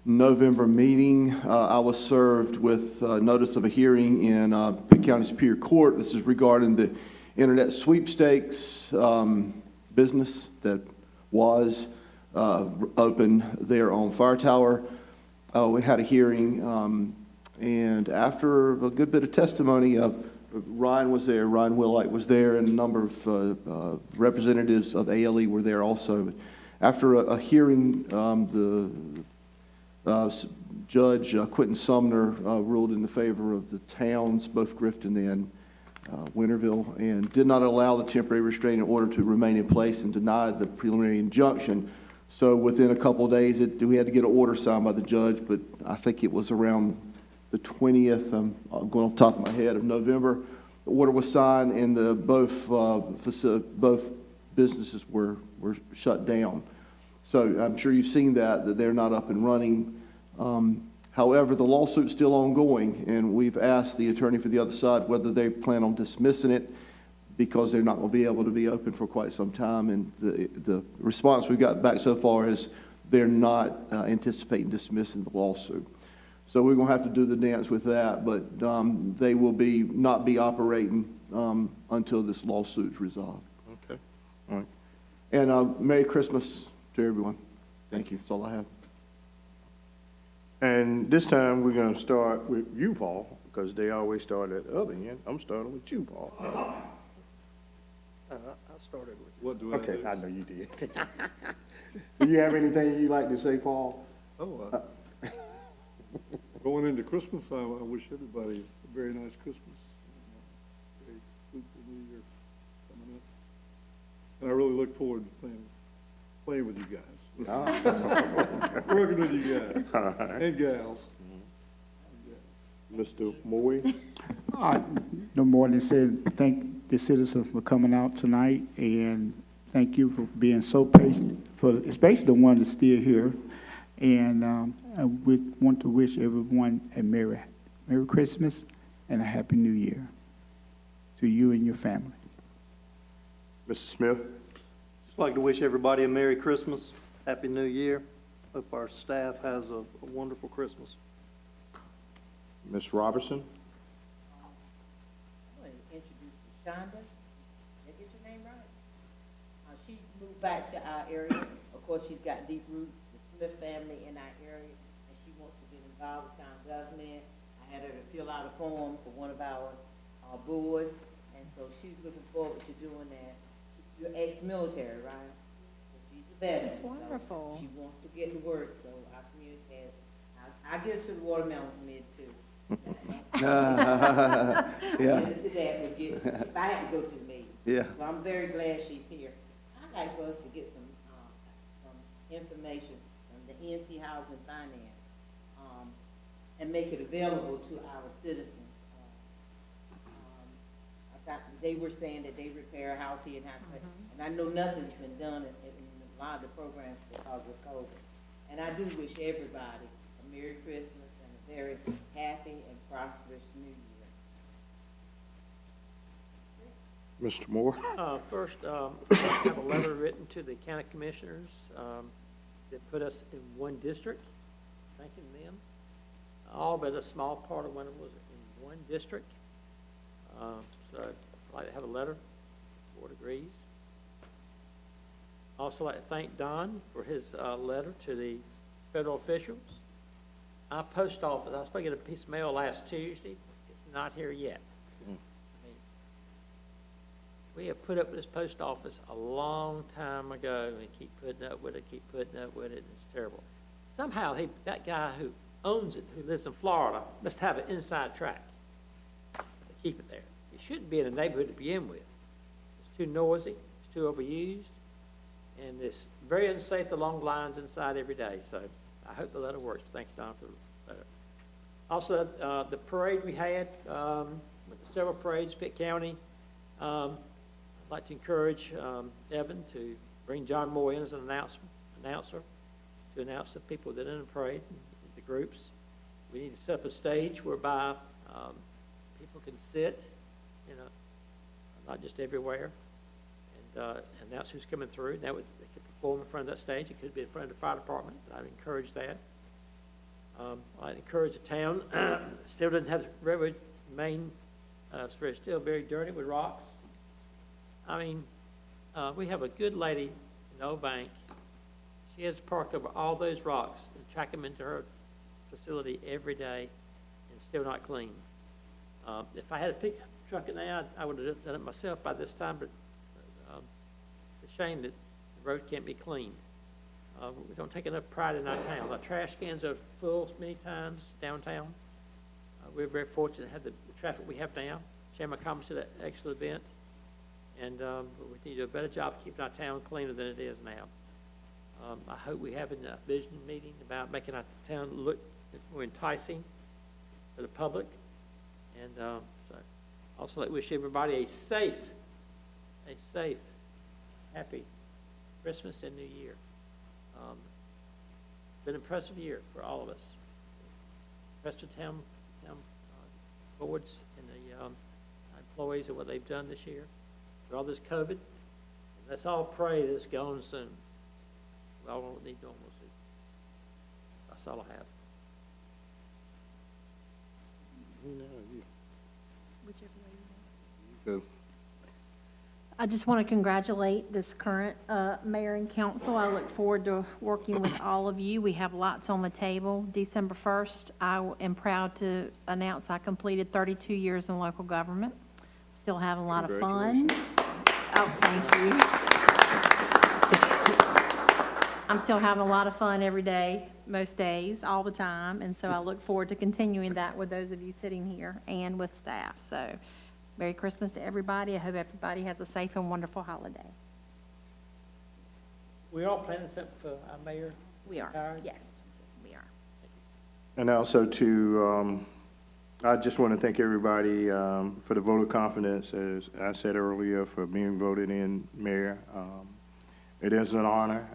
November meeting, I was served with notice of a hearing in Pitt County Superior Court. This is regarding the internet sweepstakes business that was open there on Fire Tower. We had a hearing, and after a good bit of testimony, Ryan was there, Ryan Willite was there, and a number of representatives of ALE were there also. After a hearing, Judge Quentin Sumner ruled in the favor of the towns, both Grifton and Winterville, and did not allow the temporary restraining order to remain in place and denied the preliminary injunction. So within a couple of days, we had to get an order signed by the judge, but I think it was around the 20th, I'm going off the top of my head, of November. The order was signed, and both businesses were shut down. So I'm sure you've seen that they're not up and running. However, the lawsuit's still ongoing, and we've asked the attorney for the other side whether they plan on dismissing it because they're not going to be able to be open for quite some time. And the response we've got back so far is they're not anticipating dismissing the lawsuit. So we're going to have to do the dance with that, but they will not be operating until this lawsuit's resolved. Okay. All right. And Merry Christmas to everyone. Thank you. That's all I have. And this time, we're going to start with you, Paul, because they always start at the other end. I'm starting with you, Paul. I started with What do I Okay, do? I know you did. Do you have anything you'd like to say, Paul? Oh, going into Christmas, I wish everybody a very nice Christmas. Very fruitful New Year coming up. And I really look forward to playing with you guys. Working with you guys and gals. Mr. Moore? No more than said, thank the citizens for coming out tonight, and thank you for being so patient, especially the one that's still here. And we want to wish everyone a Merry Christmas and a Happy New Year to you and your family. Mr. Smith? Just like to wish everybody a Merry Christmas, Happy New Year. Hope our staff has a wonderful Christmas. Ms. Robertson? I'm going to introduce Shonda. Did I get your name right? She moved back to our area. Of course, she's got deep roots, the Smith family in our area, and she wants to get involved with town government. I had her to fill out a form for one of our boards, and so she's looking forward to doing that. You're ex-military, right? So she's a veteran. That's wonderful. So she wants to get to work, so our community has, I get her to the watermelon committee too. Yeah. To that, but if I had to go to the meeting. Yeah. So I'm very glad she's here. I'd like for us to get some information from the NC Housing Finance, and make it available to our citizens. They were saying that they repair a house here in Hackensack, and I know nothing's been done in a lot of the programs because of COVID. And I do wish everybody a Merry Christmas and a very happy and prosperous New Year. Mr. Moore? First, I have a letter written to the county commissioners that put us in one district, thanking them. All but a small part of Winterville was in one district. So I'd like to have a letter, the board agrees. Also like to thank Don for his letter to the federal officials. Our post office, I was supposed to get a piece of mail last Tuesday. It's not here yet. I mean, we have put up with this post office a long time ago and keep putting up with it, and it's terrible. Somehow that guy who owns it, who lives in Florida, must have an inside track to keep it there. It shouldn't be in a neighborhood to begin with. It's too noisy, it's too overused, and it's very unsafe along lines inside every day. So I hope the letter works. Thank you, Don, for the letter. Also, the parade we had, with several parades, Pitt County. I'd like to encourage Evan to bring John Moore in as an announcer to announce the people that are in the parade, the groups. We need to set up a stage whereby people can sit, not just everywhere, and announce who's coming through. They could perform in front of that stage. It could be in front of the fire department, but I'd encourage that. I encourage the town, still doesn't have the railroad main, it's still very dirty with rocks. I mean, we have a good lady in Old Bank. She has to park over all those rocks and track them into her facility every day, and still not clean. If I had a pick truck it now, I would have done it myself by this time, but it's a shame that the road can't be cleaned. We don't take enough pride in our town. Our trash cans are full many times downtown. We're very fortunate to have the traffic we have now. Chairman comments did an excellent event, and we need to do a better job keeping our town cleaner than it is now. I hope we have a vision meeting about making our town look more enticing to the public. And so also like wish everybody a safe, happy Christmas and New Year. Been an impressive year for all of us. Preston Town boards and the employees and what they've done this year for all this COVID. And let's all pray that it's gone soon. We all need normalcy. That's all I have. Whichever way you want. Go. I just want to congratulate this current mayor and council. I look forward to working with all of you. We have lots on the table. December 1st, I am proud to announce I completed 32 years in local government. Still having a lot of fun. Oh, thank you. I'm still having a lot of fun every day, most days, all the time, and so I look forward to continuing that with those of you sitting here and with staff. So Merry Christmas to everybody. I hope everybody has a safe and wonderful holiday. We're all planning something for our mayor. We are, yes, we are. And also to, I just want to thank everybody for the vote of confidence, as I said earlier, for being voted in mayor. It is an honor,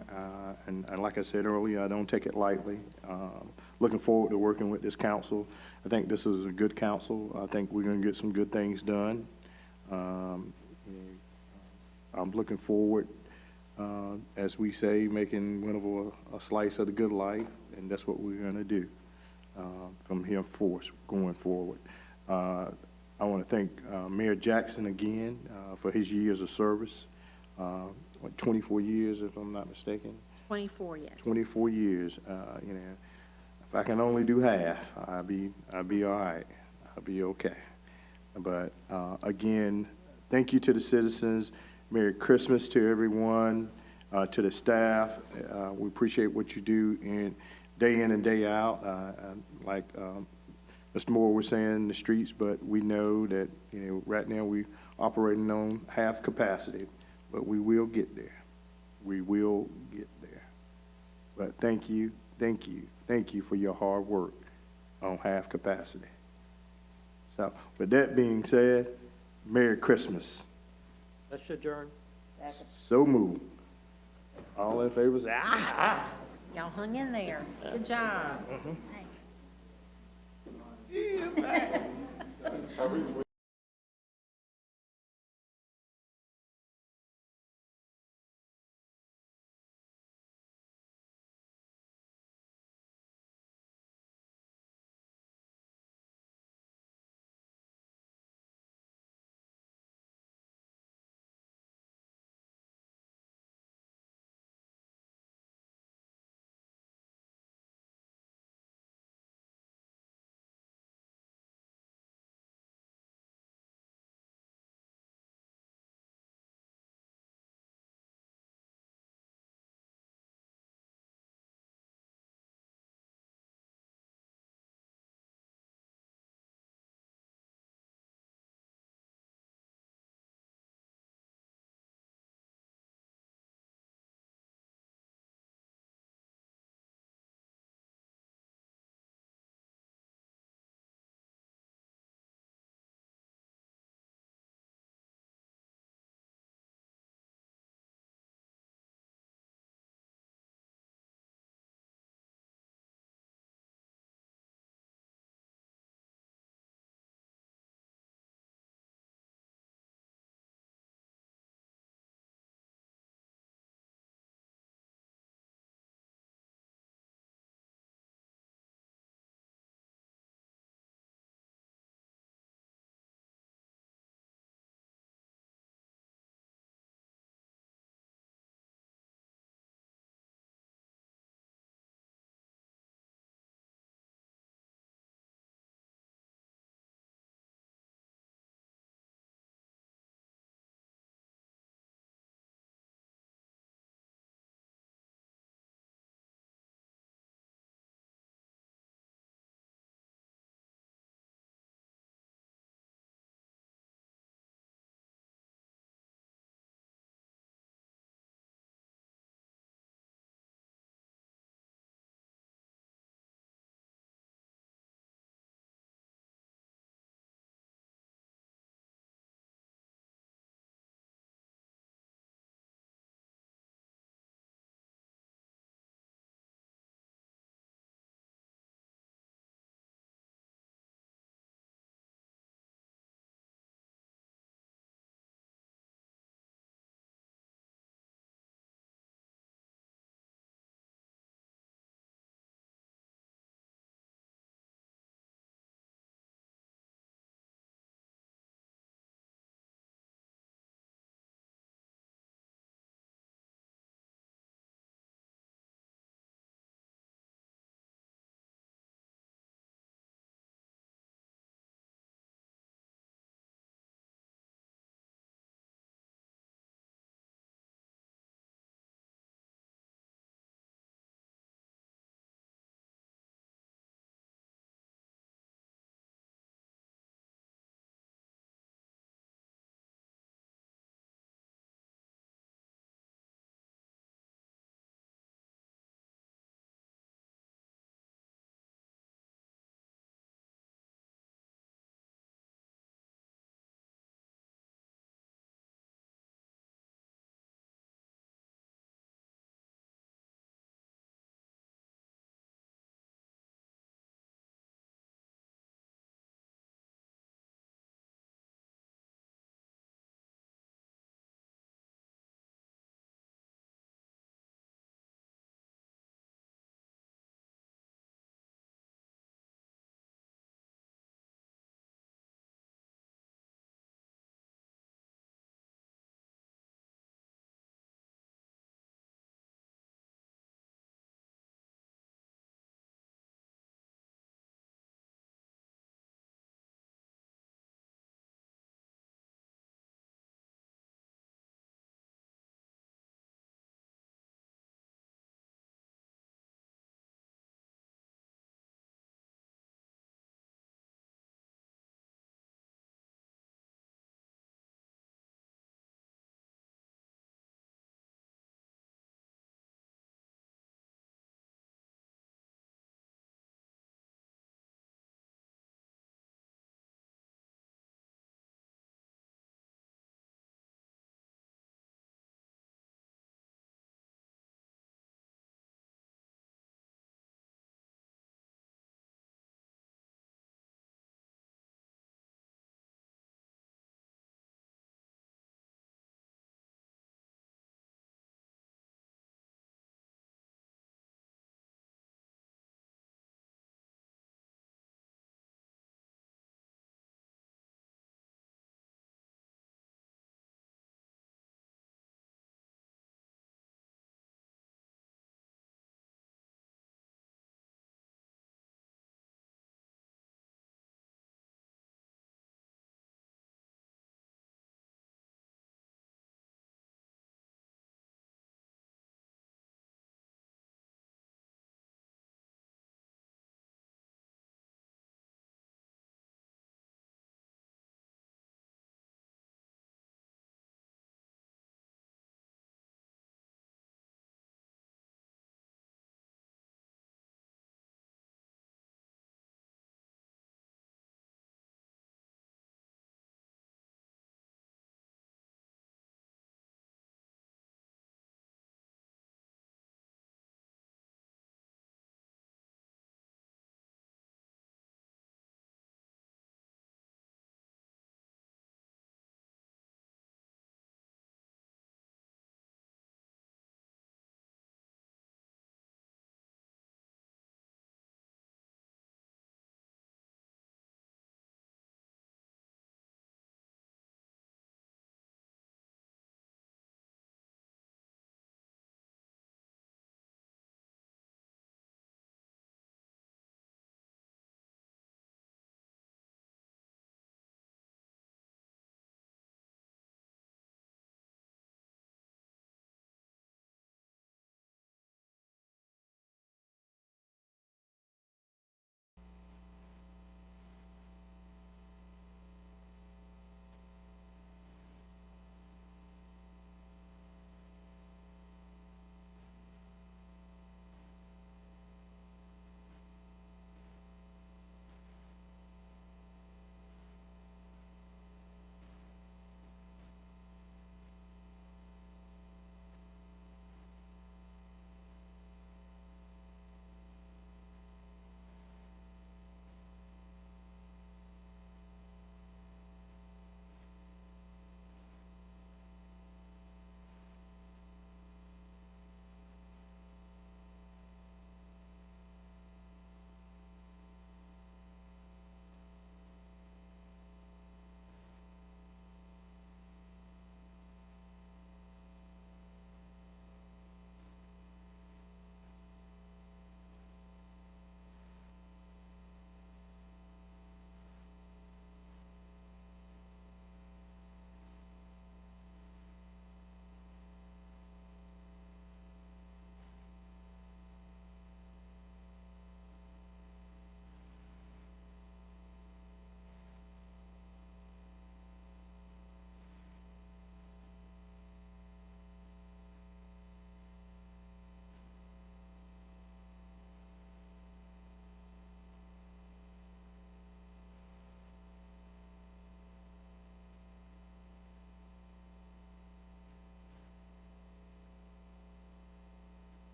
and like I said earlier, I don't take it lightly. Looking forward to working with this council. I think this is a good council. I think we're going to get some good things done. I'm looking forward, as we say, making Winterville a slice of the good life, and that's what we're going to do from here forth, going forward. I want to thank Mayor Jackson again for his years of service. 24 years, if I'm not mistaken. 24, yes. 24 years. You know, if I can only do half, I'll be all right. I'll be okay. But again, thank you to the citizens. Merry Christmas to everyone, to the staff. We appreciate what you do day in and day out. Like Mr. Moore was saying in the streets, but we know that, you know, right now we're operating on half capacity. But we will get there. We will get there. But thank you for your hard work on half capacity. So with that being said, Merry Christmas. Let's adjourn. So moved. All in favor, say aye. Y'all hung in there. Good job. Yeah,